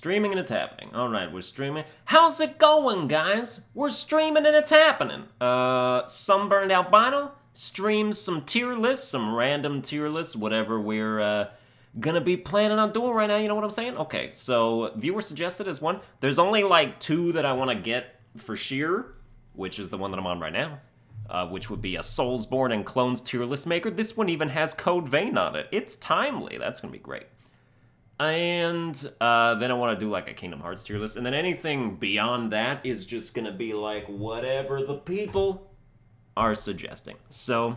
streaming and it's happening. All right, we're streaming. How's it going, guys? We're streaming and it's happening. Sunburned Albino streams some tier lists, some random tier lists, whatever we're gonna be planning on doing right now. You know what I'm saying? Okay, so viewer suggested is one. There's only like 2 that I want to get for sheer, which is the one that I'm on right now. Which would be a Soulsborne and Clones tier list maker. This one even has Code Vein on it. It's timely. That's gonna be great. And then I want to do like a Kingdom Hearts tier list. And then anything beyond that is just going to be like whatever the people are suggesting. So,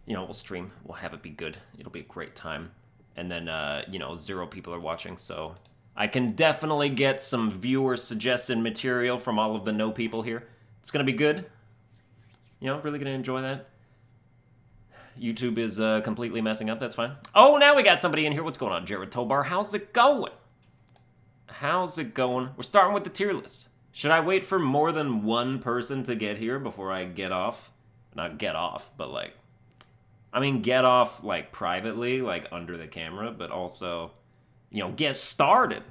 you know, we'll stream. We'll have it be good. It'll be a great time. And then, you know, 0 people are watching. So I can definitely get some viewer-suggested material from all of the no people here. It's going to be good. You know, really going to enjoy that. YouTube is completely messing up. That's fine. Oh, now we got somebody in here. What's going on, Jared Tobar? How's it going? How's it going? We're starting with the tier list. Should I wait for more than 1 person to get here before I get off? Not get off, but like... I mean, get off, like, privately, like, under the camera, but also, you know, get started.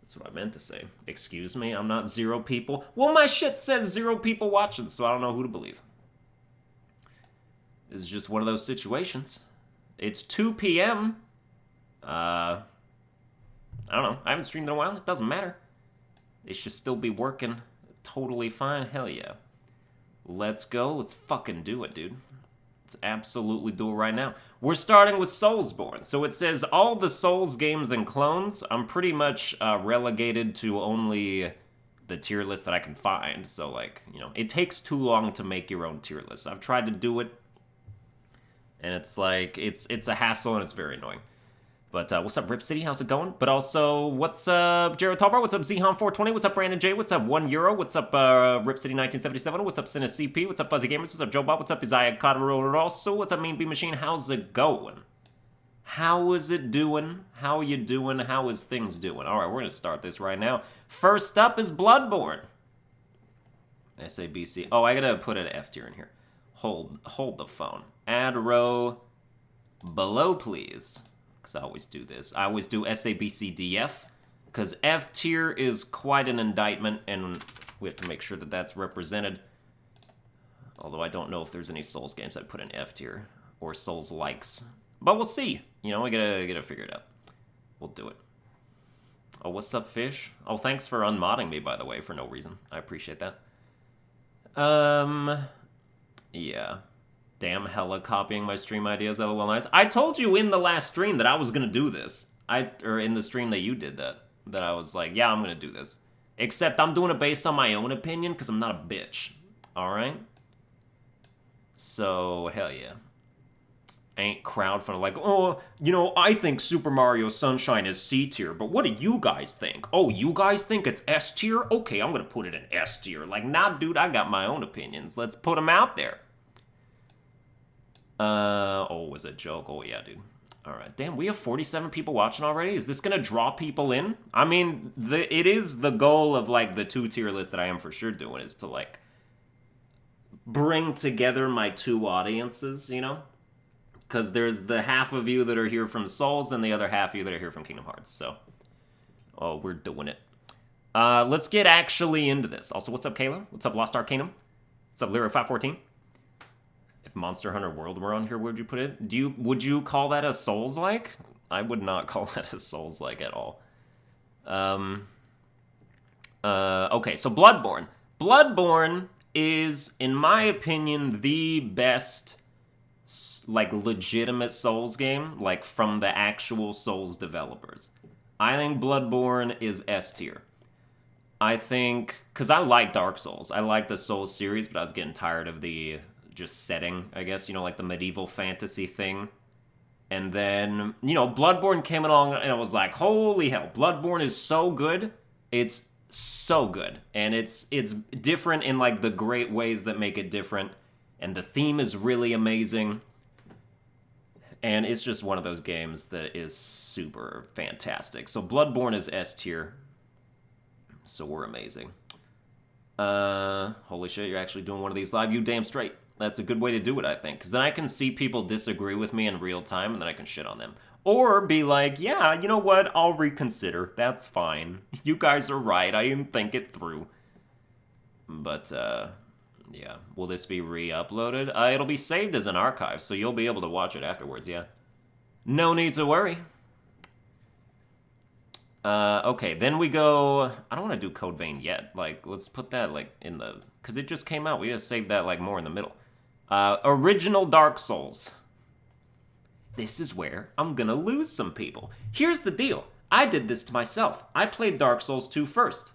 That's what I meant to say. Excuse me, I'm not 0 people. Well, my shit says 0 people watching, so I don't know who to believe. This is just one of those situations. It's 2 p.m. I don't know. I haven't streamed in a while. It doesn't matter. It should still be working totally fine. Hell yeah. Let's go. Let's fucking do it, dude. Let's absolutely do it right now. We're starting with Soulsborne. So it says all the Souls games and clones. I'm pretty much relegated to only the tier list that I can find. So, like, you know, it takes too long to make your own tier list. I've tried to do it. And it's like, it's a hassle and it's very annoying. But what's up, Rip City? How's it going? But also, what's up, Jared Talbar? What's up, Zhon420? What's up, Brandon J? What's up, €1? What's up, Rip City 1977? What's up, Cinna CP? What's up, Fuzzy Gamers? What's up, Joe Bob? What's up, Isaiah Cotterill? Also, what's up, Mean Bee Machine? How's it going? How is it doing? How are you doing? How is things doing? All right, we're gonna start this right now. First up is Bloodborne. SABC. Oh, I gotta put an F tier in here. Hold the phone. Add row below, please. Because I always do this. I always do SABCDF. Because F tier is quite an indictment, and we have to make sure that that's represented. Although I don't know if there's any Souls games I'd put in F tier. Or Souls likes. But we'll see. You know, we gotta figure it out. We'll do it. Oh, what's up, Fish? Oh, thanks for unmodding me, by the way, for no reason. I appreciate that. Yeah. Damn, hella copying my stream ideas, LOL nice. I told you in the last stream that I was gonna do this. Or in the stream that you did that I was like, yeah, I'm gonna do this. Except I'm doing it based on my own opinion, because I'm not a bitch. Alright? So, hell yeah. Ain't crowdfunding like, oh, you know, I think Super Mario Sunshine is C tier, but what do you guys think? Oh, you guys think it's S tier? Okay, I'm gonna put it in S tier. Like, nah, dude, I got my own opinions. Let's put them out there. Oh, was it a joke? Oh, yeah, dude. All right, damn, we have 47 people watching already? Is this gonna draw people in? I mean, it is the goal of, like, the 2-tier list that I am for sure doing, is to, like, bring together my 2 audiences, you know? Because there's the half of you that are here from Souls and the other half of you that are here from Kingdom Hearts, so... Oh, we're doing it. Let's get actually into this. Also, what's up, Kayla? What's up, Lost Arcanum? What's up, Lyric514? If Monster Hunter World were on here, where would you put it? Would you call that a Souls-like? I would not call that a Souls-like at all. Okay, so Bloodborne. Bloodborne is, in my opinion, the best, like, legitimate Souls game, like, from the actual Souls developers. I think Bloodborne is S tier. I think, because I like Dark Souls. I like the Souls series, but I was getting tired of the just setting, I guess, you know, like the medieval fantasy thing. And then, you know, Bloodborne came along, and I was like, holy hell, Bloodborne is so good. It's so good. And it's different in, like, the great ways that make it different. And the theme is really amazing. And it's just one of those games that is super fantastic. So Bloodborne is S tier. So we're amazing. Holy shit, you're actually doing one of these live? You damn straight. That's a good way to do it, I think. Because then I can see people disagree with me in real time, and then I can shit on them. Or be like, yeah, you know what? I'll reconsider. That's fine. You guys are right. I didn't think it through. But, yeah. Will this be re-uploaded? It'll be saved as an archive, so you'll be able to watch it afterwards, yeah. No need to worry. Okay, then we go... I don't want to do Code Vein yet. Like, let's put that, like, in the... Because it just came out. We gotta save that, like, more in the middle. Original Dark Souls. This is where I'm gonna lose some people. Here's the deal. I did this to myself. I played Dark Souls 2 first.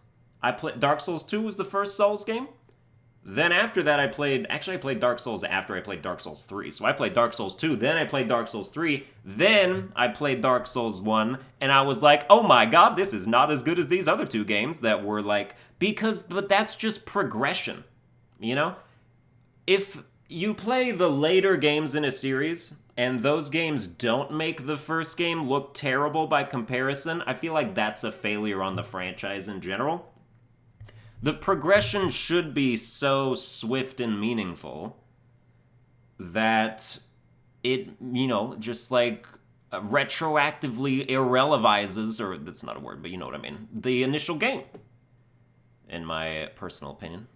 Dark Souls 2 was the first Souls game. Then after that, I played Dark Souls after I played Dark Souls 3. So I played Dark Souls 2, then I played Dark Souls 3, then I played Dark Souls 1, and I was like, oh my god, this is not as good as these other two games that were like, but that's just progression, you know? If you play the later games in a series, and those games don't make the first game look terrible by comparison, I feel like that's a failure on the franchise in general. The progression should be so swift and meaningful that it, you know, just like retroactively irrelevizes, or that's not a word, but you know what I mean, the initial game, in my personal opinion.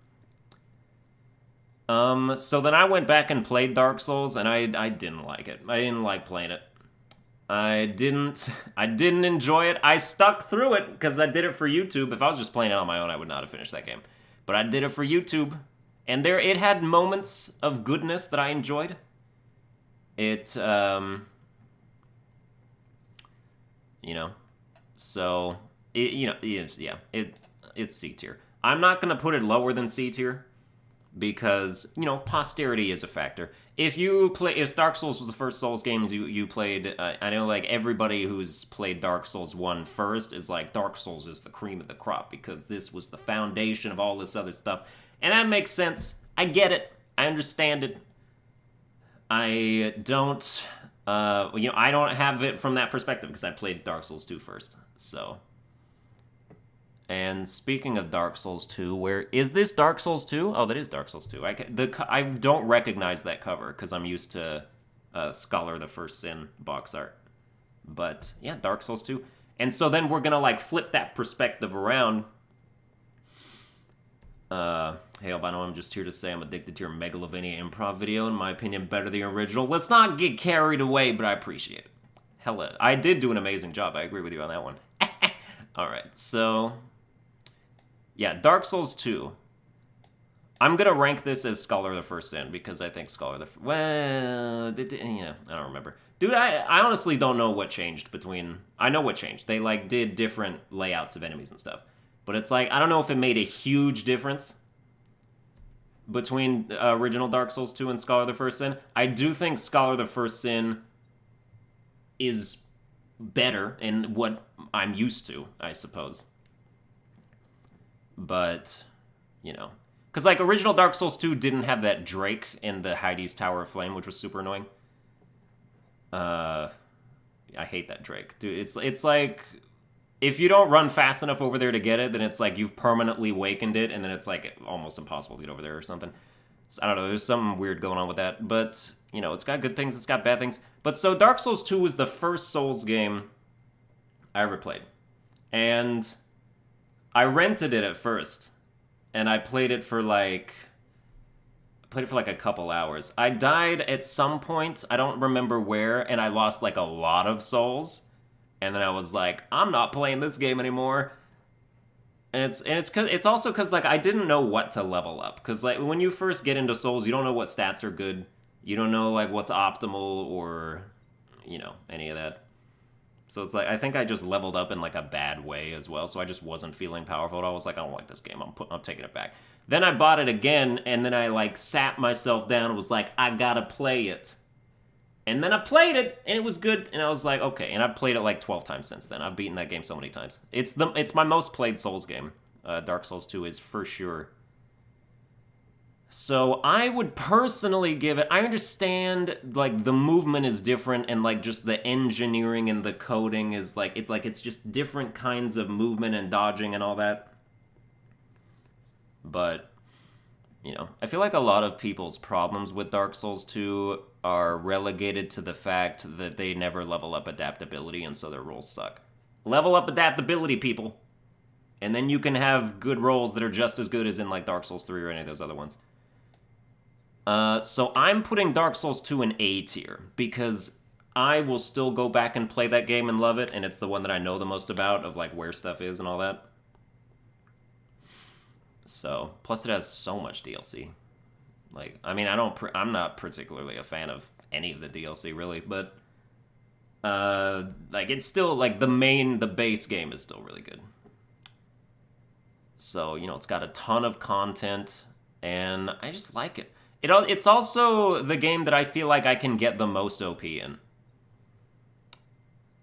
So then I went back and played Dark Souls, and I didn't like it. I didn't like playing it. I didn't enjoy it. I stuck through it because I did it for YouTube. If I was just playing it on my own, I would not have finished that game. But I did it for YouTube, and it had moments of goodness that I enjoyed. It, you know, so it, you know, it's C tier. I'm not gonna put it lower than C tier because, you know, posterity is a factor. If Dark Souls was the first Souls games you played, I know, like, everybody who's played Dark Souls 1 first is like, Dark Souls is the cream of the crop because this was the foundation of all this other stuff. And that makes sense. I get it. I understand it. I don't, you know, I don't have it from that perspective because I played Dark Souls 2 first, so... And speaking of Dark Souls 2, where is this Dark Souls 2? Oh, that is Dark Souls 2. I don't recognize that cover because I'm used to Scholar of the First Sin box art. But yeah, Dark Souls 2. And so then we're gonna like flip that perspective around. Hey Albino, I'm just here to say I'm addicted to your Megalovania improv video. In my opinion, better than the original. Let's not get carried away, but I appreciate it. Hella, I did do an amazing job. I agree with you on that one. Alright, so... Yeah, Dark Souls 2. I'm gonna rank this as Scholar of the First Sin because I think well, yeah, I don't remember. Dude, I honestly don't know what changed between... I know what changed. They, like, did different layouts of enemies and stuff. But it's like, I don't know if it made a huge difference between original Dark Souls 2 and Scholar of the First Sin. I do think Scholar of the First Sin is better in what I'm used to, I suppose. But, you know. Because, like, original Dark Souls 2 didn't have that Drake in the Heidi's Tower of Flame, which was super annoying. I hate that Drake. Dude, it's like... If you don't run fast enough over there to get it, then it's like you've permanently wakened it, and then it's like almost impossible to get over there or something. So, I don't know, there's something weird going on with that. But, you know, it's got good things, it's got bad things. But so Dark Souls 2 was the first Souls game I ever played. And I rented it at first. And I played it for like a couple hours. I died at some point, I don't remember where, and I lost like a lot of souls. And then I was like, I'm not playing this game anymore. And it's also because like I didn't know what to level up. Because like when you first get into Souls, you don't know what stats are good. You don't know like what's optimal or, you know, any of that. So it's like I think I just leveled up in like a bad way as well. So I just wasn't feeling powerful. I was like, I don't like this game. I'm taking it back. Then I bought it again, and then I like sat myself down and was like, I gotta play it. And then I played it, and it was good, and I was like, okay. And I've played it like 12 times since then. I've beaten that game so many times. It's my most played Souls game. Dark Souls 2 is for sure. So I would personally give it... I understand, like, the movement is different, and, like, just the engineering and the coding is, like... It's just different kinds of movement and dodging and all that. But... You know, I feel like a lot of people's problems with Dark Souls 2 are relegated to the fact that they never level up adaptability, and so their rolls suck. Level up adaptability, people. And then you can have good rolls that are just as good as in like Dark Souls 3 or any of those other ones. So I'm putting Dark Souls 2 in A tier, because I will still go back and play that game and love it, and it's the one that I know the most about, of like where stuff is and all that. So, plus it has so much DLC. Like, I mean, I'm not particularly a fan of any of the DLC, really, but, like, it's still, like, the base game is still really good. So, you know, it's got a ton of content, and I just like it. It's also the game that I feel like I can get the most OP in.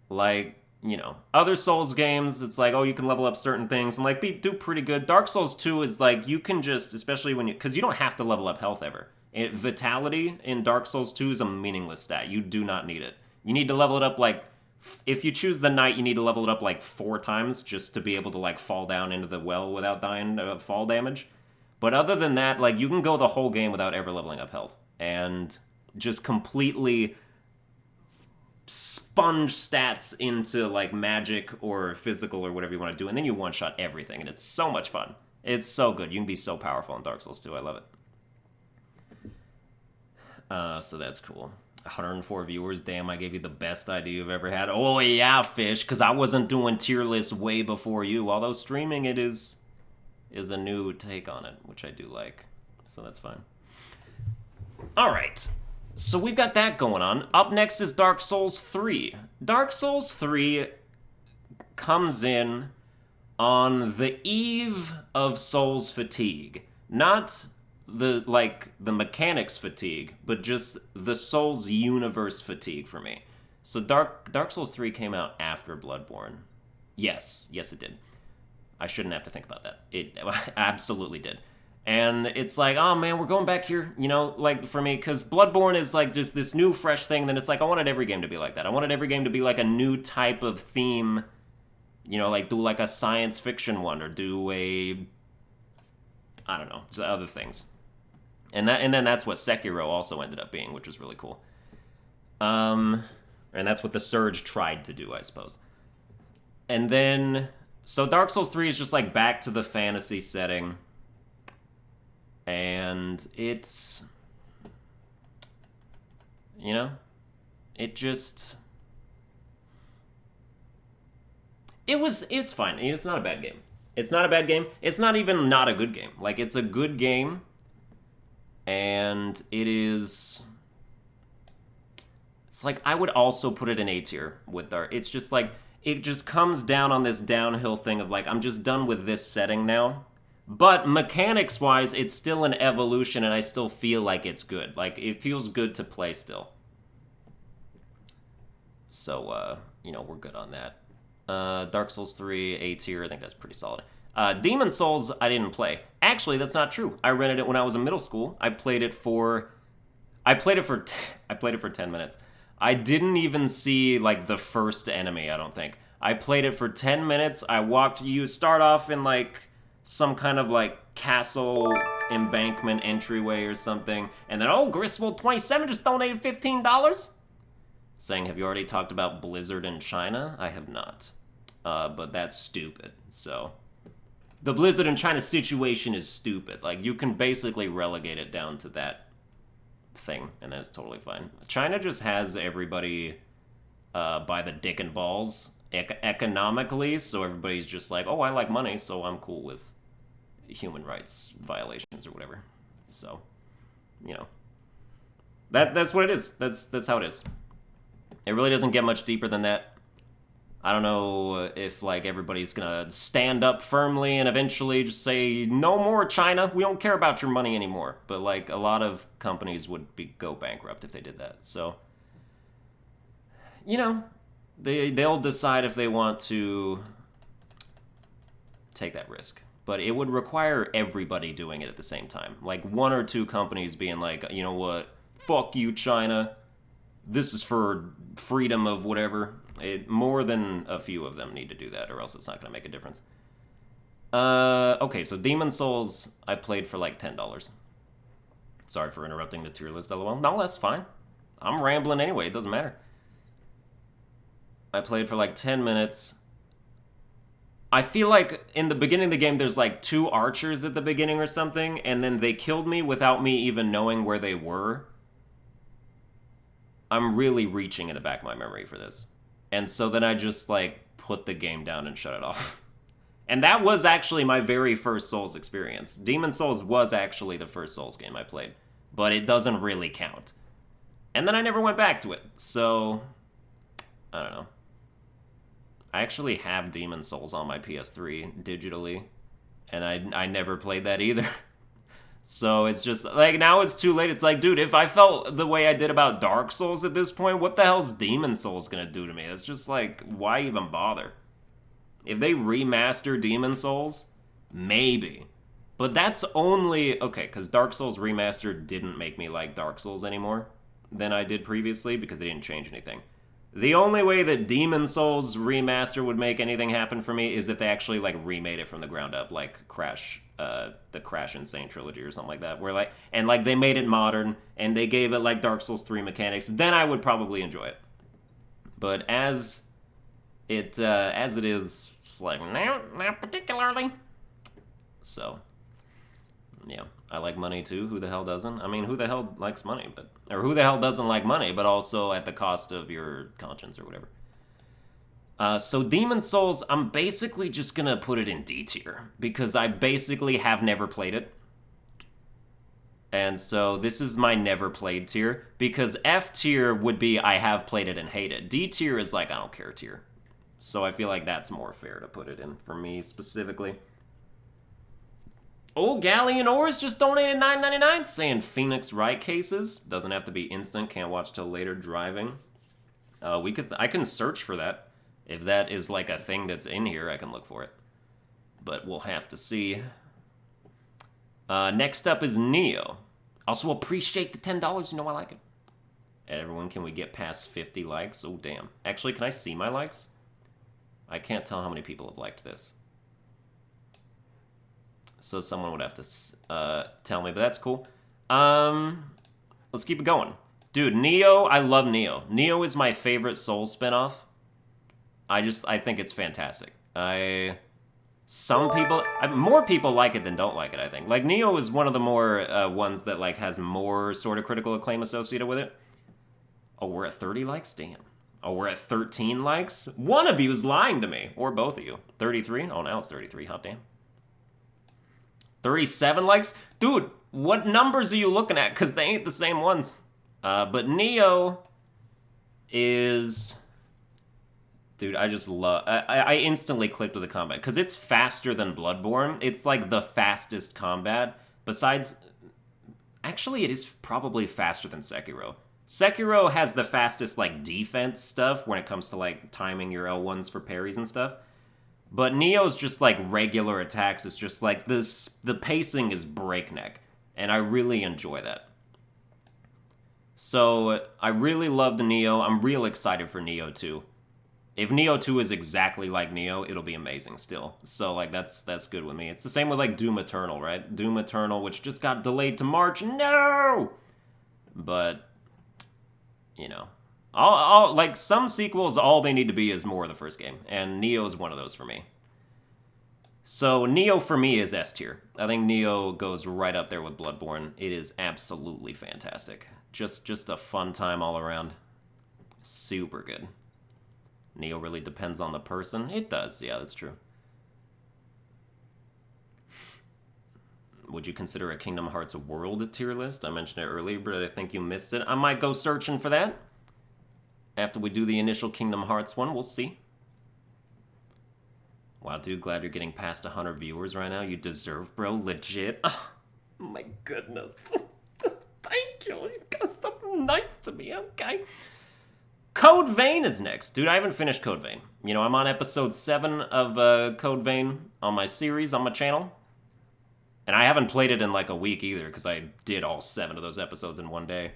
Like, you know, other Souls games, it's like, oh, you can level up certain things and, like, do pretty good. Dark Souls 2 is, like, you can just, especially when you, because you don't have to level up health ever. Vitality in Dark Souls 2 is a meaningless stat. You do not need it. You need to level it up, like, if you choose the Knight, you need to level it up, like, 4 times just to be able to, like, fall down into the well without dying of fall damage. But other than that, like, you can go the whole game without ever leveling up health. And just completely sponge stats into like magic or physical or whatever you want to do, and then you one-shot everything, and it's so much fun. It's so good. You can be so powerful in Dark Souls 2. I love it. So that's cool. 104 viewers. Damn, I gave you the best idea you've ever had. Oh yeah, Fish, because I wasn't doing tier lists way before you, although streaming it is a new take on it, which I do like. So that's fine. All right. So we've got that going on. Up next is Dark Souls 3. Dark Souls 3 comes in on the eve of Souls fatigue. Not the mechanics fatigue, but just the Souls universe fatigue for me. So Dark Souls 3 came out after Bloodborne. Yes, it did. I shouldn't have to think about that. It absolutely did. And it's like, oh man, we're going back here, you know, like for me, because Bloodborne is like just this new, fresh thing. Then it's like, I wanted every game to be like that. I wanted every game to be like a new type of theme, you know, like do like a science fiction one or do I don't know, other things. And then that's what Sekiro also ended up being, which was really cool. And that's what the Surge tried to do, I suppose. And then, so Dark Souls 3 is just like back to the fantasy setting. And it's, you know, it's fine. It's not a bad game. It's not a bad game. It's not even not a good game. Like, it's a good game, and it's like, I would also put it in A tier with Dark. It's just like, it just comes down on this downhill thing of like, I'm just done with this setting now. But mechanics-wise, it's still an evolution, and I still feel like it's good. Like, it feels good to play still. So, you know, we're good on that. Dark Souls 3, A tier, I think that's pretty solid. Demon Souls, I didn't play. Actually, that's not true. I rented it when I was in middle school. I played it for 10 minutes. I didn't even see, like, the first enemy, I don't think. I played it for 10 minutes. You start off in, like, some kind of like castle embankment entryway or something, and then, oh, Griswold27 just donated $15, saying, have you already talked about Blizzard in China? I have not, but that's stupid. So the Blizzard in China situation is stupid. Like, you can basically relegate it down to that thing, and that's totally fine. China just has everybody by the dick and balls economically, so everybody's just like, oh, I like money, so I'm cool with human rights violations or whatever. So, you know, that's what it is. That's how it is. It really doesn't get much deeper than that. I don't know if like everybody's gonna stand up firmly and eventually just say, no more China, we don't care about your money anymore. But like a lot of companies would go bankrupt if they did that. So, you know, they'll decide if they want to take that risk. But it would require everybody doing it at the same time. Like, 1 or 2 companies being like, you know what, fuck you, China. This is for freedom of whatever. More than a few of them need to do that, or else it's not going to make a difference. Okay, so Demon Souls, I played for like $10. Sorry for interrupting the tier list, LOL. No, that's fine. I'm rambling anyway. It doesn't matter. I played for like 10 minutes. I feel like in the beginning of the game, there's like 2 archers at the beginning or something, and then they killed me without me even knowing where they were. I'm really reaching in the back of my memory for this. And so then I just like put the game down and shut it off. And that was actually my very first Souls experience. Demon's Souls was actually the first Souls game I played, but it doesn't really count. And then I never went back to it, so I don't know. I actually have Demon's Souls on my PS3 digitally, and I never played that either. So it's just, like, now it's too late. It's like, dude, if I felt the way I did about Dark Souls at this point, what the hell's Demon's Souls gonna do to me? It's just like, why even bother? If they remaster Demon's Souls, maybe. But that's only, okay, because Dark Souls Remastered didn't make me like Dark Souls anymore than I did previously, because they didn't change anything. The only way that Demon's Souls Remaster would make anything happen for me is if they actually, like, remade it from the ground up, like Crash, the Crash Insane trilogy or something like that, where, like, and, like, they made it modern, and they gave it, like, Dark Souls 3 mechanics, then I would probably enjoy it. But as it is, it's like, no, not particularly. So, yeah. I like money too. Who the hell doesn't? I mean, who the hell likes money? Or who the hell doesn't like money, but also at the cost of your conscience or whatever. So Demon's Souls, I'm basically just gonna put it in D tier, because I basically have never played it. And so this is my never played tier, because F tier would be I have played it and hate it. D tier is like I don't care tier. So I feel like that's more fair to put it in for me specifically. Oh, Galleon Ores just donated $9.99 saying Phoenix Wright cases. Doesn't have to be instant, can't watch till later driving. I can search for that. If that is like a thing that's in here, I can look for it. But we'll have to see. Next up is Neo. Also appreciate the $10, you know I like it. Everyone, can we get past 50 likes? Oh, damn. Actually, can I see my likes? I can't tell how many people have liked this. So someone would have to tell me, but that's cool. Let's keep it going. Dude, Neo, I love Neo. Neo is my favorite Souls spinoff. I think it's fantastic. More people like it than don't like it, I think. Like, Neo is one of the more ones that, like, has more sort of critical acclaim associated with it. Oh, we're at 30 likes? Damn. Oh, we're at 13 likes? One of you is lying to me. Or both of you. 33? Oh, now it's 33. Hot damn. 37 likes? Dude, what numbers are you looking at? Because they ain't the same ones. But Neo is... Dude, I just love... I instantly clicked with the combat. Because it's faster than Bloodborne. It's like the fastest combat. Besides... Actually, it is probably faster than Sekiro. Sekiro has the fastest, like, defense stuff when it comes to, like, timing your L1s for parries and stuff. But Neo's just, like, regular attacks. It's just, like, the pacing is breakneck. And I really enjoy that. So, I really love the Neo. I'm real excited for Neo 2. If Neo 2 is exactly like Neo, it'll be amazing still. So, like, that's good with me. It's the same with, like, Doom Eternal, right? Doom Eternal, which just got delayed to March. No! But, you know... like, some sequels, all they need to be is more of the first game. And Neo is one of those for me. So, Neo for me is S tier. I think Neo goes right up there with Bloodborne. It is absolutely fantastic. Just a fun time all around. Super good. Neo really depends on the person. It does, yeah, that's true. Would you consider a Kingdom Hearts World tier list? I mentioned it earlier, but I think you missed it. I might go searching for that. After we do the initial Kingdom Hearts one, we'll see. Wow, dude, glad you're getting past 100 viewers right now. You deserve, bro. Legit. Oh, my goodness. Thank you. You gotta stop being nice to me, okay? Code Vein is next. Dude, I haven't finished Code Vein. You know, I'm on episode 7 of Code Vein on my series, on my channel. And I haven't played it in like a week either, because I did all 7 of those episodes in one day.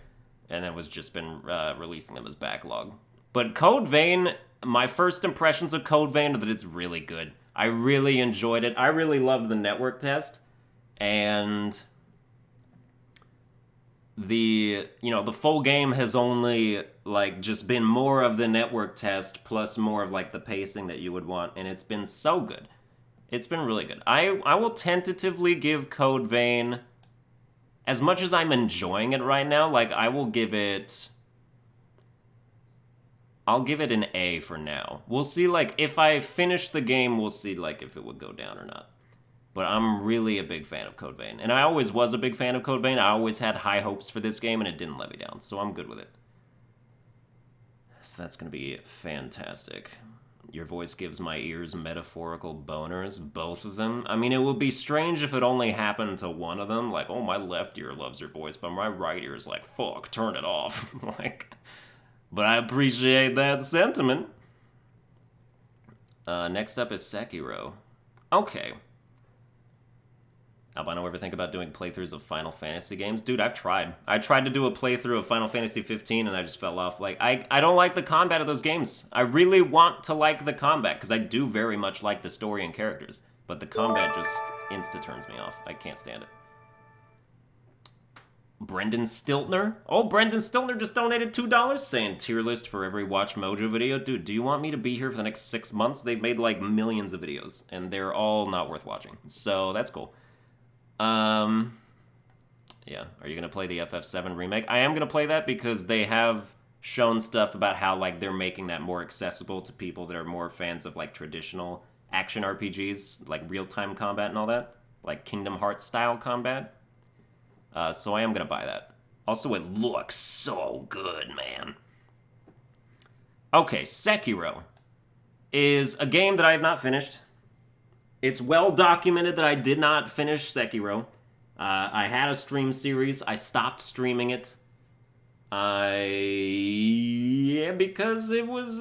And it was just been releasing them as backlog. But Code Vein, my first impressions of Code Vein are that it's really good. I really enjoyed it. I really loved the network test. And the full game has only like just been more of the network test plus more of like the pacing that you would want, and it's been so good. It's been really good. I will tentatively give Code Vein, as much as I'm enjoying it right now, like I'll give it an A for now. We'll see, like, if I finish the game, we'll see, like, if it would go down or not. But I'm really a big fan of Code Vein. And I always was a big fan of Code Vein. I always had high hopes for this game, and it didn't let me down. So I'm good with it. So that's going to be fantastic. Your voice gives my ears metaphorical boners, both of them. I mean, it would be strange if it only happened to one of them. Like, oh, my left ear loves your voice, but my right ear is like, fuck, turn it off. Like... But I appreciate that sentiment. Next up is Sekiro. Okay. Albino, ever think about doing playthroughs of Final Fantasy games? Dude, I've tried. I tried to do a playthrough of Final Fantasy 15 and I just fell off. Like, I don't like the combat of those games. I really want to like the combat, because I do very much like the story and characters. But the combat just insta-turns me off. I can't stand it. Brendan Stiltner? Oh, Brendan Stiltner just donated $2 saying tier list for every Watch Mojo video. Dude, do you want me to be here for the next 6 months? They've made like millions of videos, and they're all not worth watching. So that's cool. Yeah, are you going to play the FF7 remake? I am going to play that because they have shown stuff about how like they're making that more accessible to people that are more fans of like traditional action RPGs, like real-time combat and all that, like Kingdom Hearts style combat. So I am going to buy that. Also, it looks so good, man. Okay, Sekiro is a game that I have not finished. It's well documented that I did not finish Sekiro. I had a stream series. I stopped streaming it. Because it was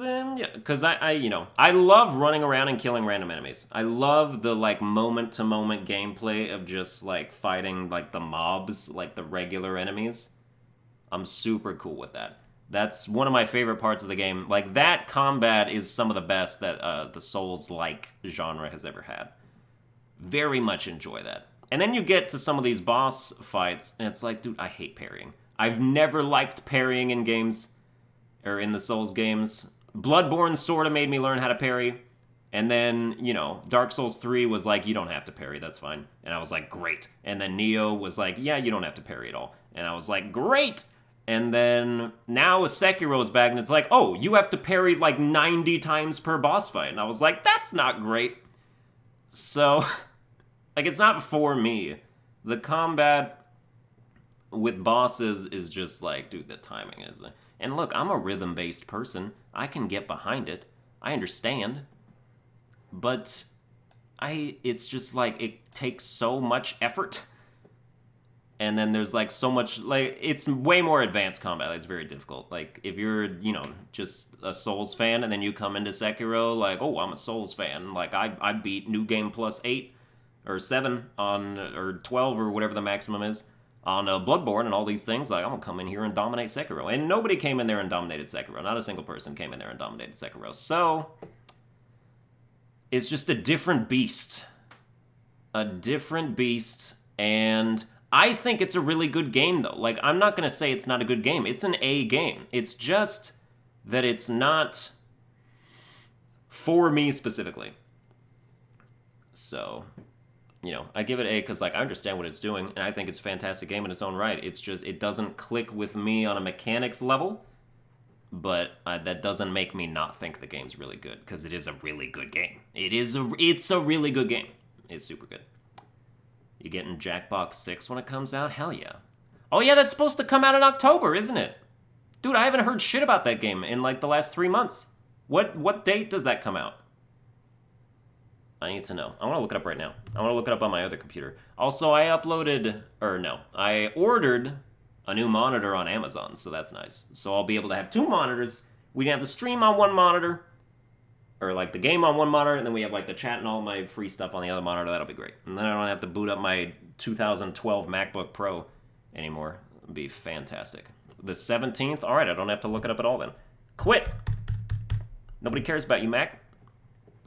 because I love running around and killing random enemies. I love the like moment to moment gameplay of just like fighting like the mobs, like the regular enemies. I'm super cool with that. That's one of my favorite parts of the game. Like that combat is some of the best that the Souls-like genre has ever had. Very much enjoy that. And then you get to some of these boss fights and it's like, dude, I hate parrying. I've never liked parrying in games, or in the Souls games. Bloodborne sort of made me learn how to parry, and then, Dark Souls 3 was like, you don't have to parry, that's fine. And I was like, great. And then Nioh was like, yeah, you don't have to parry at all. And I was like, great! And then now Sekiro's back, and it's like, oh, you have to parry like 90 times per boss fight. And I was like, that's not great. So, like, it's not for me. The combat with bosses is just like, dude, the timing is... And look, I'm a rhythm-based person. I can get behind it. I understand. But it's just like, it takes so much effort. And then there's like so much, like, it's way more advanced combat. It's very difficult. Like, if you're, just a Souls fan and then you come into Sekiro, like, oh, I'm a Souls fan. Like, I beat New Game Plus 8 or 7 or 12 or whatever the maximum is on Bloodborne and all these things. Like, I'm gonna come in here and dominate Sekiro. And nobody came in there and dominated Sekiro. Not a single person came in there and dominated Sekiro. So, it's just a different beast. A different beast. And I think it's a really good game, though. Like, I'm not gonna say it's not a good game. It's an A game. It's just that it's not for me specifically. So, I give it A because, like, I understand what it's doing, and I think it's a fantastic game in its own right. It's just, it doesn't click with me on a mechanics level, but that doesn't make me not think the game's really good, because it is a really good game. It's a really good game. It's super good. You getting Jackbox 6 when it comes out? Hell yeah. Oh yeah, that's supposed to come out in October, isn't it? Dude, I haven't heard shit about that game in, like, the last 3 months. What date does that come out? I need to know. I want to look it up right now. I want to look it up on my other computer. Also, I ordered a new monitor on Amazon, so that's nice. So I'll be able to have 2 monitors. We can have the stream on one monitor, or like the game on one monitor, and then we have like the chat and all my free stuff on the other monitor. That'll be great. And then I don't have to boot up my 2012 MacBook Pro anymore. It'll be fantastic. The 17th? All right, I don't have to look it up at all then. Quit! Nobody cares about you, Mac.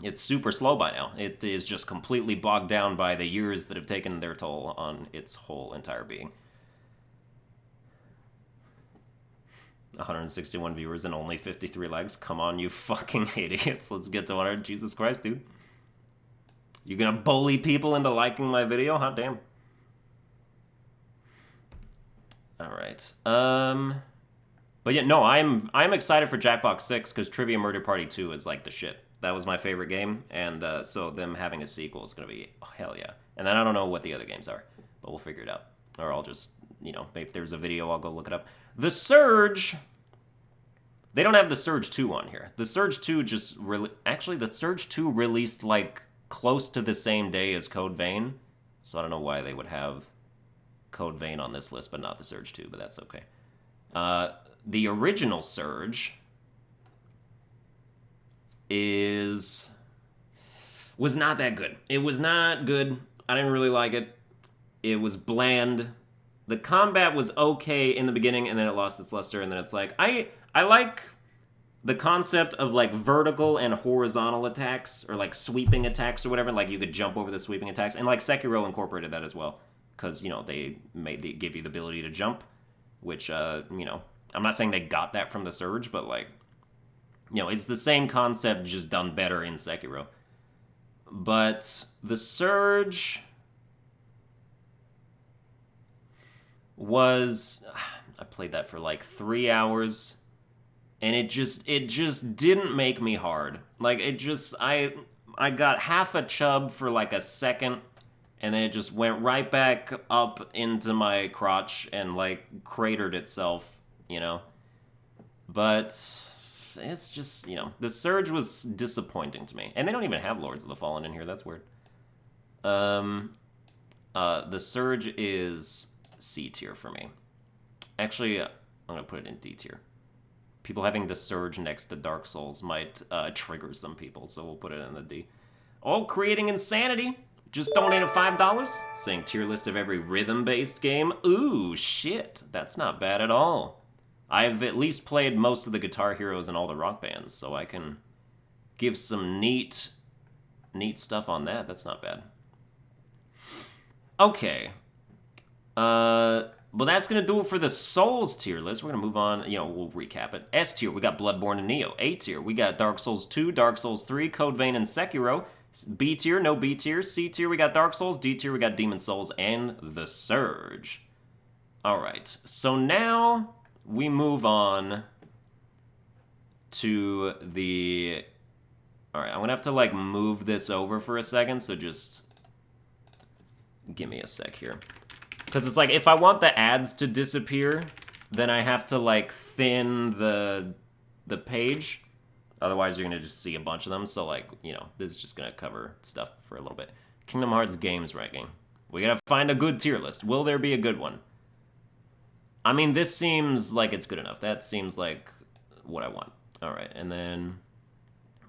It's super slow by now. It is just completely bogged down by the years that have taken their toll on its whole entire being. 161 viewers and only 53 likes. Come on, you fucking idiots. Let's get to 100. Jesus Christ, dude. You gonna bully people into liking my video? Hot damn. Alright. But yeah, no, I'm excited for Jackbox 6 because Trivia Murder Party 2 is like the shit. That was my favorite game, and so them having a sequel is gonna be, oh, hell yeah. And then I don't know what the other games are, but we'll figure it out. Or I'll just, you know, maybe if there's a video, I'll go look it up. The Surge... They don't have the Surge 2 on here. The Surge 2 just... Actually, the Surge 2 released, like, close to the same day as Code Vein. So I don't know why they would have Code Vein on this list, but not the Surge 2, but that's okay. The original Surge was not that good. It was not good. I didn't really like it. It was bland. The combat was okay in the beginning, and then it lost its luster, and then it's like, I like the concept of, like, vertical and horizontal attacks, or, like, sweeping attacks or whatever, like, you could jump over the sweeping attacks, and, like, Sekiro incorporated that as well, because, you know, they give you the ability to jump, which, you know, I'm not saying they got that from the Surge, but, like, you know, it's the same concept, just done better in Sekiro. But the Surge was... I played that for, like, 3 hours, and it just didn't make me hard. Like, it just... I got half a chub for, like, a second, and then it just went right back up into my crotch and, like, cratered itself, you know? But it's just, you know, the Surge was disappointing to me. And they don't even have Lords of the Fallen in here, that's weird. The Surge is C tier for me. Actually, I'm gonna put it in D tier. People having the Surge next to Dark Souls might trigger some people, so we'll put it in the D. Oh, Creating Insanity just donated $5, saying tier list of every rhythm-based game. Ooh, shit, that's not bad at all. I've at least played most of the Guitar Heroes and all the rock bands, so I can give some neat stuff on that. That's not bad. Okay. Well, that's going to do it for the Souls tier list. We're going to move on. You know, we'll recap it. S tier, we got Bloodborne and Neo. A tier, we got Dark Souls 2, Dark Souls 3, Code Vein, and Sekiro. B tier, no B tier. C tier, we got Dark Souls. D tier, we got Demon Souls and The Surge. All right. So now we move on to the... All right, I'm going to have to, like, move this over for a second, so just give me a sec here. Because it's like, if I want the ads to disappear, then I have to, like, thin the page. Otherwise, you're going to just see a bunch of them. So, like, you know, this is just going to cover stuff for a little bit. Kingdom Hearts games ranking. We got to find a good tier list. Will there be a good one? I mean, this seems like it's good enough. That seems like what I want. All right, and then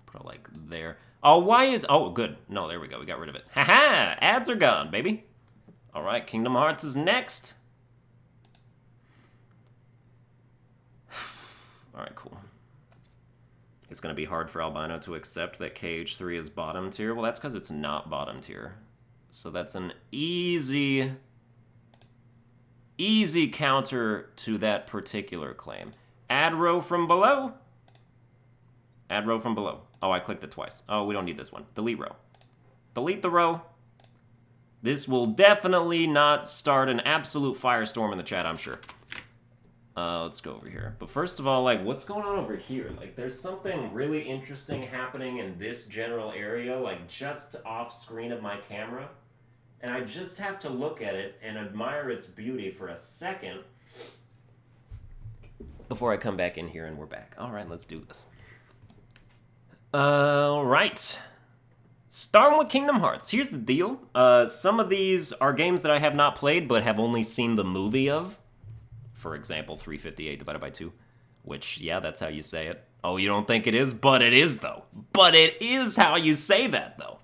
put it, like, there. Oh, why is... Oh, good. No, there we go. We got rid of it. Haha! Ads are gone, baby. All right, Kingdom Hearts is next. All right, cool. It's going to be hard for Albino to accept that KH3 is bottom tier. Well, that's because it's not bottom tier. So that's an easy counter to that particular claim. Add row from below. Add row from below. Oh, I clicked it twice. Oh, we don't need this one. Delete row. Delete the row. This will definitely not start an absolute firestorm in the chat, I'm sure. Let's go over here. But first of all, like, what's going on over here? Like, there's something really interesting happening in this general area, like, just off screen of my camera. And I just have to look at it and admire its beauty for a second before I come back in here and we're back. All right, let's do this. All right. Starting with Kingdom Hearts. Here's the deal. Some of these are games that I have not played but have only seen the movie of. For example, 358 divided by 2. Which, yeah, that's how you say it. Oh, you don't think it is? But it is, though. But it is how you say that, though.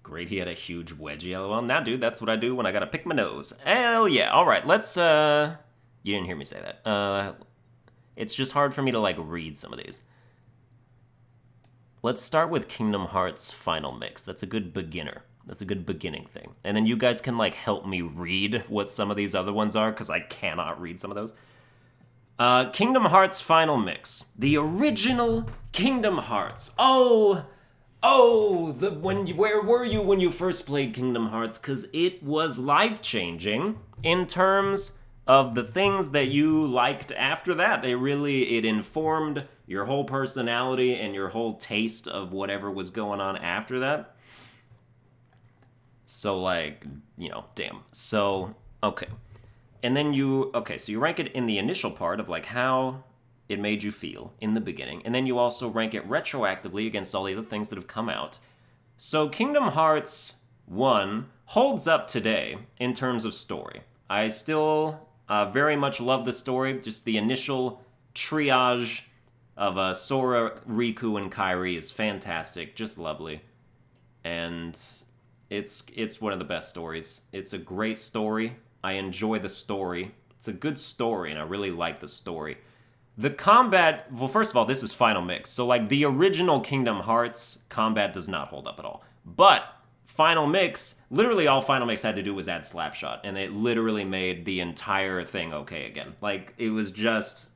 Great, he had a huge wedgie, LOL. Now, dude, that's what I do when I gotta pick my nose. Hell yeah. All right, let's, You didn't hear me say that. It's just hard for me to, like, read some of these. Let's start with Kingdom Hearts Final Mix. That's a good beginner. That's a good beginning thing. And then you guys can, like, help me read what some of these other ones are, because I cannot read some of those. Kingdom Hearts Final Mix. The original Kingdom Hearts. Where were you when you first played Kingdom Hearts? Because it was life-changing in terms of the things that you liked after that. It informed your whole personality and your whole taste of whatever was going on after that. So, like, damn. So, okay. And then so you rank it in the initial part of, like, how it made you feel in the beginning. And then you also rank it retroactively against all the other things that have come out. So Kingdom Hearts 1 holds up today in terms of story. I still very much love the story. Just the initial triage of Sora, Riku, and Kairi is fantastic. Just lovely. And it's one of the best stories. It's a great story. I enjoy the story. It's a good story, and I really like the story. The combat, well, first of all, this is Final Mix. So, like, the original Kingdom Hearts combat does not hold up at all. But Final Mix, literally all Final Mix had to do was add Slapshot, and it literally made the entire thing okay again. Like, it was just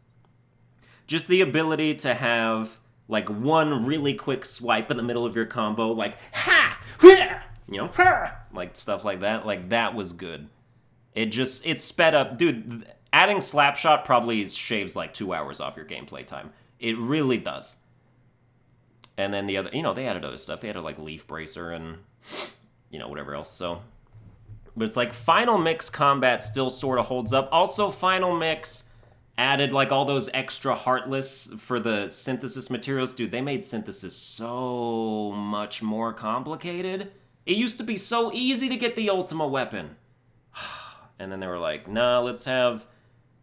the ability to have, like, one really quick swipe in the middle of your combo, like, ha! Ha! Like, stuff like that. Like, that was good. It sped up. Dude, adding Slapshot probably shaves, like, 2 hours off your gameplay time. It really does. And then the other, they added other stuff. They added, like, Leaf Bracer and, whatever else, so. But it's like, Final Mix combat still sort of holds up. Also, Final Mix added, like, all those extra Heartless for the synthesis materials. Dude, they made synthesis so much more complicated. It used to be so easy to get the Ultima weapon. And then they were like, nah, let's have,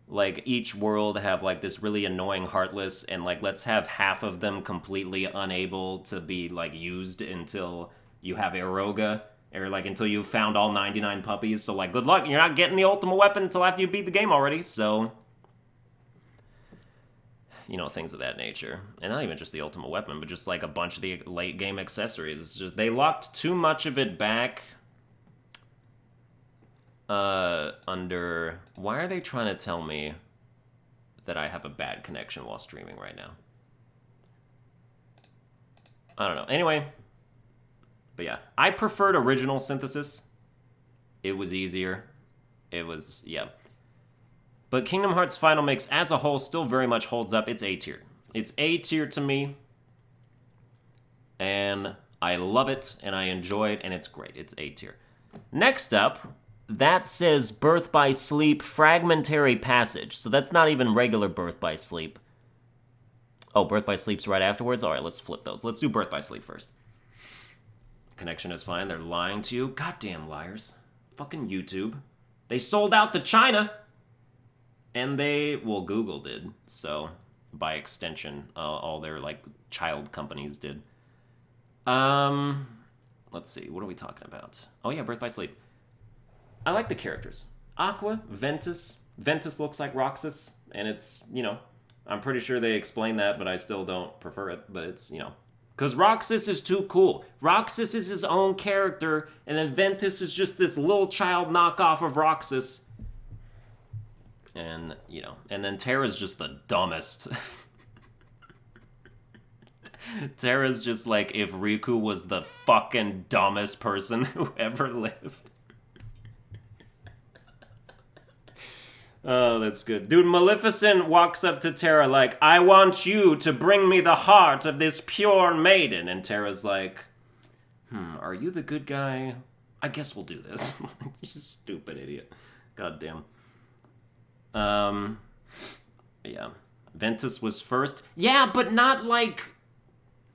like, each world have, like, this really annoying Heartless, and, like, let's have half of them completely unable to be, like, used until you have Eroga, or, like, until you've found all 99 puppies. So, like, good luck. You're not getting the Ultima weapon until after you beat the game already, so. Things of that nature. And not even just the Ultima weapon, but just, like, a bunch of the late-game accessories. They locked too much of it back. Why are they trying to tell me that I have a bad connection while streaming right now? I don't know. Anyway. But yeah. I preferred original synthesis. It was easier. Yeah. But Kingdom Hearts Final Mix as a whole still very much holds up. It's A tier. It's A tier to me. And I love it, and I enjoy it, and it's great. It's A tier. Next up, that says Birth by Sleep Fragmentary Passage. So that's not even regular Birth by Sleep. Oh, Birth by Sleep's right afterwards? All right, let's flip those. Let's do Birth by Sleep first. Connection is fine. They're lying to you. Goddamn liars. Fucking YouTube. They sold out to China. And Google did. So, by extension, all their, like, child companies did. Let's see. What are we talking about? Oh, yeah, Birth by Sleep. I like the characters. Aqua, Ventus. Ventus looks like Roxas, and it's, I'm pretty sure they explain that, but I still don't prefer it, but it's, because Roxas is too cool. Roxas is his own character, and then Ventus is just this little child knockoff of Roxas. And, and then Terra's just the dumbest. Terra's just like if Riku was the fucking dumbest person who ever lived. Oh, that's good. Dude, Maleficent walks up to Terra like, I want you to bring me the heart of this pure maiden. And Terra's like, are you the good guy? I guess we'll do this. You stupid idiot. Goddamn. Yeah. Ventus was first. Yeah, but not like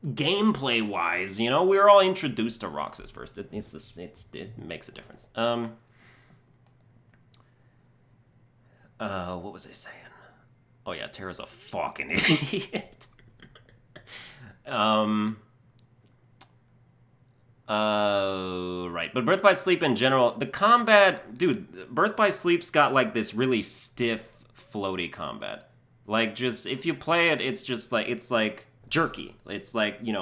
gameplay-wise, We were all introduced to Roxas first. It makes a difference. What was I saying? Oh yeah, Terra's a fucking idiot. Right. But Birth by Sleep in general, the combat, dude, Birth by Sleep's got like this really stiff, floaty combat. Like just, if you play it, it's just like, it's like jerky. It's like, you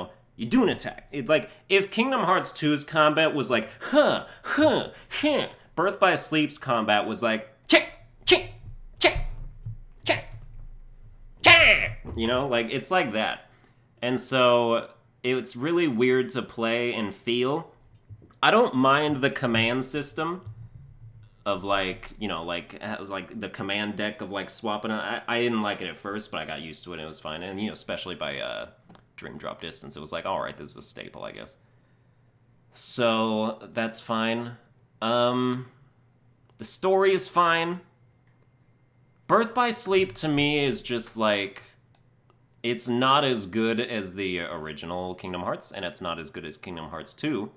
You do an attack. It's like, if Kingdom Hearts 2's combat was like, Birth by Sleep's combat was like, you know, like, it's like that. And so, it's really weird to play and feel. I don't mind the command system of, like, you know, like, it was like the command deck of, like, swapping. I didn't like it at first, but I got used to it and it was fine. And, you know, especially by Dream Drop Distance, it was like, alright, this is a staple, I guess. So, that's fine. The story is fine. Birth by Sleep, to me, is just, like, it's not as good as the original Kingdom Hearts, and it's not as good as Kingdom Hearts 2.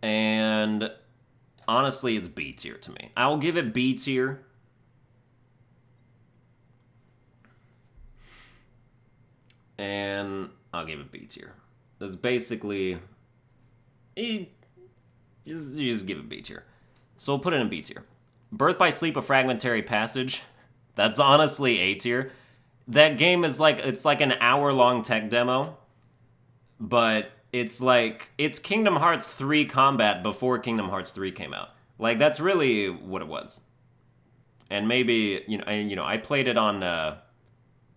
And honestly, it's B tier to me. I'll give it B tier. And I'll give it B tier. That's basically... You just give it B tier. So we'll put it in B tier. Birth by Sleep, A Fragmentary Passage. That's honestly A tier. That game is like, it's like an hour-long tech demo, but it's like, it's Kingdom Hearts 3 combat before Kingdom Hearts 3 came out. Like, that's really what it was. And maybe, I played it on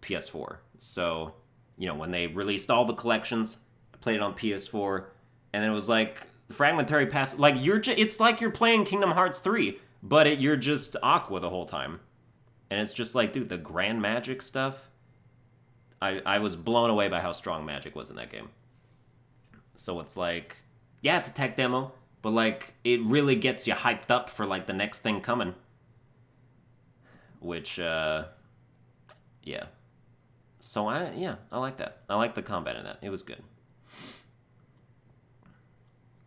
PS4. So, when they released all the collections, I played it on PS4, and then it was like, Fragmentary Passage, like, it's like you're playing Kingdom Hearts 3, but you're just Aqua the whole time. And it's just like, dude, the grand magic stuff, I was blown away by how strong magic was in that game. So it's like, yeah, it's a tech demo, but like, it really gets you hyped up for like the next thing coming. Which, yeah. So I like that. I like the combat in that. It was good.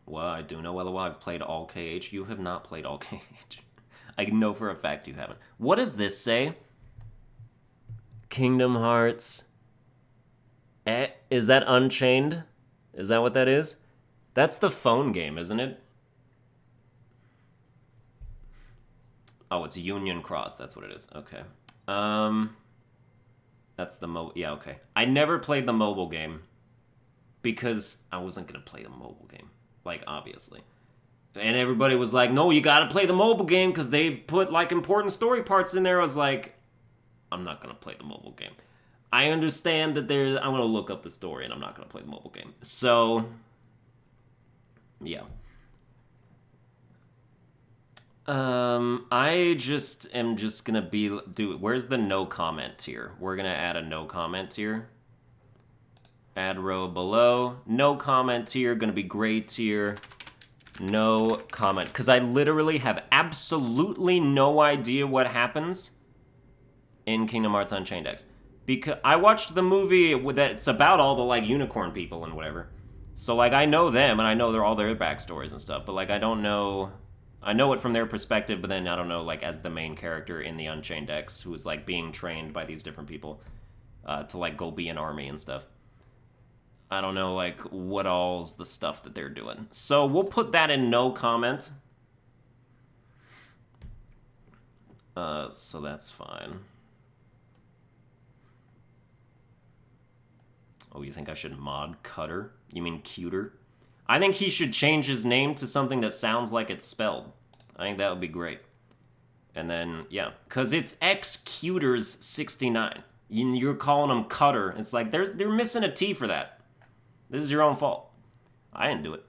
Well, I do know well I've played all KH. You have not played all KH. I know for a fact you haven't. What does this say? Kingdom Hearts. Is that Unchained? Is that what that is? That's the phone game, isn't it? Oh, it's Union Cross. That's what it is. Okay. That's the yeah, okay. I never played the mobile game because I wasn't going to play the mobile game. Like, obviously. And everybody was like, no, you gotta play the mobile game because they've put, like, important story parts in there. I was like, I'm not gonna play the mobile game. I understand that I'm gonna look up the story and I'm not gonna play the mobile game. So, yeah. I just am just gonna where's the no comment tier? We're gonna add a no comment tier. Add row below. No comment tier, gonna be gray tier. No comment, because I literally have absolutely no idea what happens in Kingdom Hearts Unchained X. Because I watched the movie that's about all the, like, unicorn people and whatever. So, like, I know them, and I know all their backstories and stuff, but, like, I don't know... I know it from their perspective, but then I don't know, like, as the main character in the Unchained X, who is, like, being trained by these different people to, like, go be an army and stuff. I don't know, like, what all's the stuff that they're doing. So we'll put that in no comment. So that's fine. Oh, you think I should mod Cutter? You mean Cuter? I think he should change his name to something that sounds like it's spelled. I think that would be great. And then, yeah, because it's X-Cuters69. You're calling him Cutter. It's like, they're missing a T for that. This is your own fault. I didn't do it.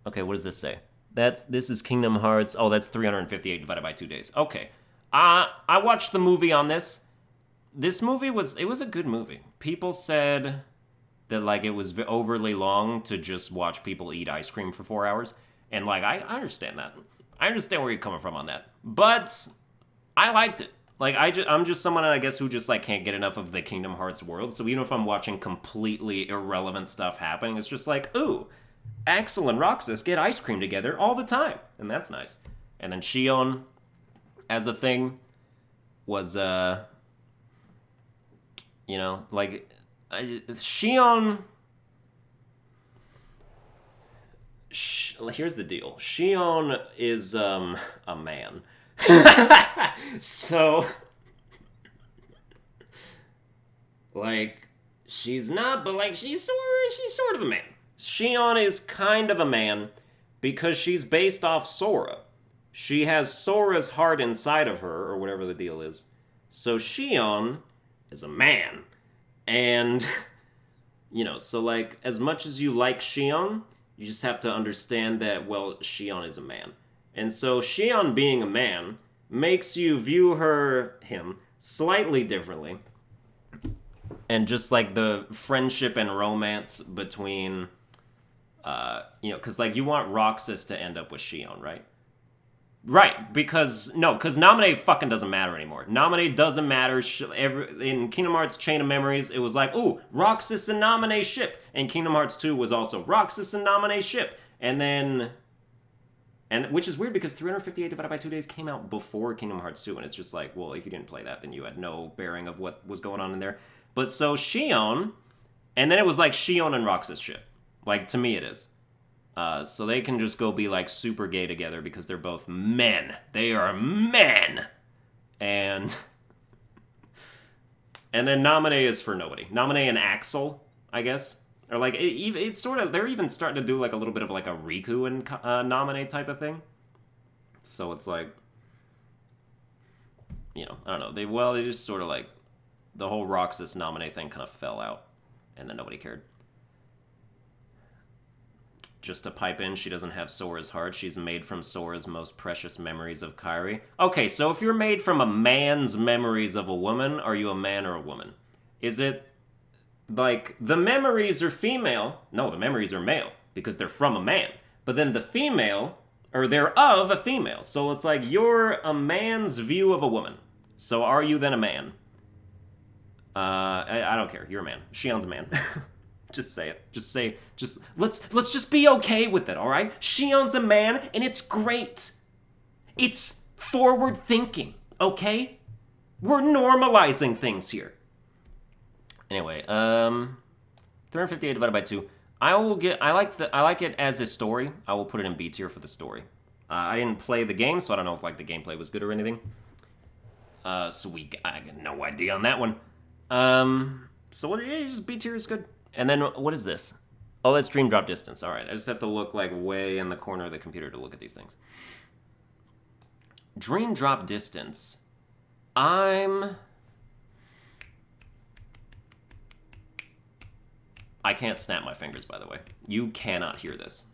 Okay, what does this say? This is Kingdom Hearts. Oh, that's 358 divided by 2 days. Okay. I watched the movie on this. This movie was a good movie. People said that, like, it was overly long to just watch people eat ice cream for 4 hours. And, like, I understand that. I understand where you're coming from on that. But I liked it. Like, I'm just someone, I guess, who just, like, can't get enough of the Kingdom Hearts world. So even if I'm watching completely irrelevant stuff happening, it's just like, ooh, Axel and Roxas get ice cream together all the time. And that's nice. And then Shion, as a thing, was, like, Shion... Here's the deal. Shion is, a man. So, like, She's not, but like she's sort of a man. Shion is kind of a man because she's based off Sora. She has Sora's heart inside of her, or whatever the deal is. So Shion is a man. And, so like, as much as you like Shion, you just have to understand that, well, Shion is a man. And so Shion being a man makes you view him, slightly differently. And just like the friendship and romance between, because like you want Roxas to end up with Shion, right? Right, because Naminé fucking doesn't matter anymore. Naminé doesn't matter. In Kingdom Hearts Chain of Memories, it was like, ooh, Roxas and Naminé ship. And Kingdom Hearts 2 was also Roxas and Naminé ship. And which is weird because 358 divided by 2 days came out before Kingdom Hearts 2, and it's just like, well, if you didn't play that, then you had no bearing of what was going on in there. But so Shion, and then it was like Shion and Roxas ship. Like, to me it is. So they can just go be like super gay together because they're both men. They are men! And then Naminé is for nobody. Naminé and Axel, I guess. Or like, it's sort of, they're even starting to do like a little bit of like a Riku and Naminé type of thing. So it's like, I don't know. They just sort of like, the whole Roxas Naminé thing kind of fell out. And then nobody cared. Just to pipe in, she doesn't have Sora's heart. She's made from Sora's most precious memories of Kairi. Okay, so if you're made from a man's memories of a woman, are you a man or a woman? Is it, like, the memories are female? No, the memories are male, because they're from a man. But then the female, or they're of a female. So it's like, you're a man's view of a woman. So are you then a man? I don't care. You're a man. Shion's a man. Just say it. Let's just be okay with it, all right? Shion's a man, and it's great. It's forward thinking, okay? We're normalizing things here. Anyway, 358 divided by 2. I like it as a story. I will put it in B tier for the story. I didn't play the game, so I don't know if like the gameplay was good or anything. I got no idea on that one. Just B tier is good. And then, what is this? Oh, that's Dream Drop Distance. All right, I just have to look, like, way in the corner of the computer to look at these things. Dream Drop Distance. I can't snap my fingers, by the way. You cannot hear this.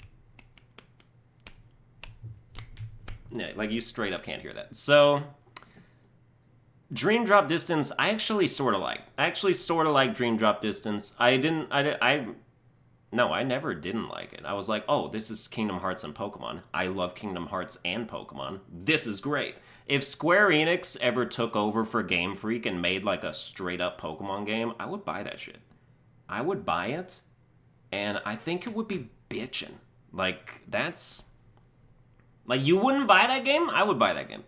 Yeah, like, you straight up can't hear that. So, Dream Drop Distance, I actually sort of like. I actually sort of like Dream Drop Distance. I never didn't like it. I was like, oh, this is Kingdom Hearts and Pokemon. I love Kingdom Hearts and Pokemon. This is great. If Square Enix ever took over for Game Freak and made like a straight up Pokemon game, I would buy that shit. I would buy it, and I think it would be bitchin'. Like, that's... Like, you wouldn't buy that game? I would buy that game.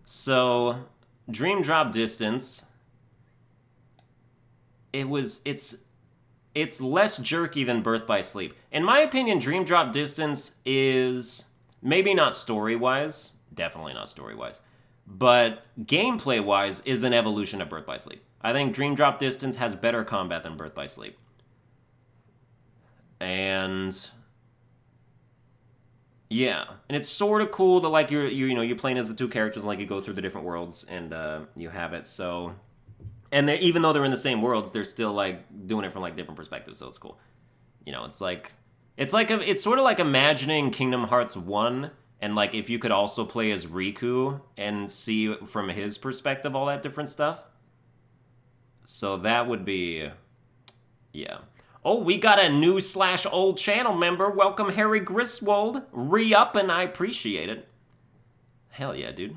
So... Dream Drop Distance, it's less jerky than Birth by Sleep. In my opinion, Dream Drop Distance is maybe not story-wise, definitely not story-wise, but gameplay-wise is an evolution of Birth by Sleep. I think Dream Drop Distance has better combat than Birth by Sleep. And... yeah, and it's sort of cool that like you're playing as the two characters, and like you go through the different worlds and you have it. So, and even though they're in the same worlds, they're still like doing it from like different perspectives. So it's cool. It's sort of like imagining Kingdom Hearts 1, and like if you could also play as Riku and see from his perspective all that different stuff. So that would be, yeah. Oh, we got a new / old channel member. Welcome, Harry Griswold. Re-uppin', I appreciate it. Hell yeah, dude.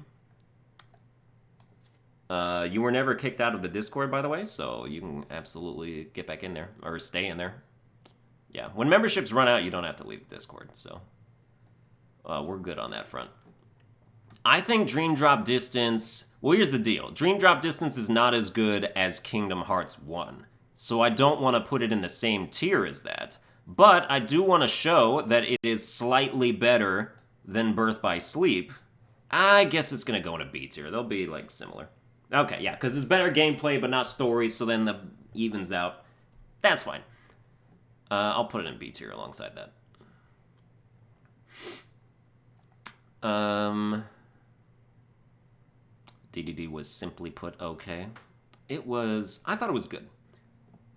You were never kicked out of the Discord, by the way, so you can absolutely get back in there, or stay in there. Yeah, when memberships run out, you don't have to leave Discord, so we're good on that front. I think Dream Drop Distance... Well, here's the deal. Dream Drop Distance is not as good as Kingdom Hearts 1. So I don't want to put it in the same tier as that. But I do want to show that it is slightly better than Birth by Sleep. I guess it's going to go in a B tier. They'll be, like, similar. Okay, yeah, because it's better gameplay but not story, so then the evens out. That's fine. I'll put it in B tier alongside that. DDD was simply put okay. I thought it was good.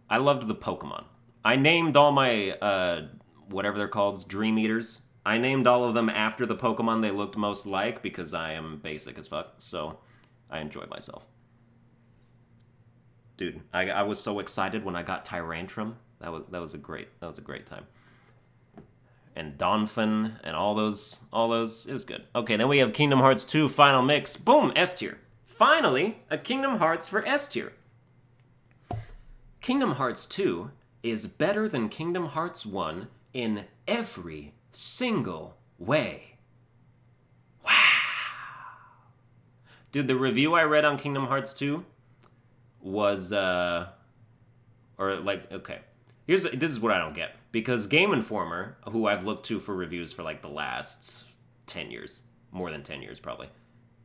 I loved the Pokemon. I named all my, whatever they're called, Dream Eaters. I named all of them after the Pokemon they looked most like because I am basic as fuck, so I enjoyed myself. Dude, I was so excited when I got Tyrantrum. That was a great time. And Donphin and all those, it was good. Okay, then we have Kingdom Hearts 2 Final Mix. Boom, S tier. Finally, a Kingdom Hearts for S tier. Kingdom Hearts 2 is better than Kingdom Hearts 1 in every single way. Wow. Dude, the review I read on Kingdom Hearts 2 was, okay. This is what I don't get. Because Game Informer, who I've looked to for reviews for like the last 10 years, more than 10 years probably,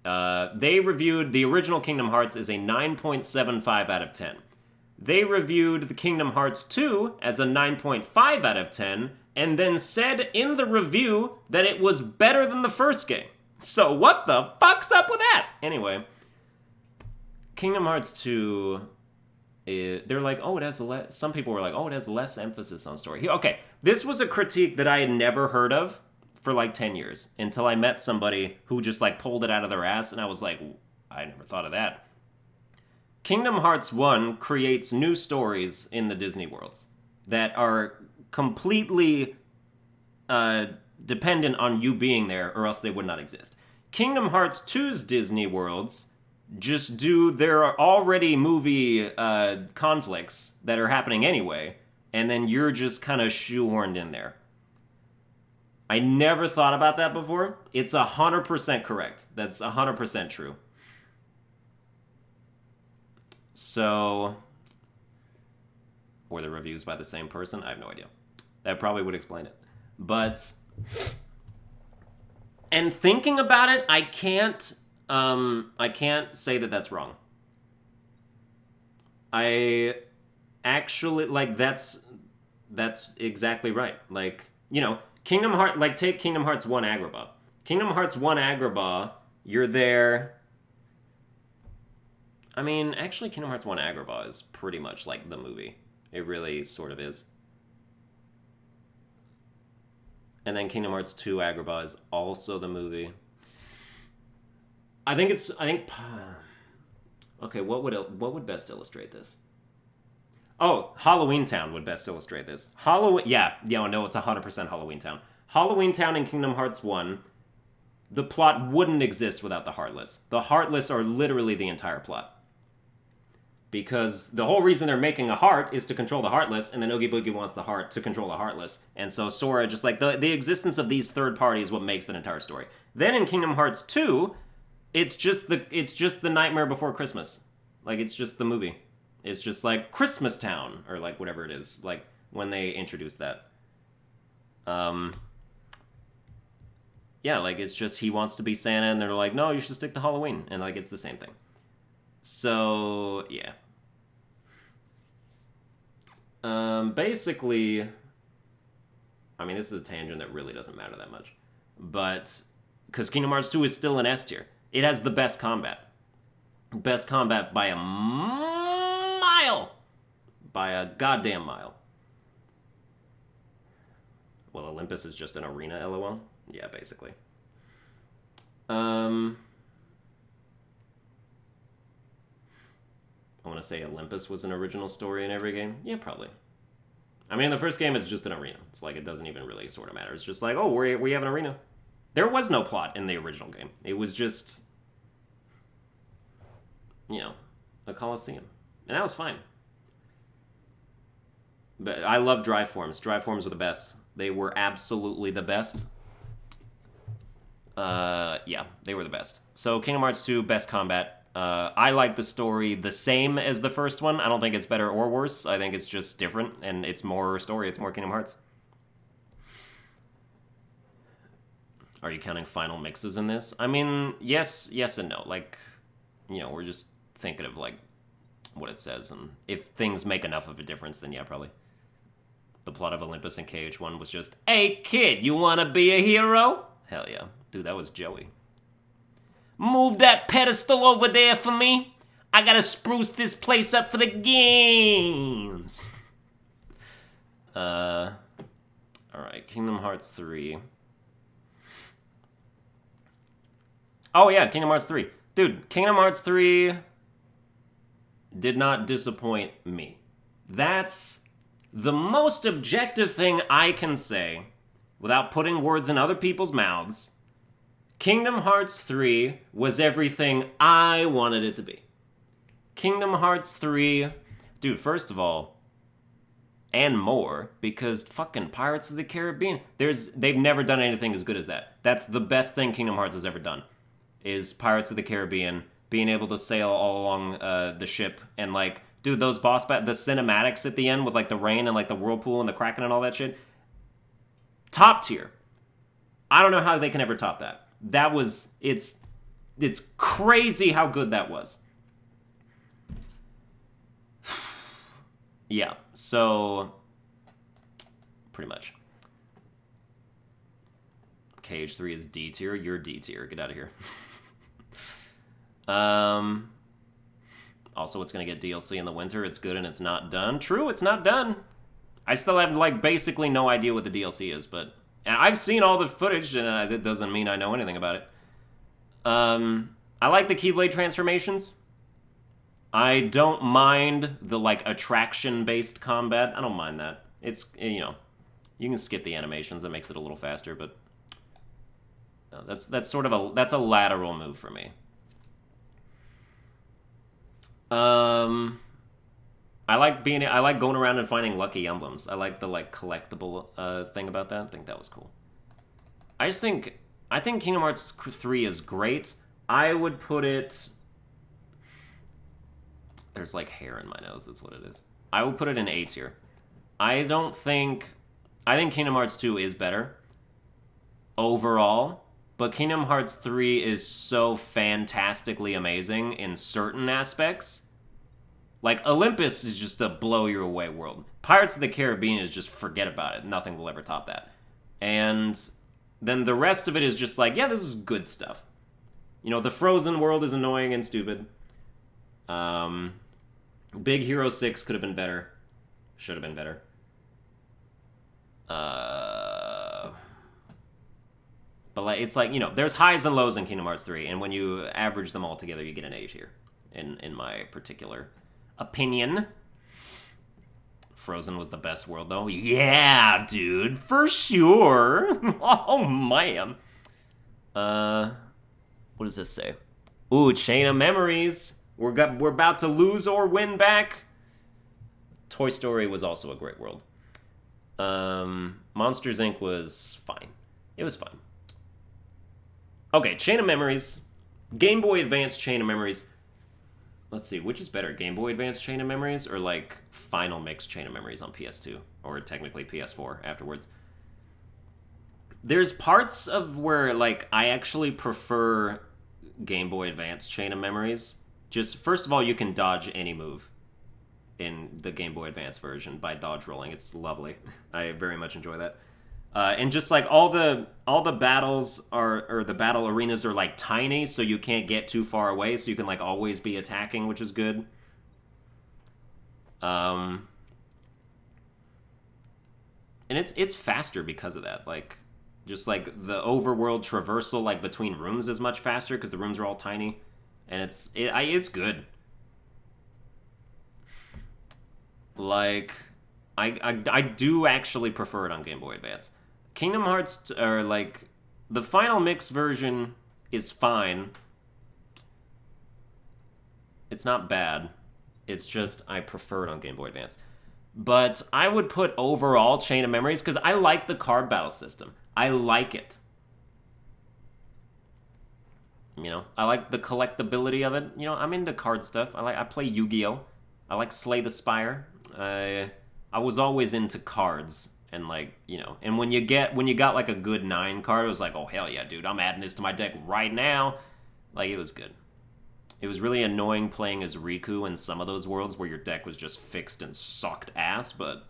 they reviewed the original Kingdom Hearts as a 9.75 out of 10. They reviewed the Kingdom Hearts 2 as a 9.5 out of 10, and then said in the review that it was better than the first game. So what the fuck's up with that? Anyway, Kingdom Hearts 2... they're like, oh, it has less... Some people were like, oh, it has less emphasis on story. Okay, this was a critique that I had never heard of for like 10 years until I met somebody who just like pulled it out of their ass, and I was like, I never thought of that. Kingdom Hearts 1 creates new stories in the Disney worlds that are completely dependent on you being there, or else they would not exist. Kingdom Hearts 2's Disney worlds just do their already movie conflicts that are happening anyway, and then you're just kind of shoehorned in there. I never thought about that before. It's 100% correct. That's 100% true. So, were the reviews by the same person? I have no idea. That probably would explain it. But, and thinking about it, I can't say that that's wrong. I actually, like, that's exactly right. Like, you know, take Kingdom Hearts 1 Agrabah. Kingdom Hearts 1 Agrabah, you're there. I mean, actually, Kingdom Hearts 1 Agrabah is pretty much like the movie. It really sort of is. And then Kingdom Hearts 2 Agrabah is also the movie. Okay, what would best illustrate this? Oh, Halloween Town would best illustrate this. It's 100% Halloween Town. Halloween Town in Kingdom Hearts 1, the plot wouldn't exist without the Heartless. The Heartless are literally the entire plot. Because the whole reason they're making a heart is to control the Heartless, and then Oogie Boogie wants the heart to control the Heartless. And so Sora, just like, the existence of these third parties is what makes that entire story. Then in Kingdom Hearts 2, it's just the Nightmare Before Christmas. Like, it's just the movie. It's just like Christmas Town, or like whatever it is, like when they introduce that. Yeah, like it's just he wants to be Santa, and they're like, no, you should stick to Halloween, and like it's the same thing. So yeah. Basically, I mean, this is a tangent that really doesn't matter that much, but because Kingdom Hearts 2 is still an S tier, it has the best combat. Best combat by a mile. By a goddamn mile. Well, Olympus is just an arena, lol. Yeah, basically. I want to say Olympus was an original story in every game. Yeah, probably. I mean, the first game is just an arena. It's like, it doesn't even really sort of matter. It's just like, oh, we have an arena. There was no plot in the original game. It was just, you know, a Coliseum. And that was fine. But I love Drive Forms. Drive Forms were the best. They were absolutely the best. Yeah, they were the best. So Kingdom Hearts 2, best combat. I like the story the same as the first one. I don't think it's better or worse. I think it's just different, and it's more story. It's more Kingdom Hearts. Are you counting final mixes in this? I mean, yes and no. Like, you know, we're just thinking of, like, what it says, and if things make enough of a difference, then yeah, probably. The plot of Olympus and KH1 was just, hey kid, you wanna be a hero? Hell yeah. Dude, that was Joey. Move that pedestal over there for me. I gotta spruce this place up for the games. Alright, Kingdom Hearts 3. Oh yeah, Kingdom Hearts 3. Dude, Kingdom Hearts 3 did not disappoint me. That's the most objective thing I can say without putting words in other people's mouths. Kingdom Hearts 3 was everything I wanted it to be. Kingdom Hearts 3, dude, first of all, and more, because fucking Pirates of the Caribbean, they've never done anything as good as that. That's the best thing Kingdom Hearts has ever done, is Pirates of the Caribbean, being able to sail all along the ship, and like, dude, those the cinematics at the end with like the rain and like the whirlpool and the Kraken and all that shit, top tier. I don't know how they can ever top that. That was, it's crazy how good that was. Yeah, so, pretty much. KH3 is D tier, you're D tier, get out of here. Also, it's gonna get DLC in the winter, it's good and it's not done. True, it's not done. I still have, like, basically no idea what the DLC is, but I've seen all the footage, and it doesn't mean I know anything about it. I like the Keyblade transformations. I don't mind the, like, attraction-based combat. I don't mind that. It's, you know, you can skip the animations. That makes it a little faster, but that's sort of that's a lateral move for me. I like going around and finding lucky emblems. I like the, like, collectible thing about that. I think that was cool. I think Kingdom Hearts 3 is great. I would put it... There's, like, hair in my nose. That's what it is. I would put it in A tier. I think Kingdom Hearts 2 is better overall, but Kingdom Hearts 3 is so fantastically amazing in certain aspects. Like, Olympus is just a blow-your-away world. Pirates of the Caribbean is just forget about it. Nothing will ever top that. And then the rest of it is just like, yeah, this is good stuff. You know, the Frozen world is annoying and stupid. Big Hero 6 could have been better. Should have been better. But like, it's like, you know, there's highs and lows in Kingdom Hearts 3, and when you average them all together, you get an A tier, in my particular opinion. Frozen was the best world, though. Yeah, dude, for sure. Oh, man. What does this say? Ooh, Chain of Memories. We're about to lose or win back. Toy Story was also a great world. Monsters, Inc. was fine. It was fine. Okay, Chain of Memories. Game Boy Advance Chain of Memories. Let's see, which is better? Game Boy Advance Chain of Memories or, like, Final Mix Chain of Memories on PS2? Or technically PS4 afterwards. There's parts of where, like, I actually prefer Game Boy Advance Chain of Memories. Just, first of all, you can dodge any move in the Game Boy Advance version by dodge rolling. It's lovely. I very much enjoy that. And just, like, all the battles or the battle arenas are, like, tiny, so you can't get too far away, so you can, like, always be attacking, which is good. And it's faster because of that. Like, just, like, the overworld traversal, like, between rooms is much faster because the rooms are all tiny. And it's good. Like, I do actually prefer it on Game Boy Advance. Kingdom Hearts, or, like, the Final Mix version is fine. It's not bad. It's just, I prefer it on Game Boy Advance. But I would put overall Chain of Memories, because I like the card battle system. I like it. You know, I like the collectability of it. You know, I'm into card stuff. I play Yu-Gi-Oh! I like Slay the Spire. I was always into cards. And, like, you know, and when you got, like, a good 9 card, it was like, oh, hell yeah, dude, I'm adding this to my deck right now. Like, it was good. It was really annoying playing as Riku in some of those worlds where your deck was just fixed and sucked ass, but...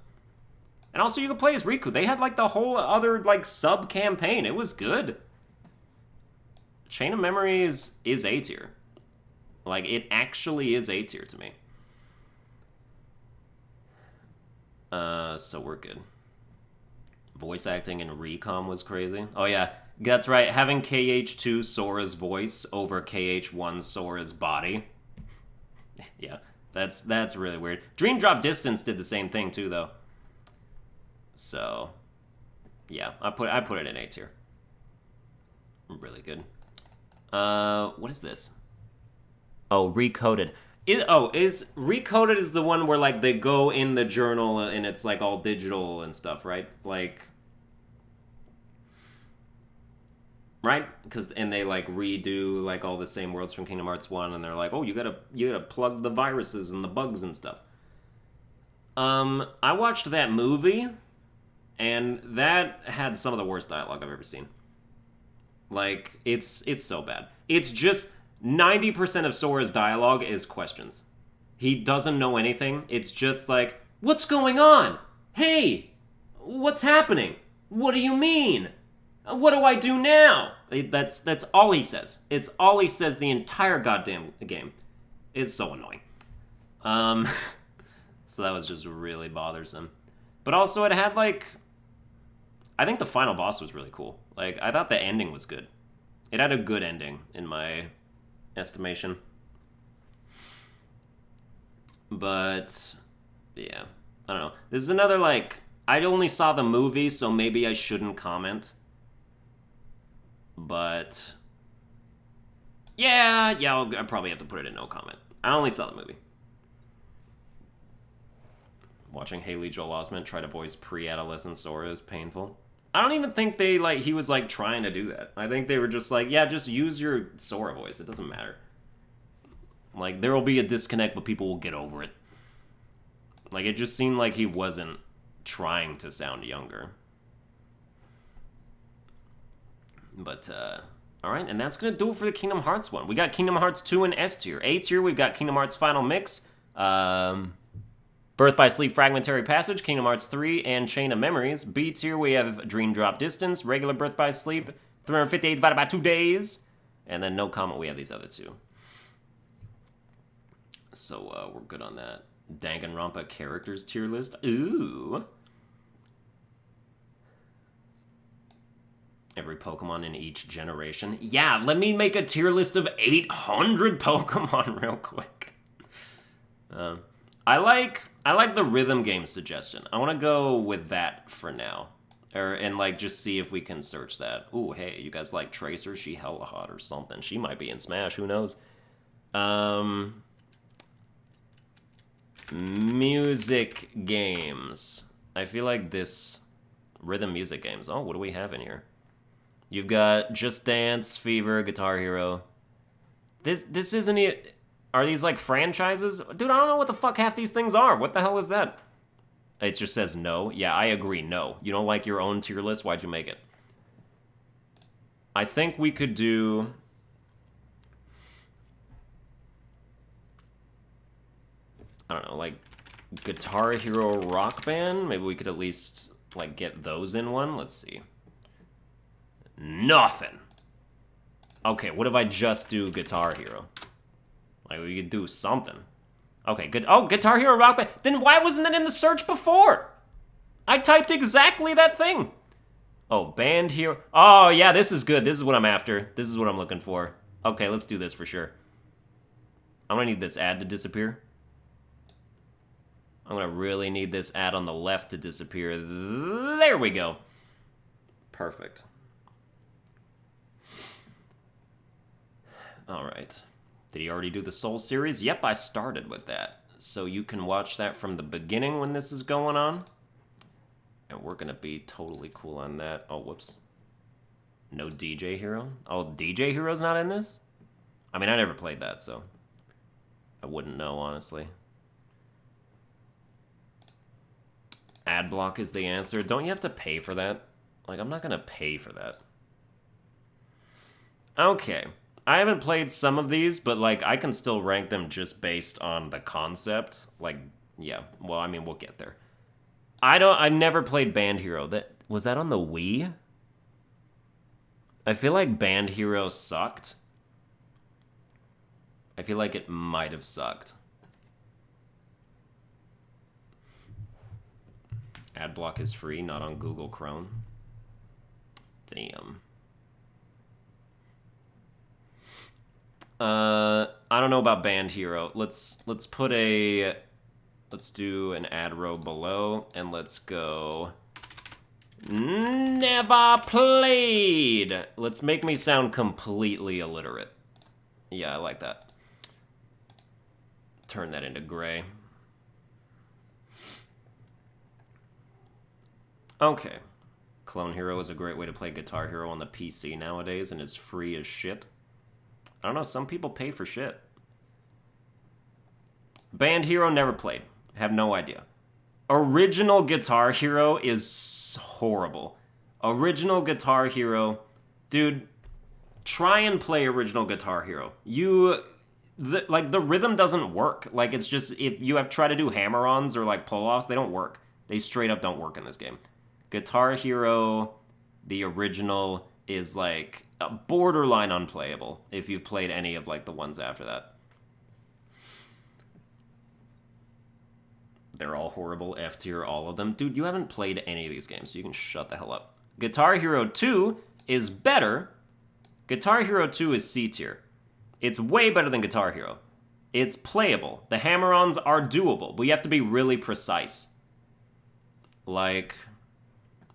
And also, you could play as Riku. They had, like, the whole other, like, sub-campaign. It was good. Chain of Memories is A tier. Like, it actually is A tier to me. So we're good. Voice acting in Recom was crazy. Oh, yeah. That's right. Having KH2 Sora's voice over KH1 Sora's body. Yeah, that's really weird. Dream Drop Distance did the same thing, too, though. So, yeah, I put it in A tier. Really good. What is this? Oh, Recoded. Is Recoded is the one where, like, they go in the journal and it's, like, all digital and stuff, right? Like, right? And they, like, redo, like, all the same worlds from Kingdom Hearts 1, and they're like, oh, you gotta plug the viruses and the bugs and stuff. I watched that movie, and that had some of the worst dialogue I've ever seen. Like, it's so bad. It's just 90% of Sora's dialogue is questions. He doesn't know anything. It's just like, what's going on? Hey, what's happening? What do you mean? What do I do now? That's all he says. It's all he says the entire goddamn game. It's so annoying. So that was just really bothersome. But also it had, like... I think the final boss was really cool. Like, I thought the ending was good. It had a good ending, in my estimation. But, yeah. I don't know. This is another, like... I only saw the movie, so maybe I shouldn't comment. But... Yeah, I probably have to put it in no comment. I only saw the movie. Watching Haley Joel Osment try to voice pre-adolescent Sora is painful. I don't even think he was, like, trying to do that. I think they were just like, yeah, just use your Sora voice. It doesn't matter. Like, there will be a disconnect, but people will get over it. Like, it just seemed like he wasn't trying to sound younger. But, alright, and that's gonna do it for the Kingdom Hearts one. We got Kingdom Hearts 2 in S tier. A tier, we've got Kingdom Hearts Final Mix, Birth by Sleep Fragmentary Passage, Kingdom Hearts 3, and Chain of Memories. B tier, we have Dream Drop Distance, regular Birth by Sleep, 358 divided by 2 days, and then no comment, we have these other two. So, we're good on that. Danganronpa characters tier list. Ooh. Every Pokemon in each generation. Yeah, let me make a tier list of 800 Pokemon real quick. I like the rhythm game suggestion. I want to go with that for now. And, like, just see if we can search that. Ooh, hey, you guys like Tracer? She hella hot or something. She might be in Smash, who knows? Music games. I feel like this... Rhythm music games. Oh, what do we have in here? You've got Just Dance, Fever, Guitar Hero. This isn't it... Are these, like, franchises? Dude, I don't know what the fuck half these things are. What the hell is that? It just says no. Yeah, I agree, no. You don't like your own tier list? Why'd you make it? I think we could do... I don't know, like, Guitar Hero Rock Band? Maybe we could at least, like, get those in one? Let's see. Nothing! Okay, what if I just do Guitar Hero? Like, we could do something. Okay, good. Oh, Guitar Hero Rock Band. Then why wasn't it in the search before? I typed exactly that thing. Oh, Band Hero. Oh, yeah, this is good. This is what I'm after. This is what I'm looking for. Okay, let's do this for sure. I'm gonna need this ad to disappear. I'm gonna really need this ad on the left to disappear. There we go. Perfect. All right. Did he already do the Soul series? Yep, I started with that. So you can watch that from the beginning when this is going on. And we're gonna be totally cool on that. Oh, whoops. No DJ Hero? Oh, DJ Hero's not in this? I mean, I never played that, so I wouldn't know, honestly. Ad block is the answer. Don't you have to pay for that? Like, I'm not gonna pay for that. Okay. I haven't played some of these, but like I can still rank them just based on the concept. Like, yeah. Well, I mean, we'll get there. I've never played Band Hero. Was that on the Wii? I feel like Band Hero sucked. I feel like it might have sucked. Adblock is free, not on Google Chrome. Damn. I don't know about Band Hero. Let's do an ad row below, and let's go. Never played. Let's make me sound completely illiterate. Yeah, I like that. Turn that into gray. Okay. Clone Hero is a great way to play Guitar Hero on the PC nowadays, and it's free as shit. I don't know, some people pay for shit. Band Hero, never played. Have no idea. Original Guitar Hero is horrible. Original Guitar Hero, dude, try and play original Guitar Hero. The rhythm doesn't work. Like, it's just, if you have tried to do hammer-ons or like pull-offs, they don't work. They straight up don't work in this game. Guitar Hero, the original, is like borderline unplayable if you've played any of like the ones after that. They're all horrible, F tier, all of them. Dude, you haven't played any of these games, so you can shut the hell up. Guitar Hero 2 is better. Guitar Hero 2 is C tier. It's way better than Guitar Hero. It's playable. The hammer-ons are doable, but you have to be really precise. Like,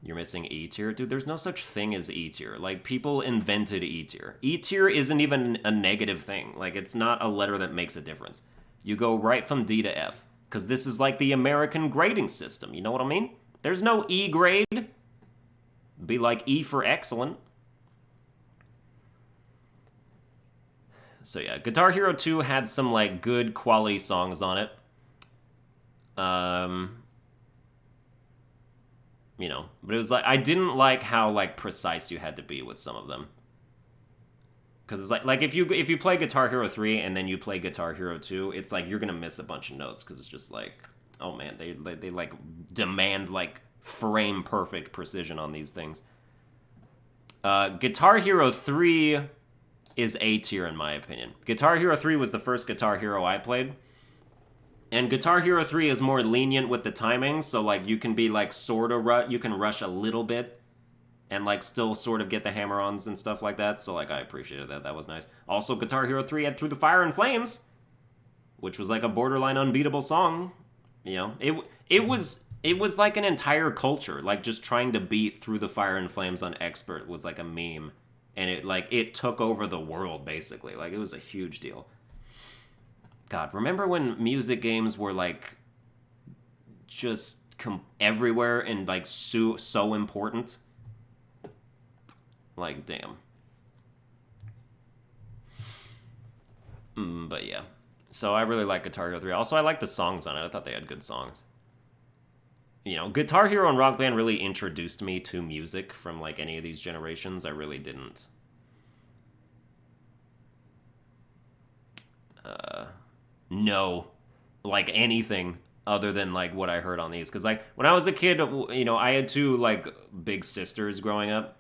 you're missing E tier? Dude, there's no such thing as E tier. Like, people invented E tier. E tier isn't even a negative thing. Like, it's not a letter that makes a difference. You go right from D to F. Because this is like the American grading system, you know what I mean? There's no E grade. Be like E for excellent. So yeah, Guitar Hero 2 had some like good quality songs on it. You know, but it was like, I didn't like how like precise you had to be with some of them. Because it's like if you play Guitar Hero 3 and then you play Guitar Hero 2, it's like you're gonna miss a bunch of notes because it's just like, oh man, they like demand like frame perfect precision on these things. Guitar Hero 3 is A tier in my opinion. Guitar Hero 3 was the first Guitar Hero I played, and Guitar Hero 3 is more lenient with the timing, so like you can be like you can rush a little bit and like still sort of get the hammer-ons and stuff like that. So like I appreciated that. That was nice. Also, Guitar Hero 3 had Through the Fire and Flames, which was like a borderline unbeatable song. You know, it was like an entire culture. Like just trying to beat Through the Fire and Flames on Expert was like a meme, and it took over the world basically. Like it was a huge deal. God, remember when music games were like just everywhere and like so important? Like, damn. But yeah. So I really like Guitar Hero 3. Also, I like the songs on it. I thought they had good songs. You know, Guitar Hero and Rock Band really introduced me to music from, like, any of these generations. I really didn't. Know, like, anything other than, like, what I heard on these. Because, like, when I was a kid, you know, I had two, like, big sisters growing up.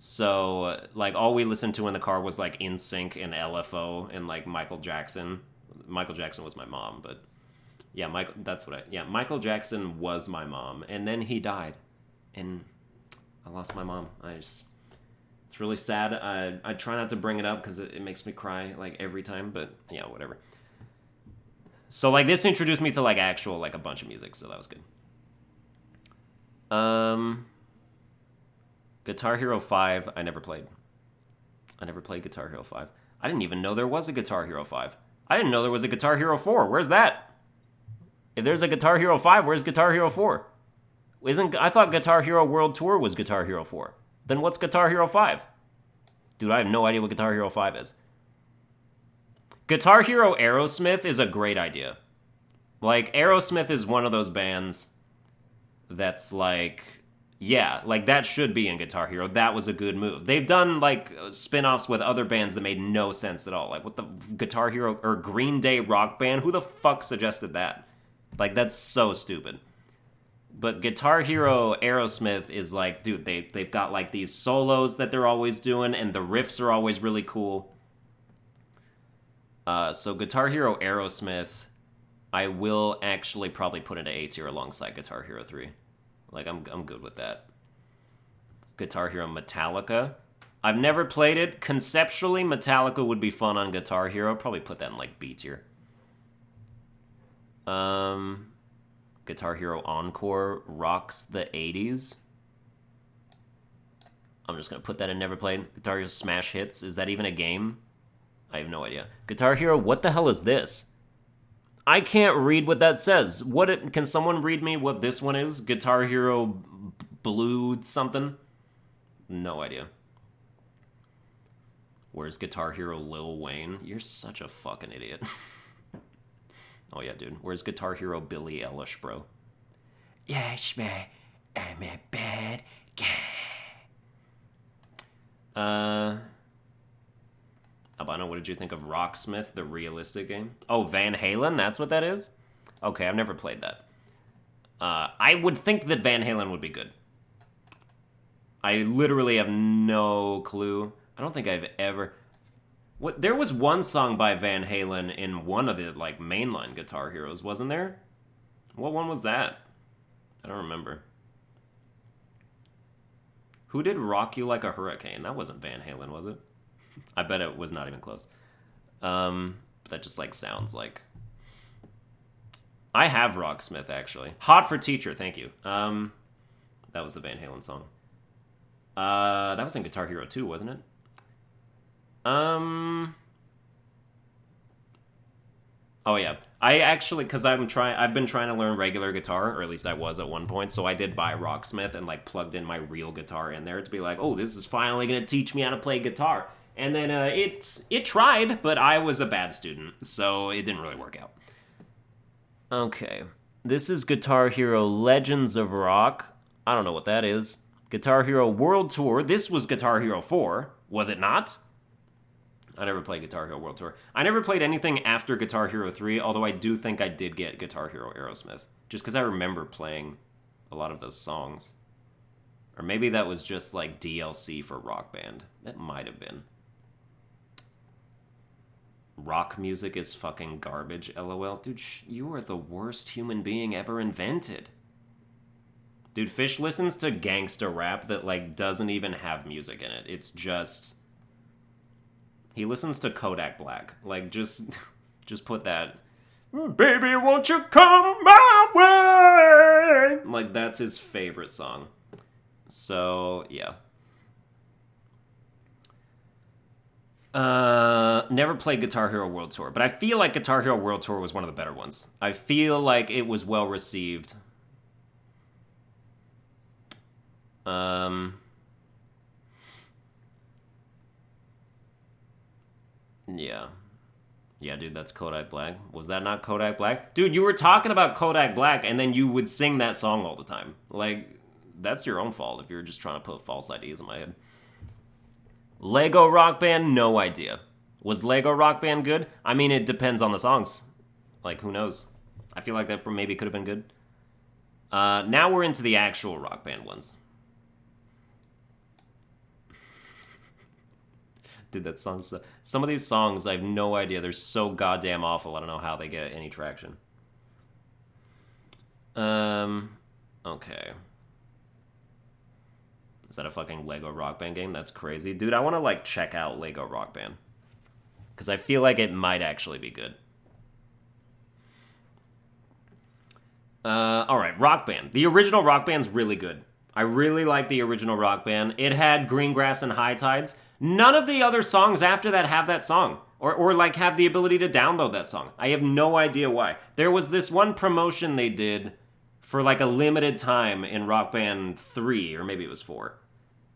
So, like, all we listened to in the car was, like, NSYNC and LFO and, like, Michael Jackson. Michael Jackson was my mom, but... Yeah, Michael Jackson was my mom, and then he died. And I lost my mom. It's really sad. I try not to bring it up because it makes me cry, like, every time, but, yeah, whatever. So, like, this introduced me to, like, actual, like, a bunch of music, so that was good. Guitar Hero 5, I never played. I never played Guitar Hero 5. I didn't even know there was a Guitar Hero 5. I didn't know there was a Guitar Hero 4. Where's that? If there's a Guitar Hero 5, where's Guitar Hero 4? I thought Guitar Hero World Tour was Guitar Hero 4. Then what's Guitar Hero 5? Dude, I have no idea what Guitar Hero 5 is. Guitar Hero Aerosmith is a great idea. Like, Aerosmith is one of those bands that's like... Yeah, like that should be in Guitar Hero. That was a good move. They've done like spin-offs with other bands that made no sense at all. Like what the Guitar Hero or Green Day Rock Band? Who the fuck suggested that? Like that's so stupid. But Guitar Hero Aerosmith is like, dude, they've got like these solos that they're always doing, and the riffs are always really cool. So Guitar Hero Aerosmith, I will actually probably put into A tier alongside Guitar Hero 3. Like, I'm good with that. Guitar Hero Metallica. I've never played it. Conceptually, Metallica would be fun on Guitar Hero. Probably put that in, like, B tier. Guitar Hero Encore rocks the 80s. I'm just going to put that in never played. Guitar Hero Smash Hits. Is that even a game? I have no idea. Guitar Hero, what the hell is this? I can't read what that says. Can someone read me what this one is? Guitar Hero Blue something? No idea. Where's Guitar Hero Lil Wayne? You're such a fucking idiot. Oh yeah, dude. Where's Guitar Hero Billie Eilish, bro? Yes, man. I'm a bad guy. Albano, what did you think of Rocksmith, the realistic game? Oh, Van Halen? That's what that is? Okay, I've never played that. I would think that Van Halen would be good. I literally have no clue. I don't think I've ever... There was one song by Van Halen in one of the, like, mainline Guitar Heroes, wasn't there? What one was that? I don't remember. Who did Rock You Like a Hurricane? That wasn't Van Halen, was it? I bet it was not even close. That just, like, sounds like... I have Rocksmith, actually. Hot for Teacher, thank you. That was the Van Halen song. That was in Guitar Hero 2, wasn't it? Oh, yeah. I actually, because I've been trying to learn regular guitar, or at least I was at one point, so I did buy Rocksmith and, like, plugged in my real guitar in there to be like, oh, this is finally going to teach me how to play guitar. And then it tried, but I was a bad student, so it didn't really work out. Okay. This is Guitar Hero Legends of Rock. I don't know what that is. Guitar Hero World Tour. This was Guitar Hero 4, was it not? I never played Guitar Hero World Tour. I never played anything after Guitar Hero 3, although I do think I did get Guitar Hero Aerosmith, just because I remember playing a lot of those songs. Or maybe that was just like DLC for Rock Band. That might have been. Rock music is fucking garbage, LOL. Dude, you are the worst human being ever invented. Dude, Fish listens to gangsta rap that, like, doesn't even have music in it. It's just... He listens to Kodak Black. Like, just put that... Baby, won't you come my way? Like, that's his favorite song. So, yeah. Never played Guitar Hero World Tour, but I feel like Guitar Hero World Tour was one of the better ones. I feel like it was well received. Yeah. Yeah, dude, that's Kodak Black. Was that not Kodak Black? Dude, you were talking about Kodak Black, and then you would sing that song all the time. Like, that's your own fault if you're just trying to put false ideas in my head. Lego Rock Band, no idea. Was Lego Rock Band good? I mean, it depends on the songs. Like, who knows? I feel like that maybe could have been good. Now we're into the actual Rock Band ones. Dude, that song... Some of these songs, I have no idea. They're so goddamn awful. I don't know how they get any traction. Okay. Is that a fucking Lego Rock Band game? That's crazy. Dude, I want to, like, check out Lego Rock Band. Because I feel like it might actually be good. Alright, Rock Band. The original Rock Band's really good. I really like the original Rock Band. It had Green Grass and High Tides. None of the other songs after that have that song. Or like, have the ability to download that song. I have no idea why. There was this one promotion they did for, like, a limited time in Rock Band 3, or maybe it was 4.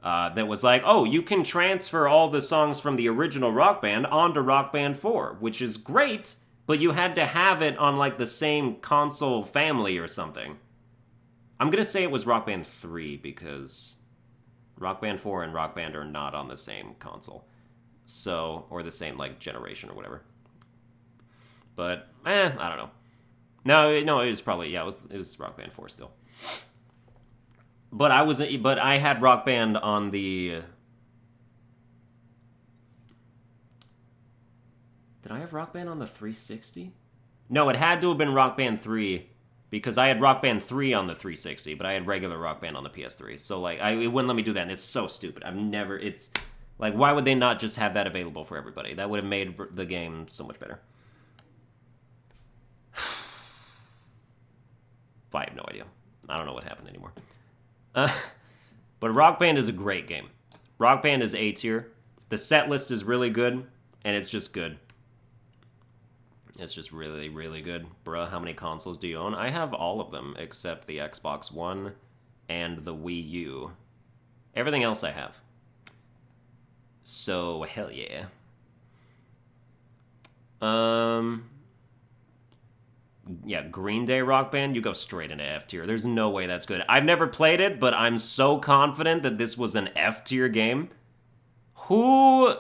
That was like, oh, you can transfer all the songs from the original Rock Band onto Rock Band 4, which is great, but you had to have it on, like, the same console family or something. I'm gonna say it was Rock Band 3 because Rock Band 4 and Rock Band are not on the same console. So, or the same, like, generation or whatever. But, I don't know. No, it was probably, yeah, it was Rock Band 4 still. But I had Rock Band on the... Did I have Rock Band on the 360? No, it had to have been Rock Band 3 because I had Rock Band 3 on the 360, but I had regular Rock Band on the PS3. So, like, it wouldn't let me do that, and it's so stupid. It's... Like, why would they not just have that available for everybody? That would have made the game so much better. I have no idea. I don't know what happened anymore. But Rock Band is a great game. Rock Band is A tier. The set list is really good, and it's just good. It's just really, really good. Bruh, how many consoles do you own? I have all of them except the Xbox One and the Wii U. Everything else I have. So, hell yeah. Yeah, Green Day Rock Band, you go straight into F tier. There's no way that's good. I've never played it, but I'm so confident that this was an F tier game. Who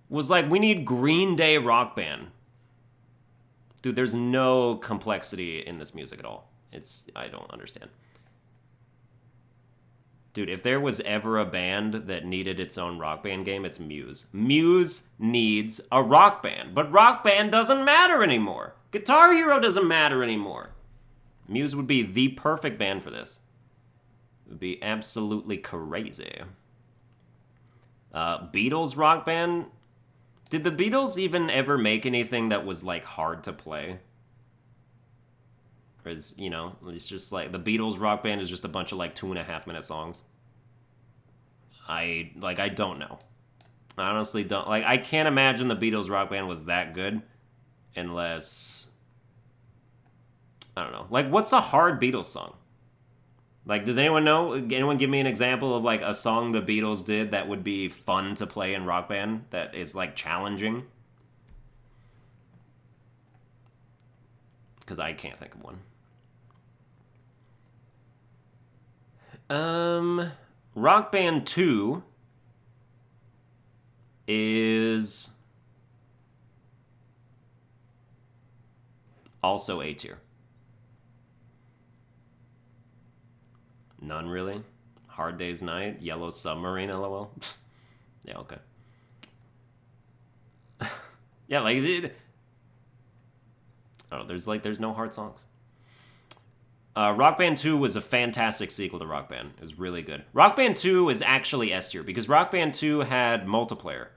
was like, we need Green Day Rock Band? Dude, there's no complexity in this music at all. I don't understand. Dude, if there was ever a band that needed its own Rock Band game, it's Muse. Muse needs a Rock Band, but Rock Band doesn't matter anymore. Guitar Hero doesn't matter anymore. Muse would be the perfect band for this. It would be absolutely crazy. Beatles Rock Band? Did the Beatles even ever make anything that was, like, hard to play? Or is, you know, it's just like, the Beatles Rock Band is just a bunch of, like, 2.5-minute songs. I don't know. I honestly don't, like, I can't imagine the Beatles Rock Band was that good unless, I don't know. Like, what's a hard Beatles song? Like, does anyone know? Anyone give me an example of, like, a song the Beatles did that would be fun to play in Rock Band that is, like, challenging? Because I can't think of one. Rock Band 2 is also A tier. None, really? Hard Day's Night? Yellow Submarine, LOL? Yeah, okay. Yeah, like, I don't know, there's no hard songs. Rock Band 2 was a fantastic sequel to Rock Band. It was really good. Rock Band 2 is actually S tier because Rock Band 2 had multiplayer.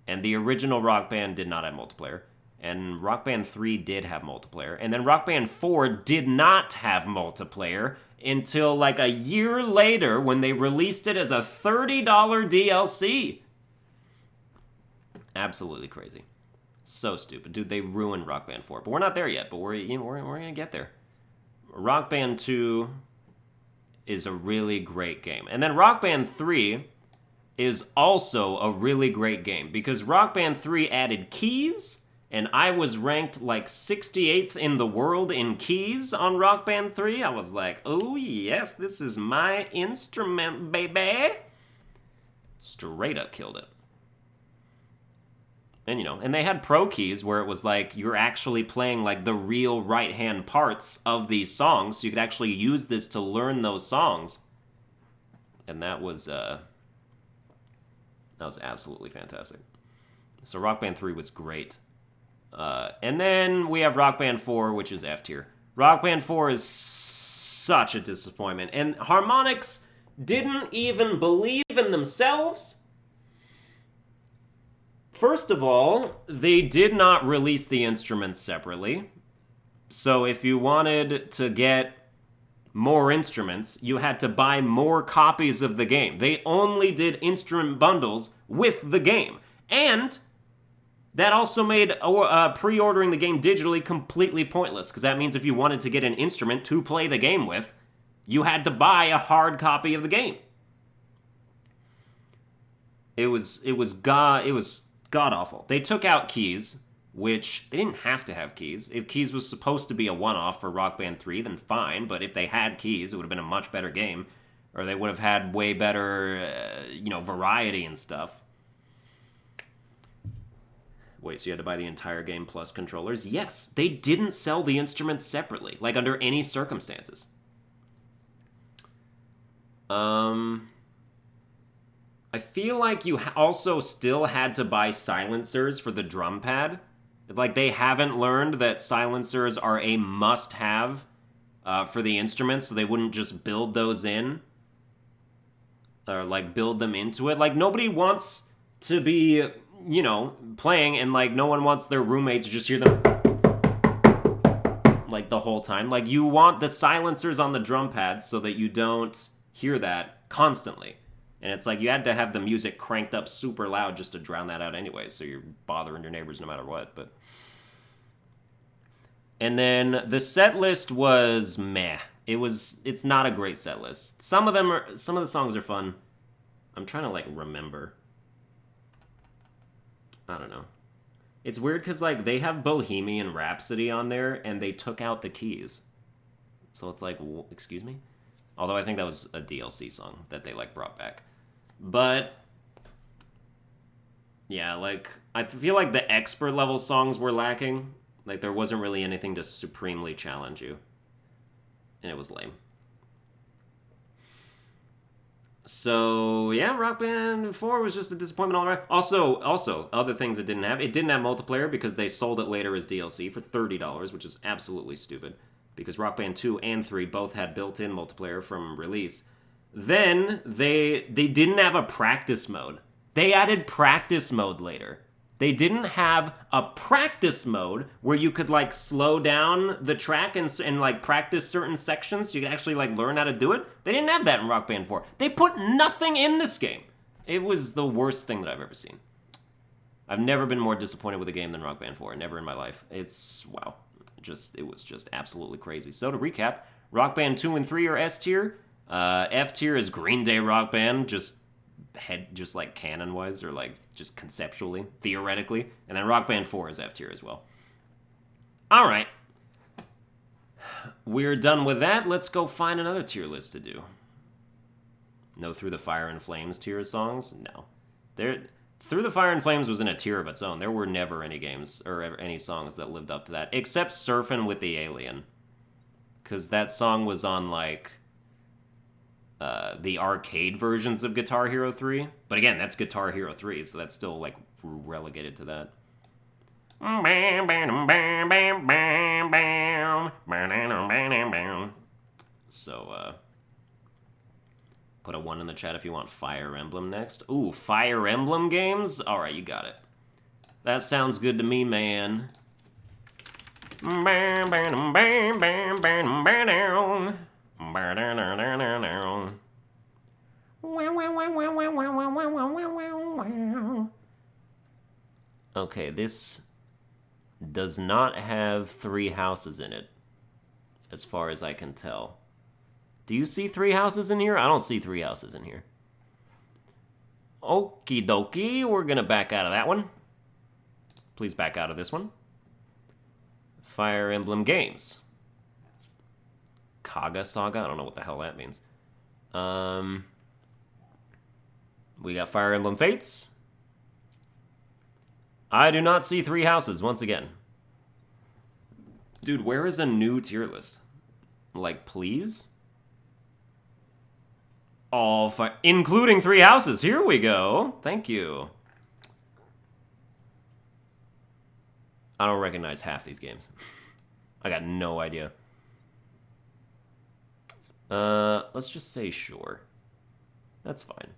And the original Rock Band did not have multiplayer. And Rock Band 3 did have multiplayer. And then Rock Band 4 did not have multiplayer until like a year later when they released it as a $30 DLC. Absolutely crazy. So stupid. Dude, they ruined Rock Band 4. But we're not there yet, but we're going to get there. Rock Band 2 is a really great game. And then Rock Band 3 is also a really great game because Rock Band 3 added keys, and I was ranked like 68th in the world in keys on Rock Band 3. I was like, oh yes, this is my instrument, baby. Straight up killed it. And, you know, and they had pro keys where it was like you're actually playing like the real right-hand parts of these songs, so you could actually use this to learn those songs. And that was absolutely fantastic. So Rock Band 3 was great. And then we have Rock Band 4, which is F tier. Rock Band 4 is such a disappointment. And Harmonix didn't even believe in themselves. First of all, they did not release the instruments separately. So if you wanted to get more instruments, you had to buy more copies of the game. They only did instrument bundles with the game. And that also made pre-ordering the game digitally completely pointless, because that means if you wanted to get an instrument to play the game with, you had to buy a hard copy of the game. It was god-awful. They took out keys, which they didn't have to have keys. If keys was supposed to be a one-off for Rock Band 3, then fine, but if they had keys, it would have been a much better game, or they would have had way better, variety and stuff. Wait, so you had to buy the entire game plus controllers? Yes, they didn't sell the instruments separately, like under any circumstances. I feel like you also still had to buy silencers for the drum pad. Like, they haven't learned that silencers are a must-have for the instruments, so they wouldn't just build those in. Or, like, build them into it. Like, nobody wants to be, playing, and, like, no one wants their roommate to just hear them, like, the whole time. Like, you want the silencers on the drum pads so that you don't hear that constantly. And it's like you had to have the music cranked up super loud just to drown that out anyway, so you're bothering your neighbors no matter what. But and then the set list was meh. It's not a great set list. Some of the songs are fun. I'm trying to remember. I don't know. It's weird because they have Bohemian Rhapsody on there and they took out the keys. So it's like, excuse me? Although I think that was a DLC song that they brought back. But yeah, I feel like the expert level songs were lacking. There wasn't really anything to supremely challenge you. And it was lame. So yeah, Rock Band 4 was just a disappointment all around. Also, other things it didn't have multiplayer because they sold it later as DLC for $30, which is absolutely stupid. Because Rock Band 2 and 3 both had built-in multiplayer from release. Then they didn't have a practice mode. They added practice mode later. They didn't have a practice mode where you could slow down the track and practice certain sections so you could actually learn how to do it. They didn't have that in Rock Band 4. They put nothing in this game. It was the worst thing that I've ever seen. I've never been more disappointed with a game than Rock Band 4. Never in my life. Wow. It was just absolutely crazy. So to recap, Rock Band 2 and 3 are S tier. F tier is Green Day Rock Band, just canon-wise, or just conceptually, theoretically. And then Rock Band 4 is F tier as well. Alright. We're done with that. Let's go find another tier list to do. No Through the Fire and Flames tier songs? No. Through the Fire and Flames was in a tier of its own. There were never any games or any songs that lived up to that, except Surfin' with the Alien. Because that song was on, the arcade versions of Guitar Hero 3. But again, that's Guitar Hero 3, so that's still, relegated to that. So, put a 1 in the chat if you want Fire Emblem next. Ooh, Fire Emblem games? Alright, you got it. That sounds good to me, man. Okay, this does not have 3 houses in it, as far as I can tell. Do you see 3 houses in here? I don't see 3 houses in here. Okie dokie, we're gonna back out of that one. Please back out of this one. Fire Emblem games. Kaga Saga? I don't know what the hell that means. We got Fire Emblem Fates. I do not see 3 houses, once again. Dude, where is a new tier list? Please? All including 3 houses. Here we go. Thank you. I don't recognize half these games. I got no idea. Let's just say sure. That's fine.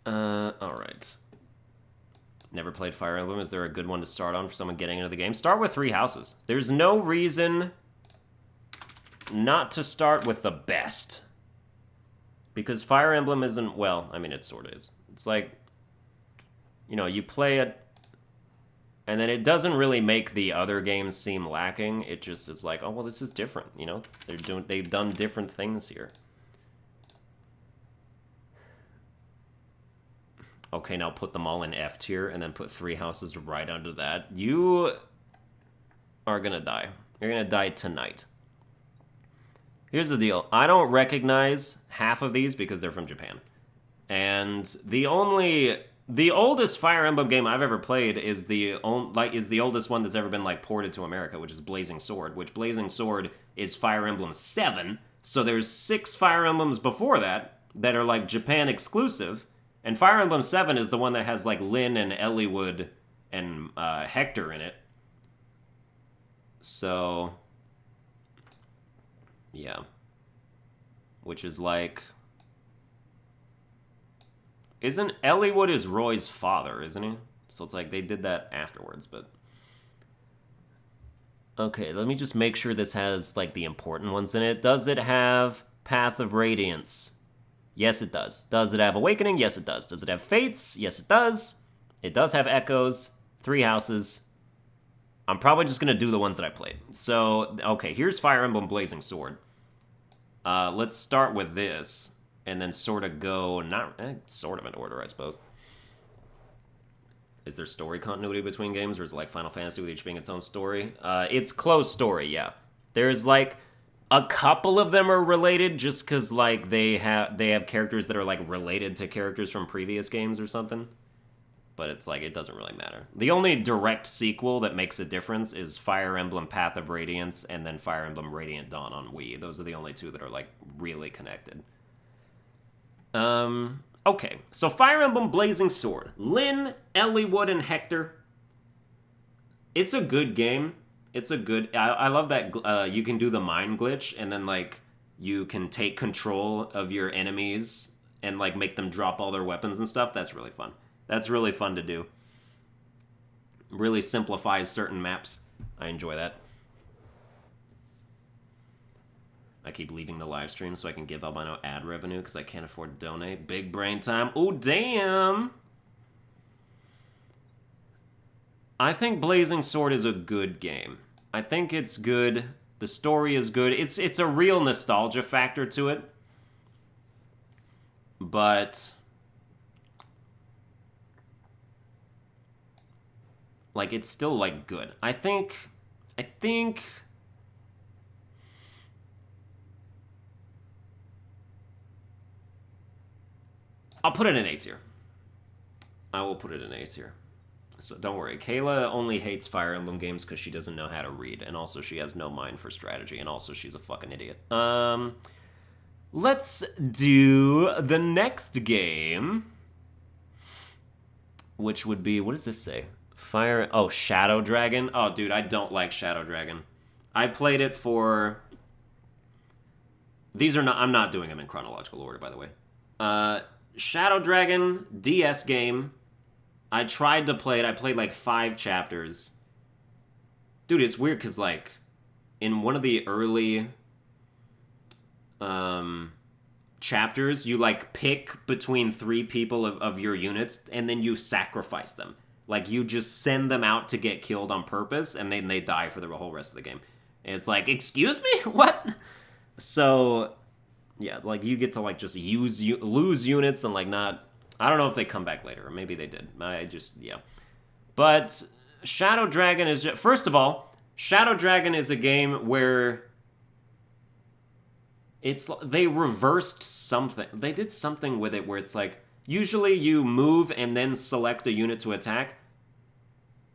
Alright. Never played Fire Emblem. Is there a good one to start on for someone getting into the game? Start with 3 houses. There's no reason not to start with the best. Because Fire Emblem isn't, well, I mean, it sort of is. It's you play it, and then it doesn't really make the other games seem lacking. It just is oh, well, this is different, They've done different things here. Okay, now put them all in F tier and then put 3 houses right under that. You are gonna die. You're gonna die tonight. Here's the deal. I don't recognize half of these because they're from Japan. And the oldest Fire Emblem game I've ever played is the oldest one that's ever been like ported to America, which is Blazing Sword, which Blazing Sword is Fire Emblem 7. So there's 6 Fire Emblems before that are like Japan exclusive. And Fire Emblem 7 is the one that has like Lyn and Eliwood and Hector in it. So, yeah. Which is like... Isn't Eliwood is Roy's father, isn't he? So it's like they did that afterwards, but... Okay, let me just make sure this has like the important ones in it. Does it have Path of Radiance? Yes, it does. Does it have Awakening? Yes, it does. Does it have Fates? Yes, it does. It does have Echoes. 3 houses. I'm probably just going to do the ones that I played. So, okay, here's Fire Emblem Blazing Sword. Let's start with this, and then sort of go, sort of in order, I suppose. Is there story continuity between games, or is it like Final Fantasy with each being its own story? It's close story, yeah. There's like a couple of them are related just because like they have characters that are like related to characters from previous games or something. But it's like, it doesn't really matter. The only direct sequel that makes a difference is Fire Emblem Path of Radiance and then Fire Emblem Radiant Dawn on Wii. Those are the only 2 that are like really connected. Okay, so Fire Emblem Blazing Sword. Lyn, Eliwood, and Hector. It's a good game. It's a good... I love that you can do the mind glitch, and then, like, you can take control of your enemies and, like, make them drop all their weapons and stuff. That's really fun. That's really fun to do. Really simplifies certain maps. I enjoy that. I keep leaving the live stream so I can give Albino ad revenue because I can't afford to donate. Big brain time. Oh, damn! I think Blazing Sword is a good game. I think it's good. The story is good. It's a real nostalgia factor to it. But... like, it's still, like, good. I think... I'll put it in A tier. I will put it in A tier. So don't worry. Kayla only hates Fire Emblem games because she doesn't know how to read. And also she has no mind for strategy. And also she's a fucking idiot. Let's do the next game. Which would be... what does this say? Shadow Dragon. Oh, dude, I don't like Shadow Dragon. I played it for... These are not... I'm not doing them in chronological order, by the way. Shadow Dragon, DS game. I tried to play it. I played like 5 chapters. Dude, it's weird because, like, in one of the early chapters, you, like, pick between 3 people of your units, and then you sacrifice them. Like, you just send them out to get killed on purpose, and then they die for the whole rest of the game. And it's like, excuse me? What? So, yeah, like, you get to, like, just lose units and, like, not... I don't know if they come back later, or maybe they did. Yeah. But Shadow Dragon is... First of all, Shadow Dragon is a game where... They reversed something. They did something with it where it's like... Usually you move and then select a unit to attack.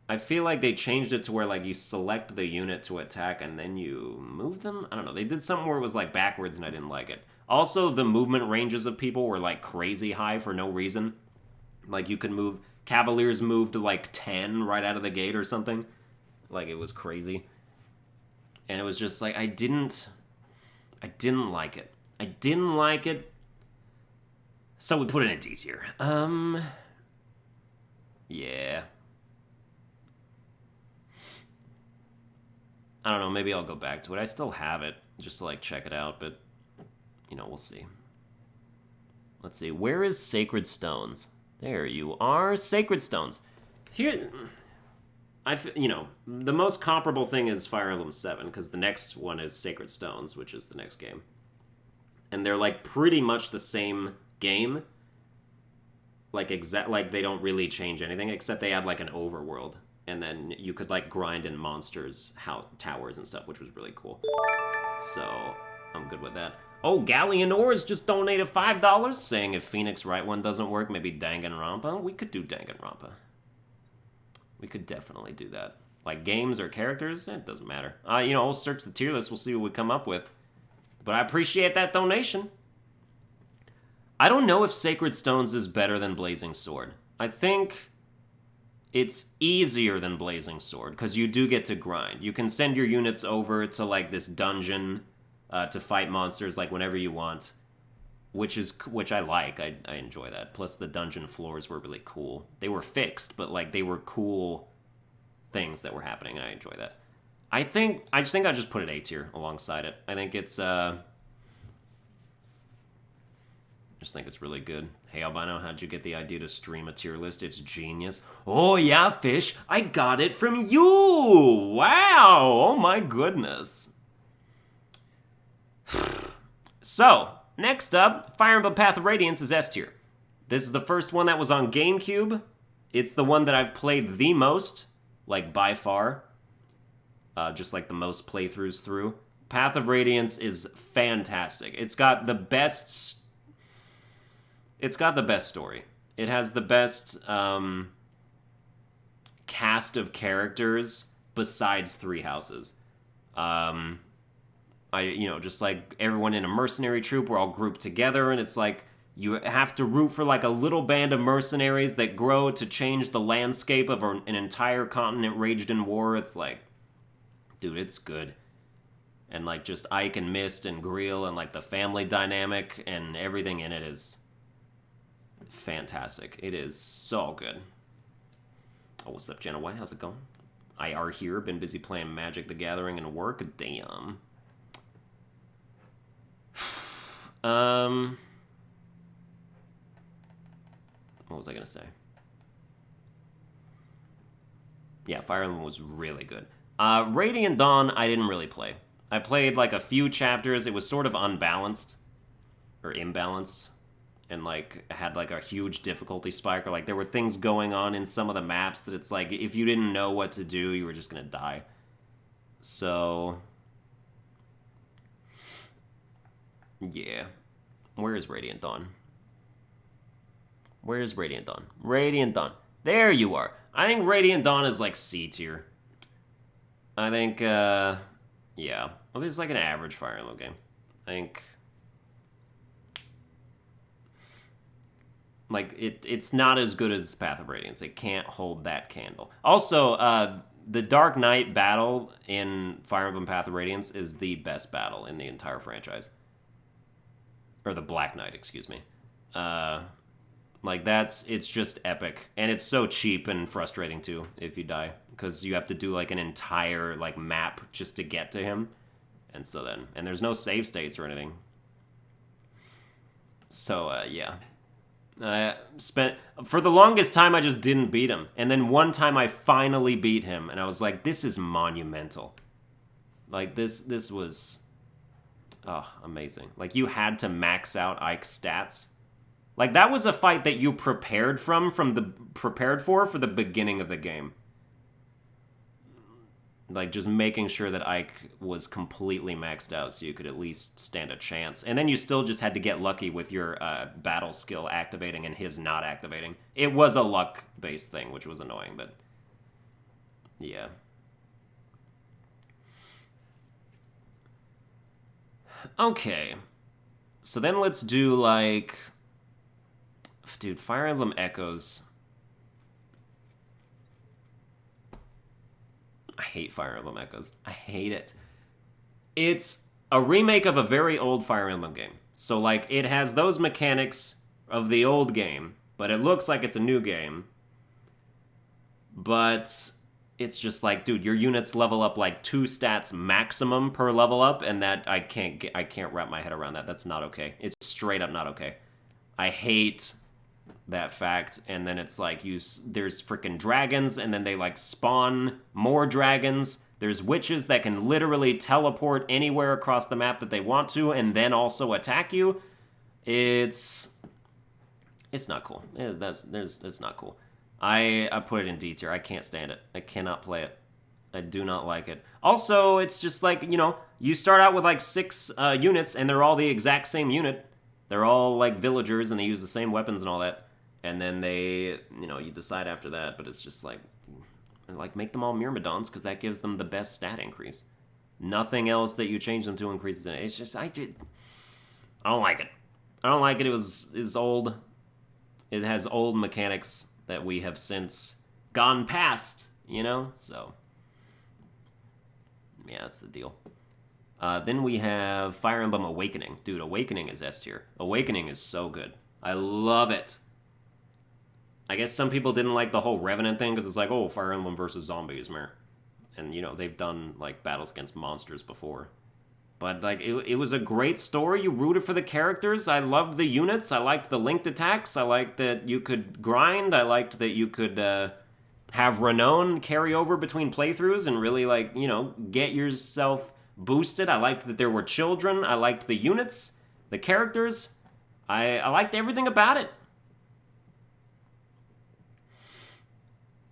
I feel like they changed it to where, like, you select the unit to attack and then you move them? I don't know. They did something where it was, like, backwards and I didn't like it. Also, the movement ranges of people were, like, crazy high for no reason. Like, you could move... Cavaliers moved to, like, 10 right out of the gate or something. Like, it was crazy. And it was just, like, I didn't like it. I didn't like it. So we put it in D tier. Yeah. I don't know, maybe I'll go back to it. I still have it, just to, like, check it out, but, you know, we'll see. Let's see, where is Sacred Stones? There you are, Sacred Stones. Here, you know, the most comparable thing is Fire Emblem 7, because the next one is Sacred Stones, which is the next game. And they're, like, pretty much the same game. like they don't really change anything except they add like an overworld, and then you could like grind in monsters, towers and stuff, which was really cool. So I'm good with that. Oh, Galleonor's just donated $5, saying if Phoenix Wright one doesn't work, maybe Danganronpa. We could do Danganronpa. We could definitely do that. Like games or characters, it doesn't matter. We'll search the tier list. We'll see what we come up with. But I appreciate that donation. I don't know if Sacred Stones is better than Blazing Sword. I think it's easier than Blazing Sword, because you do get to grind. You can send your units over to, like, this dungeon to fight monsters, like, whenever you want, which I like. I enjoy that. Plus, the dungeon floors were really cool. They were fixed, but, like, they were cool things that were happening, and I enjoy that. I just think I just put it A tier alongside it. I think it's, I just think it's really good. Hey, Albino, how'd you get the idea to stream a tier list? It's genius. Oh, yeah, Fish. I got it from you. Wow. Oh, my goodness. So, next up, Fire Emblem Path of Radiance is S tier. This is the first one that was on GameCube. It's the one that I've played the most, like, by far. Just, like, the most playthroughs through. Path of Radiance is fantastic. It's got the best story. It has the best cast of characters besides Three Houses. Just like everyone in a mercenary troop, we're all grouped together, and it's like you have to root for like a little band of mercenaries that grow to change the landscape of an entire continent raged in war. It's like, dude, it's good. And like just Ike and Mist and Greel and like the family dynamic and everything in it is fantastic. It is so good. Oh, what's up, Jenna White? How's it going? IR here. Been busy playing Magic the Gathering and work. Damn. What was I gonna say? Yeah, Fire Emblem was really good. Radiant Dawn, I didn't really play. I played like a few chapters. It was sort of unbalanced or imbalanced. And, like, had, like, a huge difficulty spike, or, like, there were things going on in some of the maps that it's, like, if you didn't know what to do, you were just gonna die. So, yeah. Where is Radiant Dawn? Where is Radiant Dawn? Radiant Dawn. There you are. I think Radiant Dawn is, like, C tier. I think, yeah. Well, it's like an average Fire Emblem game. I think... Like, it's not as good as Path of Radiance. It can't hold that candle. Also, the Dark Knight battle in Fire Emblem Path of Radiance is the best battle in the entire franchise. Or the Black Knight, excuse me. Like, it's just epic. And it's so cheap and frustrating, too, if you die. Because you have to do, like, an entire, like, map just to get to him. And so then... And there's no save states or anything. So, yeah. For the longest time, I just didn't beat him. And then one time I finally beat him, and I was like, this is monumental. Like, this was, amazing. Like, you had to max out Ike's stats. Like, that was a fight that you prepared for the beginning of the game. Like, just making sure that Ike was completely maxed out so you could at least stand a chance. And then you still just had to get lucky with your battle skill activating and his not activating. It was a luck-based thing, which was annoying, but... Yeah. Okay. So then let's do, like... Dude, Fire Emblem Echoes... I hate Fire Emblem Echoes. I hate it. It's a remake of a very old Fire Emblem game. So, like, it has those mechanics of the old game, but it looks like it's a new game. But it's just like, dude, your units level up like 2 stats maximum per level up, and that I can't wrap my head around that. That's not okay. It's straight up not okay. I hate that fact. And then it's like there's freaking dragons, and then they like spawn more dragons. There's witches that can literally teleport anywhere across the map that they want to and then also attack you. It's It's not cool. That's not cool. I put it in D tier. I can't stand it. I cannot play it. I do not like it. Also, it's just like, you know, you start out with like 6 units and they're all the exact same unit. They're all like villagers and they use the same weapons and all that. And then they, you know, you decide after that, but it's just like make them all Myrmidons because that gives them the best stat increase. Nothing else that you change them to increases it. It's just, I don't like it. I don't like it. It's old. It has old mechanics that we have since gone past, you know? So, yeah, that's the deal. Then we have Fire Emblem Awakening. Dude, Awakening is S tier. Awakening is so good. I love it. I guess some people didn't like the whole Revenant thing because it's like, oh, Fire Emblem versus zombies, man. And, you know, they've done, like, battles against monsters before. But, like, it was a great story. You rooted for the characters. I loved the units. I liked the linked attacks. I liked that you could grind. I liked that you could have renown carry over between playthroughs and really, like, you know, get yourself boosted. I liked that there were children. I liked the units, the characters. I liked everything about it.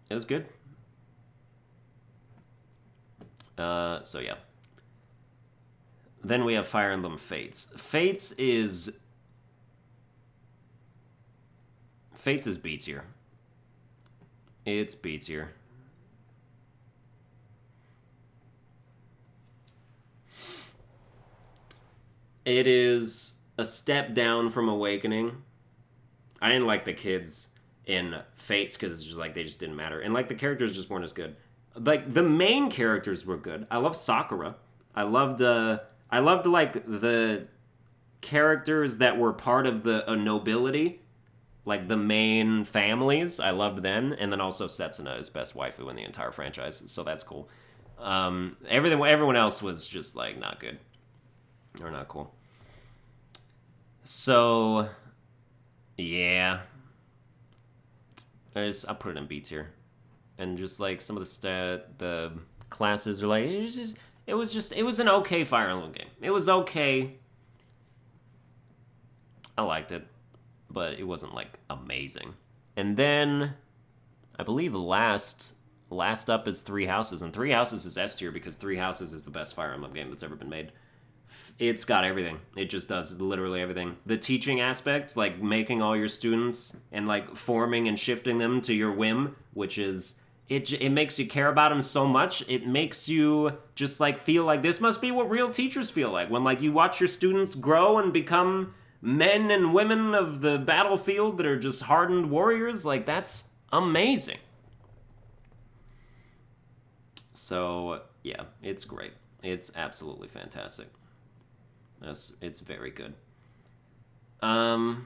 It was good. So yeah. Then we have Fire Emblem Fates. Fates is B tier. It's B tier. It is a step down from Awakening. I didn't like the kids in Fates because it's just like they just didn't matter, and like the characters just weren't as good. Like the main characters were good. I love Sakura. I loved like the characters that were part of the nobility, like the main families. I loved them, and then also Setsuna is best waifu in the entire franchise, so that's cool. Everyone else was just like not good or not cool. So yeah, I put it in B tier, and just like some of the classes are like it was an okay Fire Emblem game. It was okay. I liked it, but it wasn't like amazing. And then I believe last up is Three Houses, and Three Houses is S tier because Three Houses is the best Fire Emblem game that's ever been made. It's got everything. It just does literally everything. The teaching aspect, like making all your students and like forming and shifting them to your whim, which is it makes you care about them so much. It makes you just like feel like this must be what real teachers feel like when like you watch your students grow and become men and women of the battlefield that are just hardened warriors. Like that's amazing. So yeah, it's great. It's absolutely fantastic. It's very good. Yep.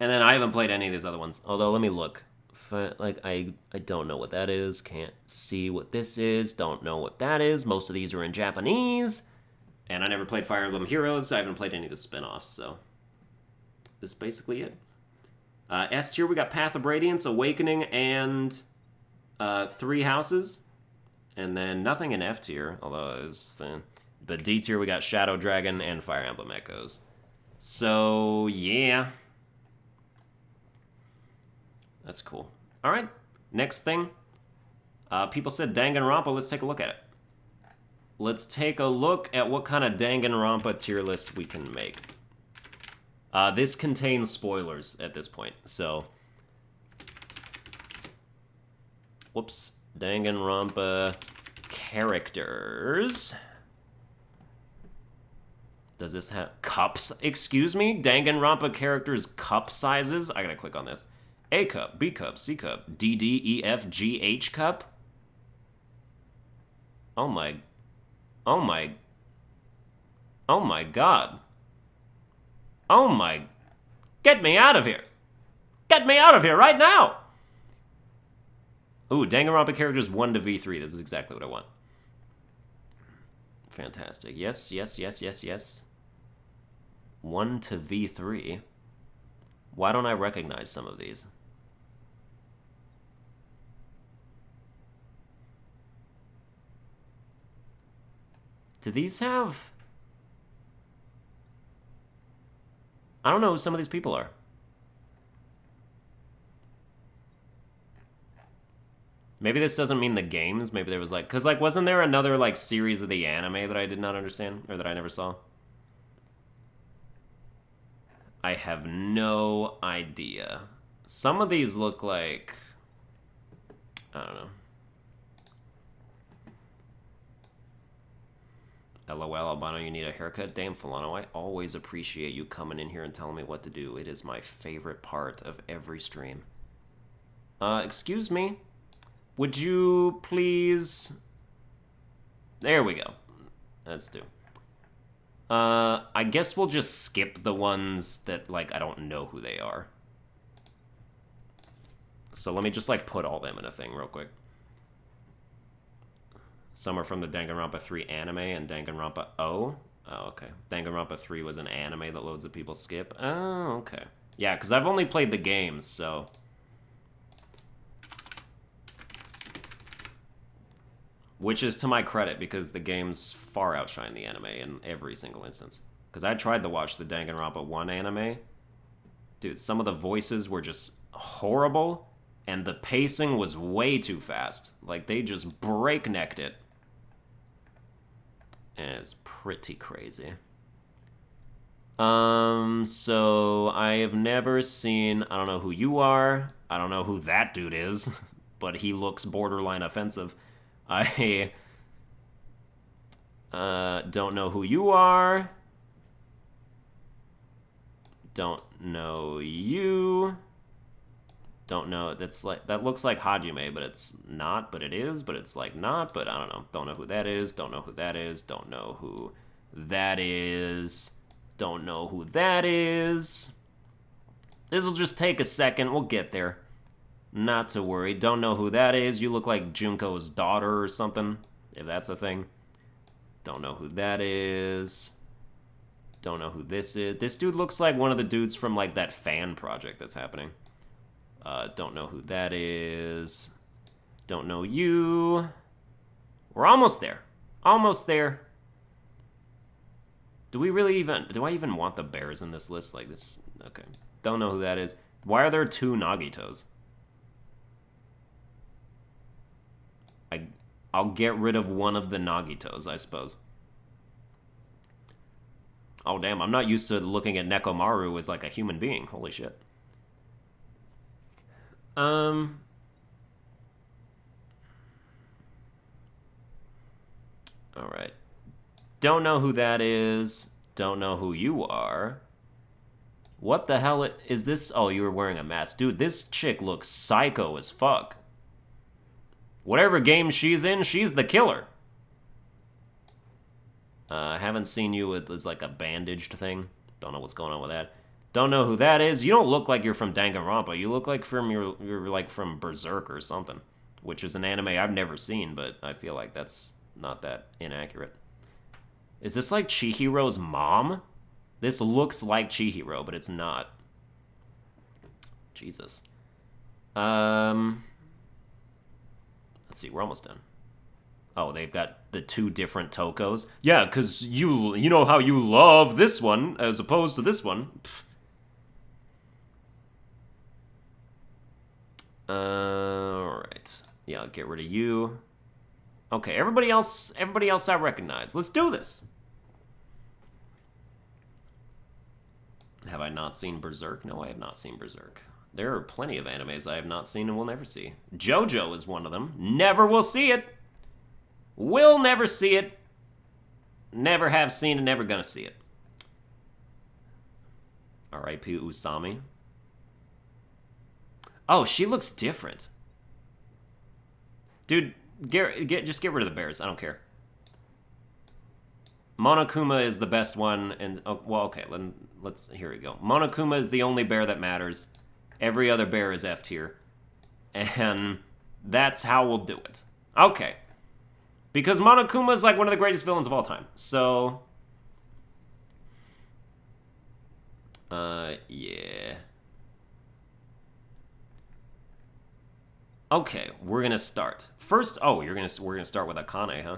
And then I haven't played any of these other ones. Although, let me look. I don't know what that is. Can't see what this is. Don't know what that is. Most of these are in Japanese. And I never played Fire Emblem Heroes. I haven't played any of the spin-offs, so this is basically it. S tier, we got Path of Radiance, Awakening, and Three Houses. And then nothing in F tier, although it's thin. But D tier, we got Shadow Dragon and Fire Emblem Echoes. So, yeah. That's cool. All right, next thing. People said Danganronpa. Let's take a look at it. Let's take a look at what kind of Danganronpa tier list we can make. This contains spoilers at this point, so... Whoops. Danganronpa characters... Does this have cups? Excuse me? Danganronpa characters cup sizes? I gotta click on this. A cup, B cup, C cup, D, D, E, F, G, H cup? Oh my god. Oh my... Get me out of here! Get me out of here right now! Ooh, Danganronpa characters 1 to V3. This is exactly what I want. Fantastic. Yes, yes, yes, yes, yes. 1 to V3. Why don't I recognize some of these? Do these have... I don't know who some of these people are. Maybe this doesn't mean the games. Maybe there was like, cause like, wasn't there another like series of the anime that I did not understand or that I never saw? I have no idea. Some of these look like, I don't know. LOL, Albano, you need a haircut? Damn, Fulano, I always appreciate you coming in here and telling me what to do. It is my favorite part of every stream. Excuse me? Would you please... There we go. Let's do. I guess we'll just skip the ones that, like, I don't know who they are. So let me just, like, put all them in a thing real quick. Some are from the Danganronpa 3 anime and Danganronpa O. Oh, okay. Danganronpa 3 was an anime that loads of people skip. Oh, okay. Yeah, because I've only played the games, so... Which is to my credit, because the games far outshine the anime in every single instance. Because I tried to watch the Danganronpa 1 anime. Dude, some of the voices were just horrible, and the pacing was way too fast. Like, they just breaknecked it. And it's pretty crazy. So I have never seen... I don't know who you are. I don't know who that dude is. But he looks borderline offensive. I don't know who you are. Don't know you. Don't know. That's like, that looks like Hajime, but it's not. But it is. But it's like not. But I don't know. Don't know who that is. Don't know who that is. Don't know who that is. Don't know who that is. This will just take a second. We'll get there. Not to worry. Don't know who that is. You look like Junko's daughter or something, if that's a thing. Don't know who that is. Don't know who this is. This dude looks like one of the dudes from, like, that fan project that's happening. Don't know who that is. Don't know you. We're almost there. Almost there. Do we really even... Do I even want the bears in this list? Like, this... Okay. Don't know who that is. Why are there 2 Nagitos? I'll get rid of one of the Nagitos, I suppose. Oh, damn, I'm not used to looking at Nekomaru as, like, a human being. Holy shit. Alright. Don't know who that is. Don't know who you are. What the hell is this? Oh, you were wearing a mask. Dude, this chick looks psycho as fuck. Whatever game she's in, she's the killer. I haven't seen you with this, like, a bandaged thing. Don't know what's going on with that. Don't know who that is. You don't look like you're from Danganronpa. You look like you're like from Berserk or something, which is an anime I've never seen, but I feel like that's not that inaccurate. Is this like Chihiro's mom? This looks like Chihiro, but it's not. Jesus. Let's see, we're almost done. Oh, they've got the 2 different Tokos. Yeah, because you know how you love this one as opposed to this one. Alright. Yeah, I'll get rid of you. Okay, everybody else I recognize. Let's do this. Have I not seen Berserk? No, I have not seen Berserk. There are plenty of animes I have not seen and will never see. JoJo is one of them. Never will see it. Will never see it. Never have seen and never gonna see it. R.I.P. Usami. Oh, she looks different. Dude, just get rid of the bears. I don't care. Monokuma is the best one, and oh, well, okay. Here we go. Monokuma is the only bear that matters. Every other bear is F tier, and that's how we'll do it. Okay, because Monokuma is like one of the greatest villains of all time. So, yeah. Okay, we're gonna start. First, oh, we're gonna start with Akane, huh?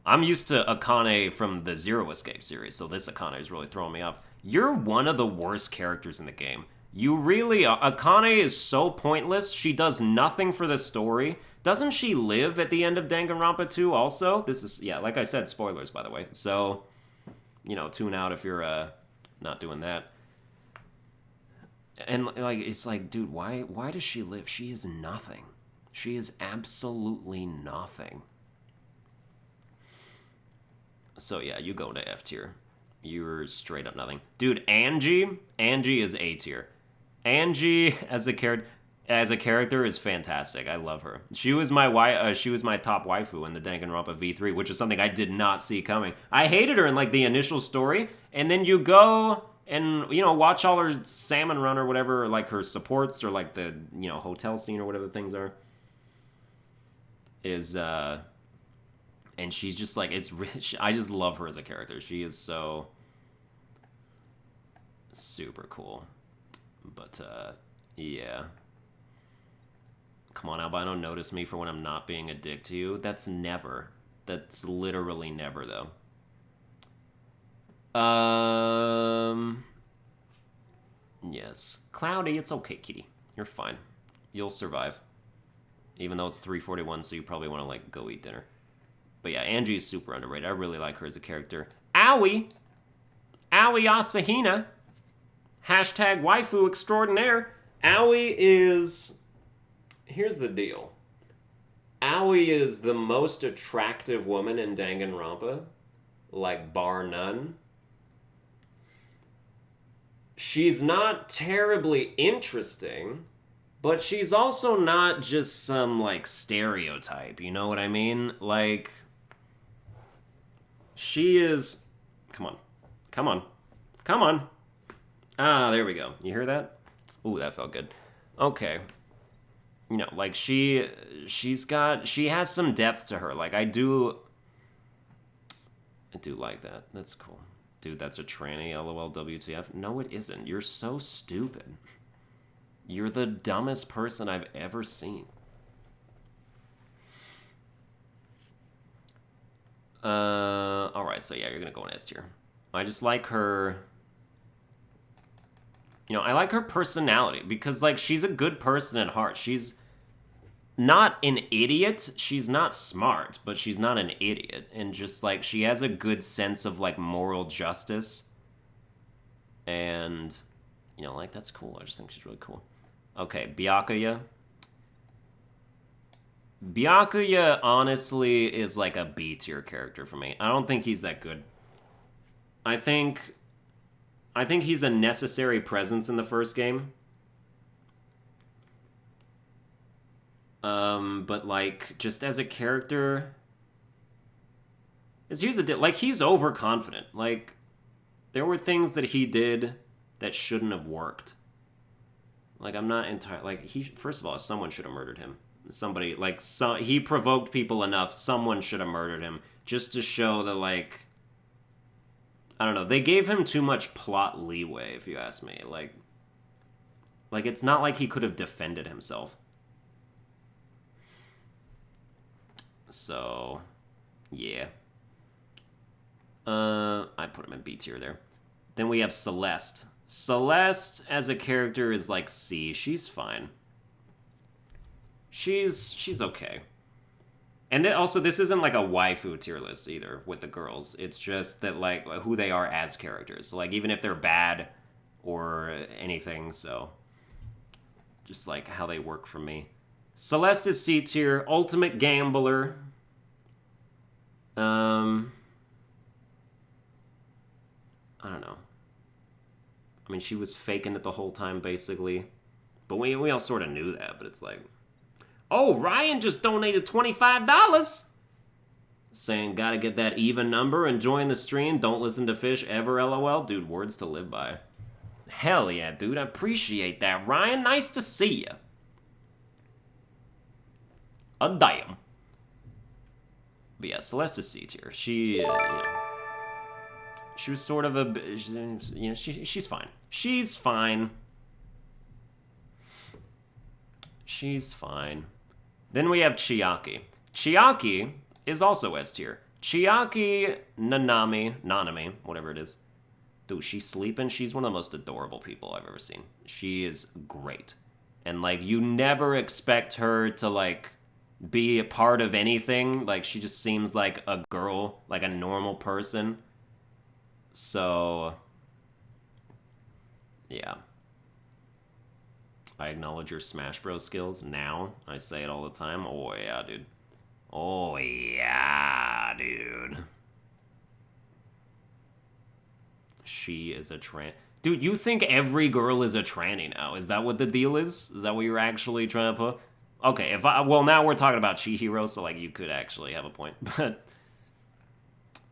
I'm used to Akane from the Zero Escape series, so this Akane is really throwing me off. You're one of the worst characters in the game. You really are. Akane is so pointless. She does nothing for the story. Doesn't she live at the end of Danganronpa 2 also? This is, yeah, like I said, spoilers, by the way. So, you know, tune out if you're not doing that. And, like, it's like, dude, why does she live? She is nothing. She is absolutely nothing. So, yeah, you go to F tier. You're straight up nothing. Dude, Angie is A tier. Angie as a character is fantastic. I love her. She was my top waifu in the Danganronpa V3, which is something I did not see coming. I hated her in like the initial story, and then you go and watch all her salmon run or whatever, or like her supports or like the hotel scene or whatever the things are. And she's just like, it's rich. I just love her as a character. She is so super cool. But, yeah. Come on, Albino, notice me for when I'm not being a dick to you. That's never. That's literally never, though. Yes. Cloudy, it's okay, kitty. You're fine. You'll survive. Even though it's 3:41, so you probably want to, like, go eat dinner. But yeah, Angie is super underrated. I really like her as a character. Aoi Asahina. Hashtag waifu extraordinaire. Aoi is... Here's the deal. Aoi is the most attractive woman in Danganronpa. Like, bar none. She's not terribly interesting, but she's also not just some, like, stereotype. You know what I mean? Like, she is... Come on. Come on. Come on. Ah, there we go. You hear that? Ooh, that felt good. Okay. Like she has some depth to her. Like I do like that. That's cool. Dude, that's a tranny, LOL WTF. No, it isn't. You're so stupid. You're the dumbest person I've ever seen. Alright, so yeah, you're gonna go in S tier. I just like her... I like her personality because, like, she's a good person at heart. She's not an idiot. She's not smart, but she's not an idiot. And just, like, she has a good sense of, like, moral justice. And, like, that's cool. I just think she's really cool. Okay, Byakuya. Byakuya, honestly, is, like, a B-tier character for me. I don't think he's that good. I think he's a necessary presence in the first game. But, like, just as a character... he's overconfident. Like, there were things that he did that shouldn't have worked. Like, I'm not entirely... Like, first of all, someone should have murdered him. Somebody, like, he provoked people enough, someone should have murdered him. Just to show that, like... I don't know, they gave him too much plot leeway, if you ask me. Like, it's not like he could have defended himself. So, yeah. I put him in B tier there. Then we have Celeste. Celeste, as a character, is like C. She's fine. She's okay. And then also, this isn't like a waifu tier list either with the girls. It's just that, like, who they are as characters. So, like, even if they're bad or anything, so just, like, how they work for me. Celeste is C tier. Ultimate Gambler. I don't know. I mean, she was faking it the whole time, basically. But we all sort of knew that, but it's like... Oh, Ryan just donated $25! Saying, gotta get that even number, enjoying the stream, don't listen to fish ever, LOL. Dude, words to live by. Hell yeah, dude, I appreciate that, Ryan. Nice to see ya. A damn. But yeah, Celeste is C tier. She, she was sort of a, she's fine. She's fine. She's fine. Then we have Chiaki. Chiaki is also S tier. Chiaki Nanami, whatever it is. Dude, she's sleeping. She's one of the most adorable people I've ever seen. She is great. And, like, you never expect her to, like, be a part of anything. Like, she just seems like a girl, like a normal person. So, yeah. I acknowledge your Smash Bros. Skills now. I say it all the time. Oh, yeah, dude. Oh, yeah, dude. She is a trans. Dude, you think every girl is a tranny now? Is that what the deal is? Is that what you're actually trying to put? Okay, well, now we're talking about Chihiro, so, like, you could actually have a point. But,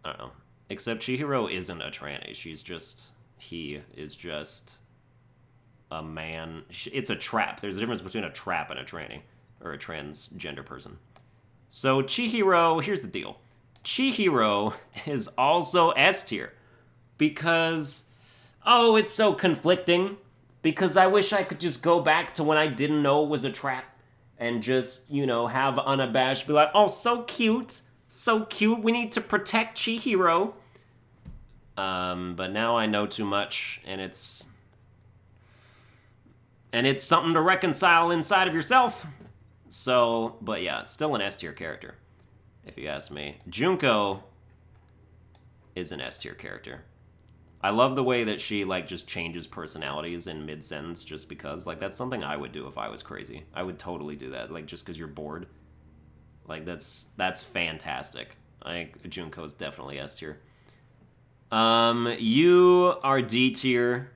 I don't know. Except Chihiro isn't a tranny. He is just a man. It's a trap. There's a difference between a trap and a tranny, or a transgender person. So Chihiro, here's the deal. Chihiro is also S tier because, oh, it's so conflicting. Because I wish I could just go back to when I didn't know it was a trap and just, you know, have unabashed be like, oh, so cute. So cute. We need to protect Chihiro. But now I know too much, and it's something to reconcile inside of yourself. So, but yeah, still an S tier character, if you ask me. Junko is an S tier character. I love the way that she, like, just changes personalities in mid-sentence just because, like, that's something I would do if I was crazy. I would totally do that, like, just because you're bored. Like, that's fantastic. I think Junko is definitely S tier. You are D tier.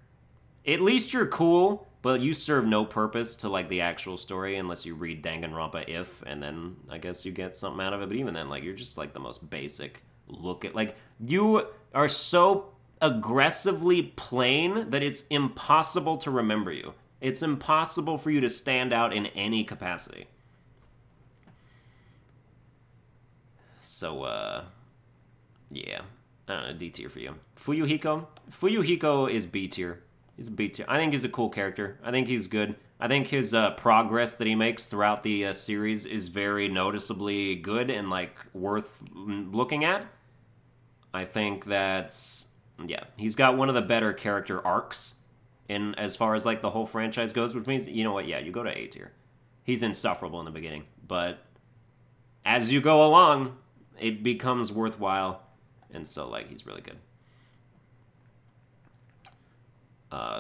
At least you're cool, but you serve no purpose to, like, the actual story unless you read Danganronpa and then I guess you get something out of it. But even then, like, you're just, like, the most basic look at, like, you are so aggressively plain that it's impossible to remember you. It's impossible for you to stand out in any capacity. So, yeah. I don't know, D tier for you. Fuyuhiko is B tier. He's B tier. I think he's a cool character. I think he's good. I think his progress that he makes throughout the series is very noticeably good and, like, worth looking at. I think that's, yeah, he's got one of the better character arcs in as far as, like, the whole franchise goes, which means, you know what, yeah, you go to A tier. He's insufferable in the beginning, but as you go along, it becomes worthwhile, and so, like, he's really good.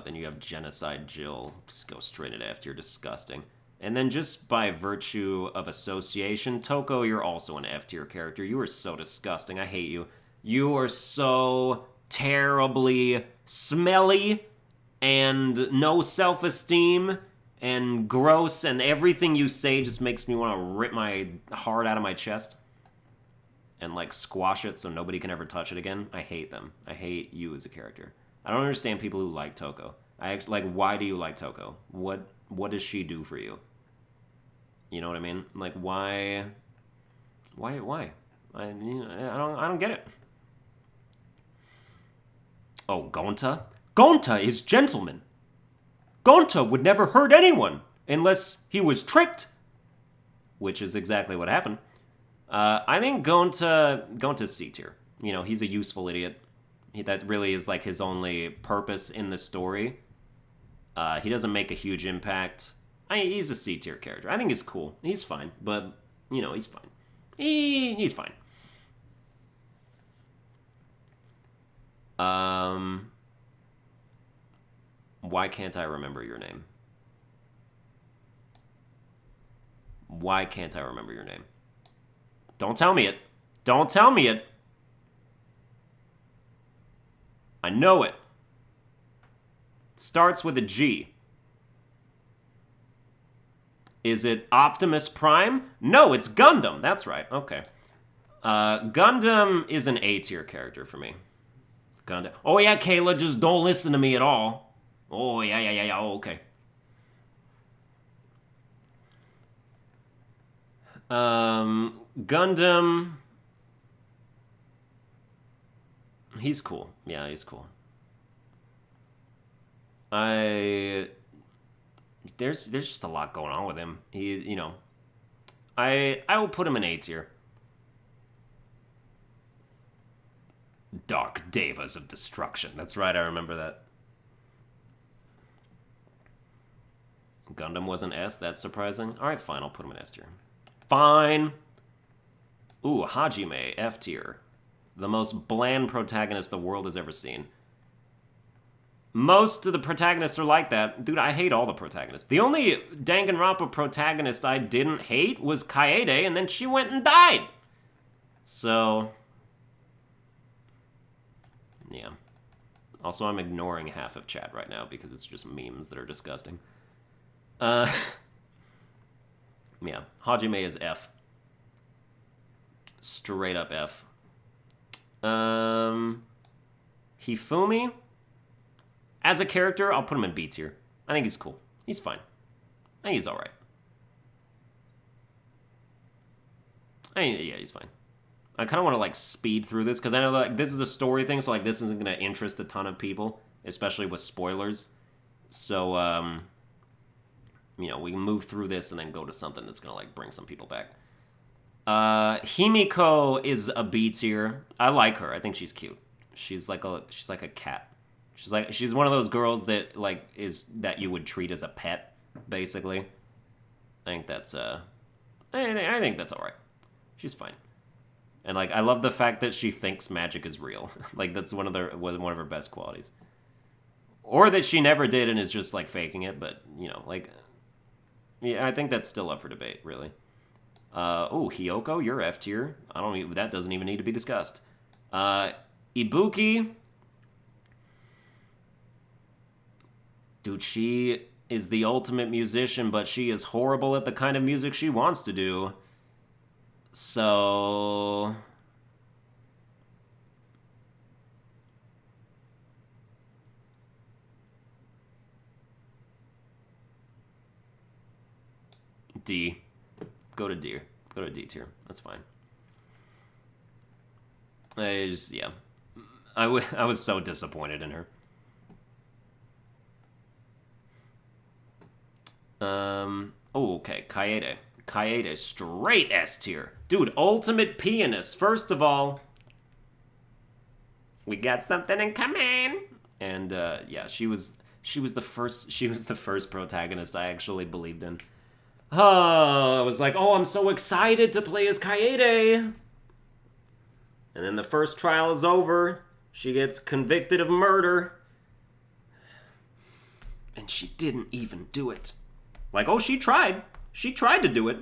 Then you have Genocide Jill. Just go straight into F tier. Disgusting. And then just by virtue of association, Toko, you're also an F tier character. You are so disgusting. I hate you. You are so terribly smelly and no self-esteem and gross, and everything you say just makes me want to rip my heart out of my chest and, like, squash it so nobody can ever touch it again. I hate them. I hate you as a character. I don't understand people who like Toko. Why do you like Toko? What does she do for you? You know what I mean? Like, why? I don't get it. Oh, Gonta? Gonta is gentleman. Gonta would never hurt anyone unless he was tricked, which is exactly what happened. I think Gonta's C tier. You know, he's a useful idiot. That really is, like, his only purpose in the story. He doesn't make a huge impact. He's a C tier character. I think he's cool. He's fine, but, you know, he's fine. He's fine. Why can't I remember your name? Why can't I remember your name? Don't tell me it. Don't tell me it. I know it. Starts with a G. Is it Optimus Prime? No, it's Gundam. That's right. Okay. Gundam is an A tier character for me. Gundam. Oh yeah, Kayla, just don't listen to me at all. Oh yeah. Oh, okay. Gundam. He's cool. Yeah, he's cool. There's just a lot going on with him. I will put him in A tier. Dark Devas of Destruction. That's right, I remember that. Gundam was an S, that's surprising. Alright, fine, I'll put him in S tier. Fine! Ooh, Hajime, F tier. The most bland protagonist the world has ever seen. Most of the protagonists are like that. Dude, I hate all the protagonists. The only Danganronpa protagonist I didn't hate was Kaede, and then she went and died! So... yeah. Also, I'm ignoring half of chat right now because it's just memes that are disgusting. Yeah, Hajime is F. Straight up F. Hifumi? As a character, I'll put him in B tier. I think he's cool. He's fine. I think he's alright. Yeah, he's fine. I kind of want to, like, speed through this, because I know, like, this is a story thing, so, like, this isn't going to interest a ton of people, especially with spoilers. So, you know, we can move through this and then go to something that's going to, like, bring some people back. Himiko is a B tier. I like her. I think she's cute. She's like a cat. She's one of those girls that, like, that you would treat as a pet, basically. I think that's, I think that's alright. She's fine. And, like, I love the fact that she thinks magic is real. Like, that's one of her best qualities. Or that she never did and is just, like, faking it, but, you know, like... yeah, I think that's still up for debate, really. Oh, Hiyoko, you're F tier. That doesn't even need to be discussed. Ibuki... dude, she is the ultimate musician, but she is horrible at the kind of music she wants to do. So... D. Go to D. Go to D tier. That's fine. Yeah. I was so disappointed in her. Oh, okay. Kaede. Kaede, straight S tier. Dude, ultimate pianist. First of all, we got something in common. And, yeah, she was the first protagonist I actually believed in. Oh, I was like, oh, I'm so excited to play as Kaede. And then the first trial is over. She gets convicted of murder. And she didn't even do it. Like, oh, she tried. She tried to do it.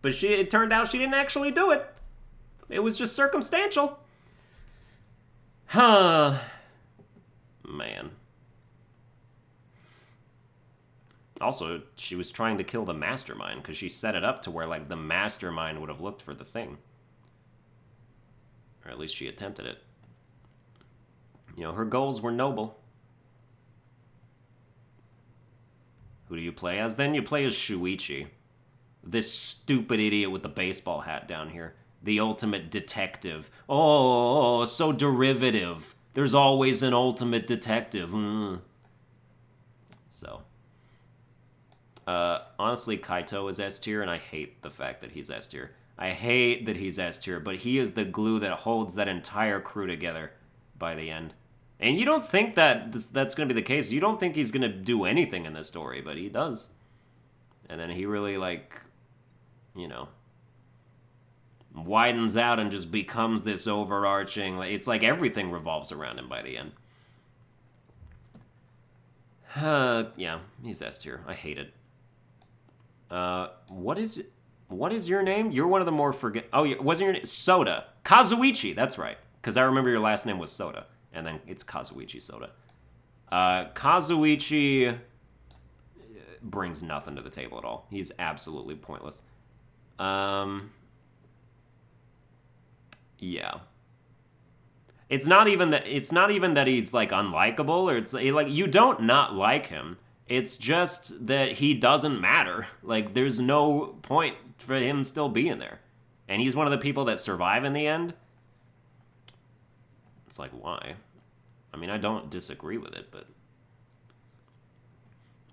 But it turned out she didn't actually do it. It was just circumstantial. Huh. Man. Also, she was trying to kill the mastermind, because she set it up to where, like, the mastermind would have looked for the thing. Or at least she attempted it. You know, her goals were noble. Who do you play as then? You play as Shuichi. This stupid idiot with the baseball hat down here. The ultimate detective. Oh, so derivative. There's always an ultimate detective. So. Honestly, Kaito is S tier, and I hate the fact that he's S tier. I hate that he's S tier, but he is the glue that holds that entire crew together by the end. And you don't think that that's going to be the case. You don't think he's going to do anything in this story, but he does. And then he really, like, you know, widens out and just becomes this overarching... it's like everything revolves around him by the end. Yeah, he's S tier. I hate it. What is your name? You're one of the more oh, wasn't your name? Soda. Kazuichi, that's right. Because I remember your last name was Soda. And then it's Kazuichi Soda. Kazuichi brings nothing to the table at all. He's absolutely pointless. Yeah. It's not even that he's, like, unlikable, or it's like you don't not like him. It's just that he doesn't matter. Like, there's no point for him still being there. And he's one of the people that survive in the end. It's like, why? I mean, I don't disagree with it, but...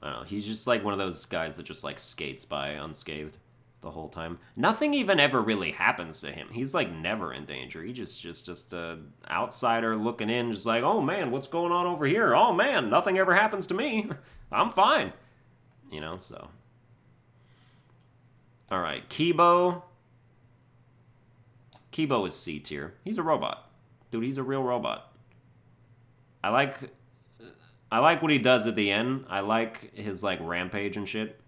I don't know, he's just like one of those guys that just, like, skates by unscathed. the whole time. Nothing even ever really happens to him. He's like never in danger. He just a outsider looking in, just like, oh man, what's going on over here? Oh man, nothing ever happens to me. I'm fine. You know, so. All right, Kibo. Kibo is C tier. He's a robot. Dude, he's a real robot. I like what he does at the end. I like his like rampage and shit.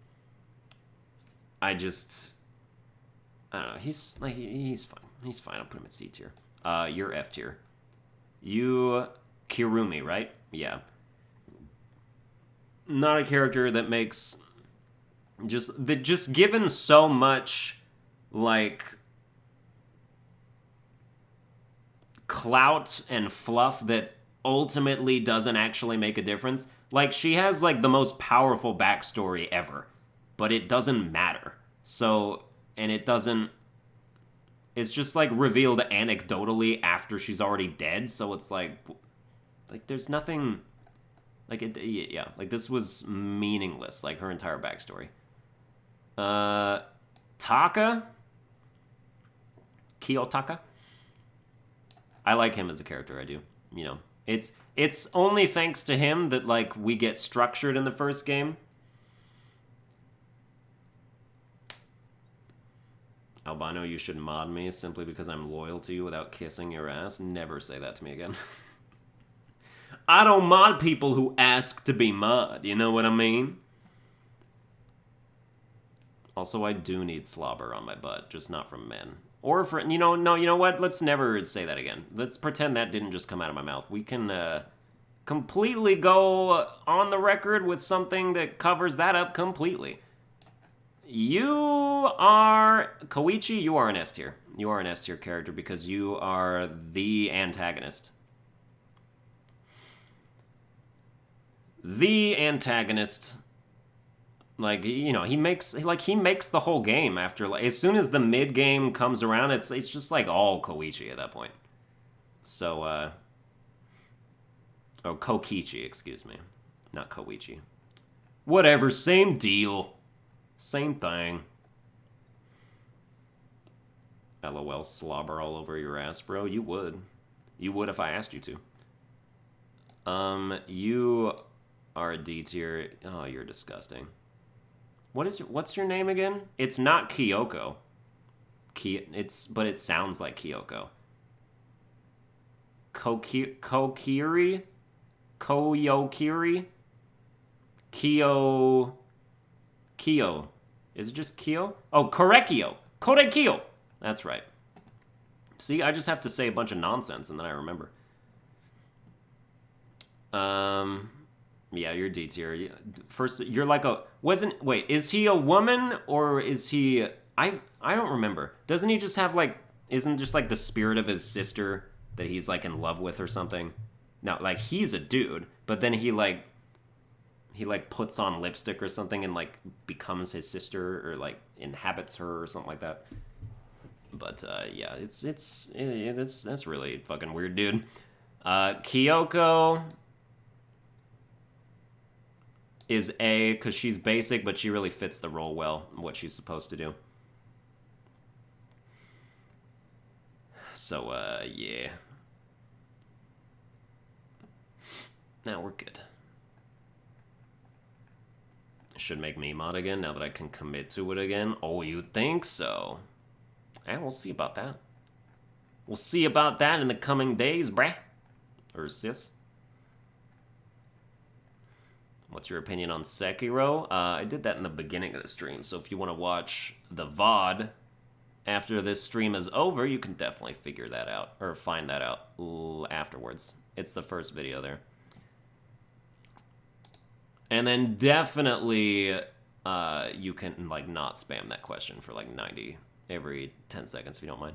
I don't know. He's fine. He's fine. I'll put him at C tier. You're F tier. You Kirumi, right? Yeah. Not a character that makes just given so much like clout and fluff that ultimately doesn't actually make a difference. Like, she has like the most powerful backstory ever, but it doesn't matter. So, and it doesn't, it's just like revealed anecdotally after she's already dead. So it's like there's nothing, like it, yeah, like this was meaningless, like her entire backstory. Taka? Kiyotaka? I like him as a character, I do. You know, it's only thanks to him that, like, we get structured in the first game. Albino, you should mod me simply because I'm loyal to you without kissing your ass. Never say that to me again. I don't mod people who ask to be mod, you know what I mean? Also, I do need slobber on my butt, just not from men. Or for, you know, no, you know what? Let's never say that again. Let's pretend that didn't just come out of my mouth. We can completely go on the record with something that covers that up completely. You are, Koichi, you are an S tier. You are an S tier character because you are the antagonist. The antagonist. Like, you know, he makes the whole game after, like, as soon as the mid game comes around, it's just like all Koichi at that point. So, oh, Kokichi, excuse me. Not Koichi. Whatever, same deal. Same thing. LOL, slobber all over your ass, bro. You would. You would if I asked you to. You are a D tier. Oh, you're disgusting. What's your name again? It's not Kyoko. But it sounds like Kyoko. Kokiri? Koyokiri? Kyo. Is it just Kyo? Oh, Korekio. Korekio. That's right. See, I just have to say a bunch of nonsense and then I remember. Yeah, you're D tier. First, you're like a... Wait, is he a woman or is he... I don't remember. Doesn't he just have, like... Isn't just, like, the spirit of his sister that he's, like, in love with or something? No, like, he's a dude, but then he, like... He, like, puts on lipstick or something and, like, becomes his sister or, like, inhabits her or something like that. But, yeah, that's really fucking weird, dude. Kyoko... is A, because she's basic, but she really fits the role well, what she's supposed to do. So, yeah. Now we're good. Should make me mod again, now that I can commit to it again. Oh, you think so? And we'll see about that. We'll see about that in the coming days, brah. Or sis. What's your opinion on Sekiro? I did that in the beginning of the stream, so if you want to watch the VOD after this stream is over, you can definitely figure that out, or find that out afterwards. It's the first video there. And then definitely you can, like, not spam that question for, like, every 10 seconds, if you don't mind.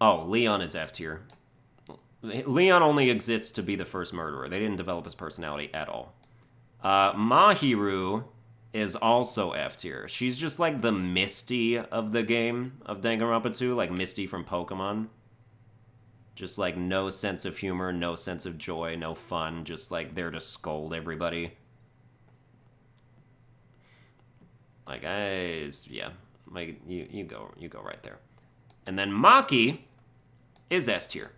Oh, Leon is F tier. Leon only exists to be the first murderer. They didn't develop his personality at all. Mahiru is also F tier. She's just like the Misty of the game of Danganronpa 2, like Misty from Pokemon. Just like no sense of humor, no sense of joy, no fun, just like there to scold everybody. Like, yeah, like, you go right there. And then Maki is S tier.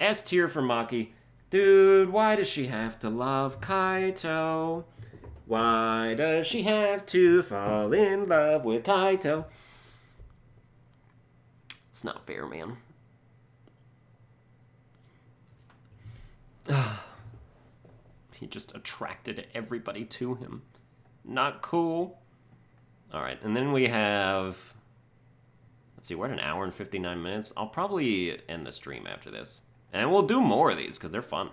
S tier for Maki. Dude, why does she have to love Kaito? Why does she have to fall in love with Kaito? It's not fair, man. He just attracted everybody to him. Not cool. Alright, and then we have... Let's see, we're at an hour and 59 minutes. I'll probably end the stream after this. And we'll do more of these, because they're fun.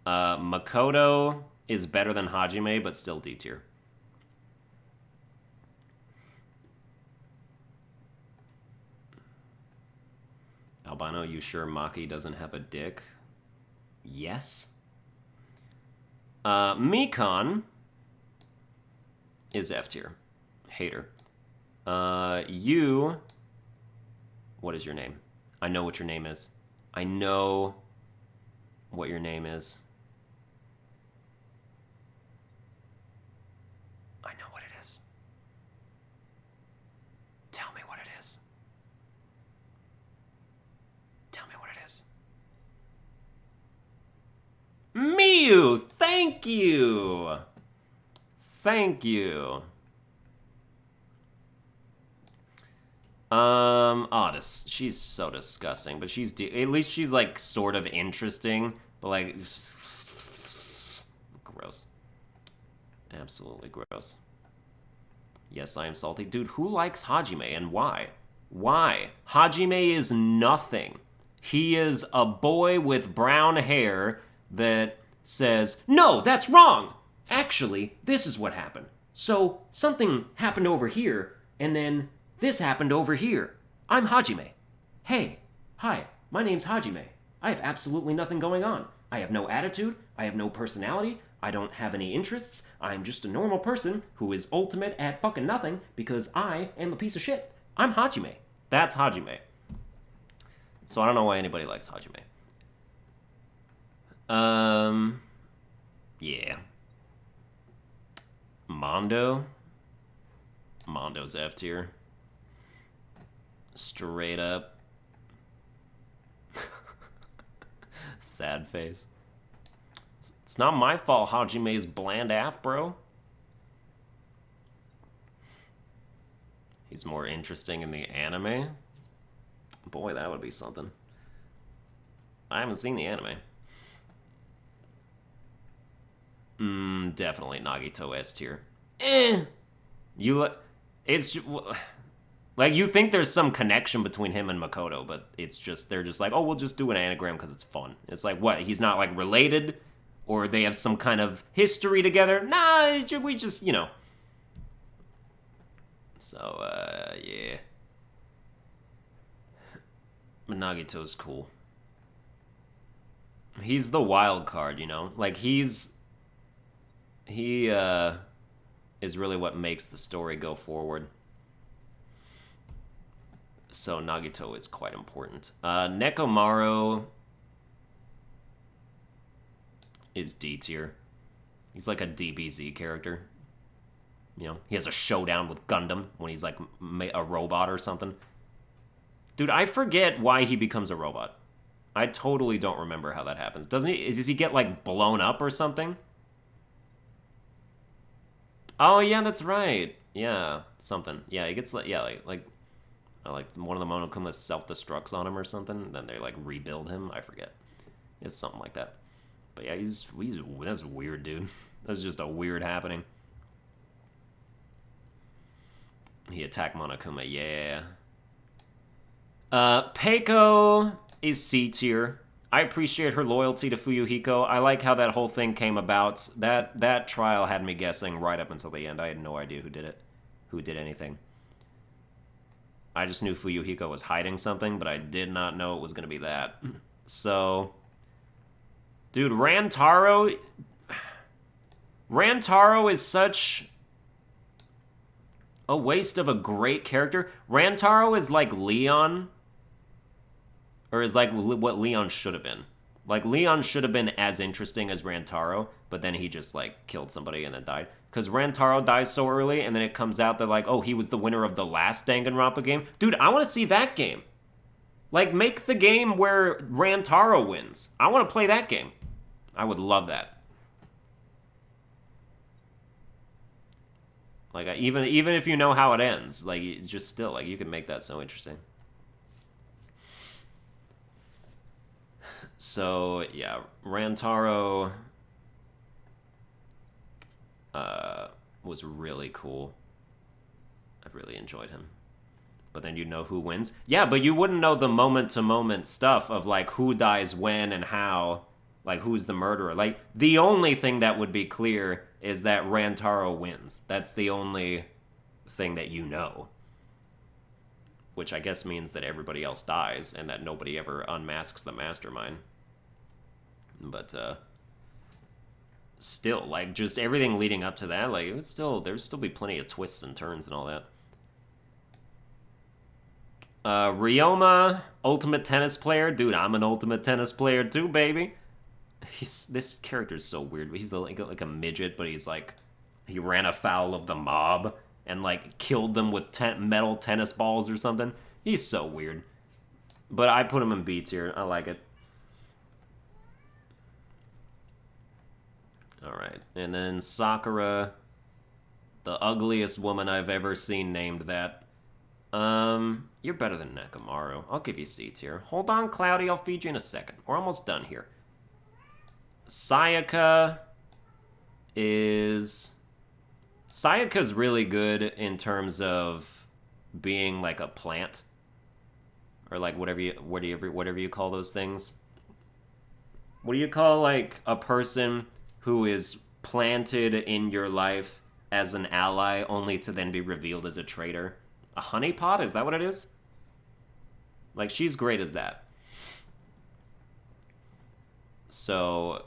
Makoto is better than Hajime, but still D tier. Albino, you sure Maki doesn't have a dick? Yes. Mikon is F tier. Hater. You... What is your name? I know what your name is. I know what your name is. I know what it is. Tell me what it is. Tell me what it is. Miyu, thank you. Thank you. She's so disgusting, but at least she's like sort of interesting, but like gross. Absolutely gross. Yes, I am salty. Dude, who likes Hajime and why? Why? Hajime is nothing. He is a boy with brown hair that says, "No, that's wrong. Actually, this is what happened. So, something happened over here, and then this happened over here. I'm Hajime. Hey, hi, my name's Hajime. I have absolutely nothing going on. I have no attitude, I have no personality, I don't have any interests, I'm just a normal person who is ultimate at fucking nothing because I am a piece of shit. I'm Hajime." That's Hajime. So I don't know why anybody likes Hajime. Yeah. Mondo? Mondo's F tier. Straight up. Sad face. It's not my fault Hajime is bland af, bro. He's more interesting in the anime. Boy, that would be something. I haven't seen the anime. Definitely Nagito S tier. It's just, like, you think there's some connection between him and Makoto, but it's just, they're just like, oh, we'll just do an anagram because it's fun. It's like, what, he's not, like, related? Or they have some kind of history together? Nah, we just, you know. So, yeah. But Nagito's cool. He's the wild card, you know? Like, he is really what makes the story go forward. So Nagito is quite important. Nekomaru is D tier. He's like a DBZ character. You know, he has a showdown with Gundam when he's like a robot or something. Dude, I forget why he becomes a robot. I totally don't remember how that happens. Does he get like blown up or something? Oh yeah, that's right. Yeah, something. Yeah, he gets like, yeah, like one of the Monokumas self-destructs on him or something. Then they like rebuild him. I forget. It's something like that. But yeah, that's weird, dude. That's just a weird happening. He attacked Monokuma, yeah. Peiko is C tier. I appreciate her loyalty to Fuyuhiko. I like how that whole thing came about. That trial had me guessing right up until the end. I had no idea who did it. Who did anything. I just knew Fuyuhiko was hiding something, but I did not know it was going to be that. So, dude, Rantaro is such a waste of a great character. Rantaro is like Leon, or is like what Leon should have been. Like, Leon should have been as interesting as Rantaro, but then he just, like, killed somebody and then died. Because Rantaro dies so early, and then it comes out that, like, oh, he was the winner of the last Danganronpa game. Dude, I want to see that game. Like, make the game where Rantaro wins. I want to play that game. I would love that. Like, even if you know how it ends, like, just still, like, you can make that so interesting. So, yeah, Rantaro was really cool. I really enjoyed him. But then you know who wins? Yeah, but you wouldn't know the moment-to-moment stuff of, like, who dies when and how, like, who's the murderer. Like, the only thing that would be clear is that Rantaro wins. That's the only thing that you know. Which I guess means that everybody else dies and that nobody ever unmasks the mastermind. But, still, like, just everything leading up to that, like, there'd still be plenty of twists and turns and all that. Ryoma, ultimate tennis player. Dude, I'm an ultimate tennis player too, baby. This character's so weird. He's like a midget, but he's like, he ran afoul of the mob and, like, killed them with metal tennis balls or something. He's so weird. But I put him in B tier. I like it. Alright, and then Sakura, the ugliest woman I've ever seen named that. You're better than Nekomaru. I'll give you C tier. Hold on, Cloudy, I'll feed you in a second. We're almost done here. Sayaka's really good in terms of being like a plant. Or like whatever you call those things. What do you call, like, a person who is planted in your life as an ally only to then be revealed as a traitor? A honeypot? Is that what it is? Like, she's great as that. So,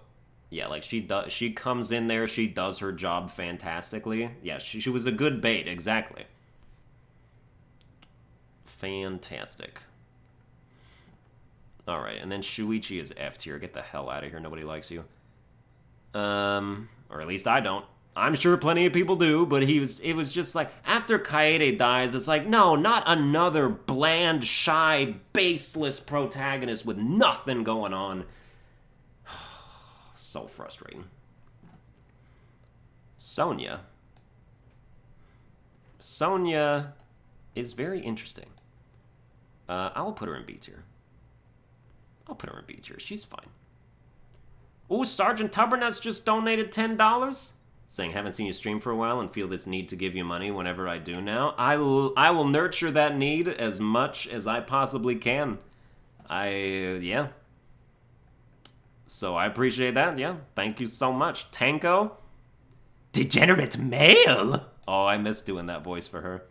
yeah, like, she comes in there, she does her job fantastically. Yeah, she was a good bait, exactly. Fantastic. Alright, and then Shuichi is F tier. Get the hell out of here, nobody likes you. Or at least I don't. I'm sure plenty of people do, but it was just like, after Kaede dies, it's like, no, not another bland, shy, baseless protagonist with nothing going on. So frustrating. Sonya. Sonya is very interesting. I'll put her in B tier. She's fine. Ooh, Sergeant Tubbernut's just donated $10. Saying, haven't seen you stream for a while and feel this need to give you money whenever I do now. I will nurture that need as much as I possibly can. Yeah. So I appreciate that, yeah. Thank you so much. Tanko? Degenerate male! Oh, I miss doing that voice for her.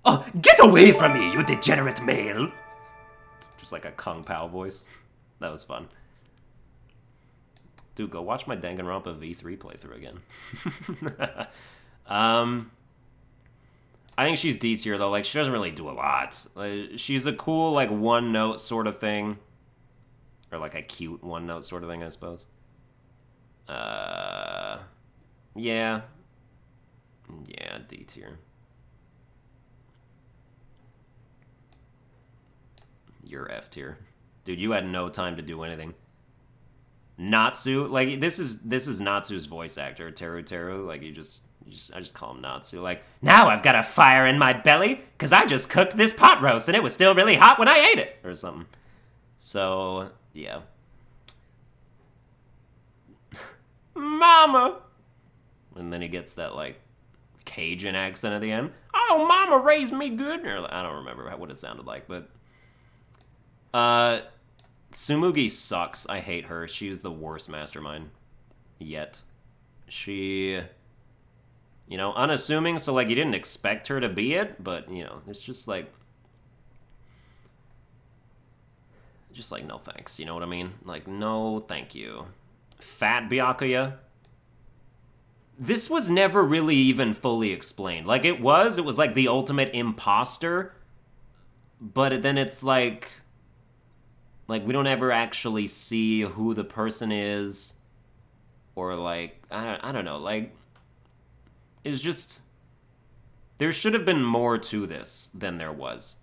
Oh, get away from me, you degenerate male! Just like a Kung Pao voice. That was fun. Dude, go watch my Danganronpa V3 playthrough again. I think she's D tier, though. Like, she doesn't really do a lot. She's a cool, like, one-note sort of thing. Or, like, a cute one-note sort of thing, I suppose. Yeah. Yeah, D tier. You're F tier. Dude, you had no time to do anything. Natsu, like, this is Natsu's voice actor, Teru. Like, I just call him Natsu. Like, now I've got a fire in my belly, because I just cooked this pot roast, and it was still really hot when I ate it, or something. So, yeah. Mama! And then he gets that, like, Cajun accent at the end. Oh, Mama raised me good! Or, I don't remember what it sounded like, but... Tsumugi sucks. I hate her. She's the worst mastermind yet. She, you know, unassuming, so, like, you didn't expect her to be it, but, you know, it's just like, no thanks, you know what I mean? Like, no thank you. Fat Byakuya. This was never really even fully explained. Like, it was like the ultimate imposter, but then it's like... Like, we don't ever actually see who the person is, or like, I don't know, like, it's just, there should have been more to this than there was.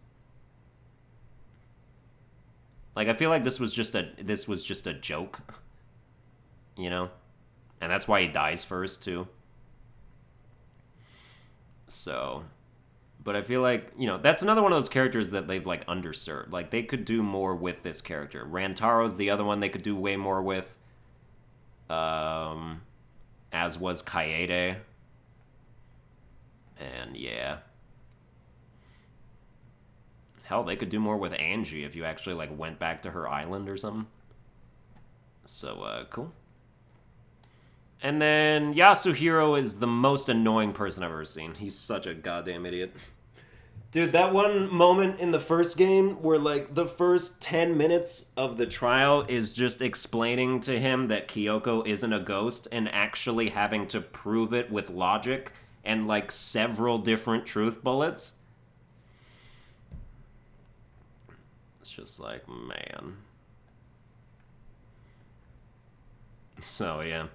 Like, I feel like this was just a joke, you know? And that's why he dies first, too. So, but I feel like, you know, that's another one of those characters that they've, like, underserved. Like, they could do more with this character. Rantaro's the other one they could do way more with. As was Kaede. And, yeah. Hell, they could do more with Angie if you actually, like, went back to her island or something. So, cool. And then Yasuhiro is the most annoying person I've ever seen. He's such a goddamn idiot. Dude, that one moment in the first game where, like, the first 10 minutes of the trial is just explaining to him that Kyoko isn't a ghost and actually having to prove it with logic and, like, several different truth bullets. It's just like, man. So, yeah.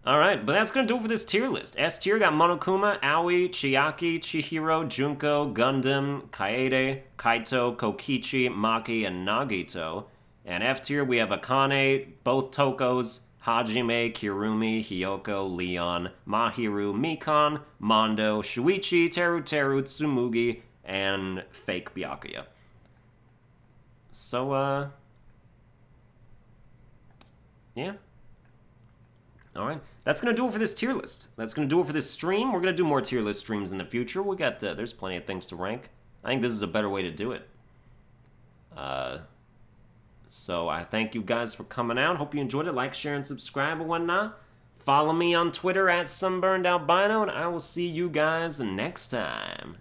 Alright, but that's gonna do it for this tier list. S tier got Monokuma, Aoi, Chiaki, Chihiro, Junko, Gundam, Kaede, Kaito, Kokichi, Maki, and Nagito. And F tier we have Akane, both Tokos, Hajime, Kirumi, Hiyoko, Leon, Mahiru, Mikan, Mondo, Shuichi, Teru, Tsumugi, and fake Byakuya. So, yeah. Alright, that's going to do it for this tier list. That's going to do it for this stream. We're going to do more tier list streams in the future. We got, there's plenty of things to rank. I think this is a better way to do it. So I thank you guys for coming out. Hope you enjoyed it. Like, share, and subscribe and whatnot. Follow me on Twitter at SunburnedAlbino, and I will see you guys next time.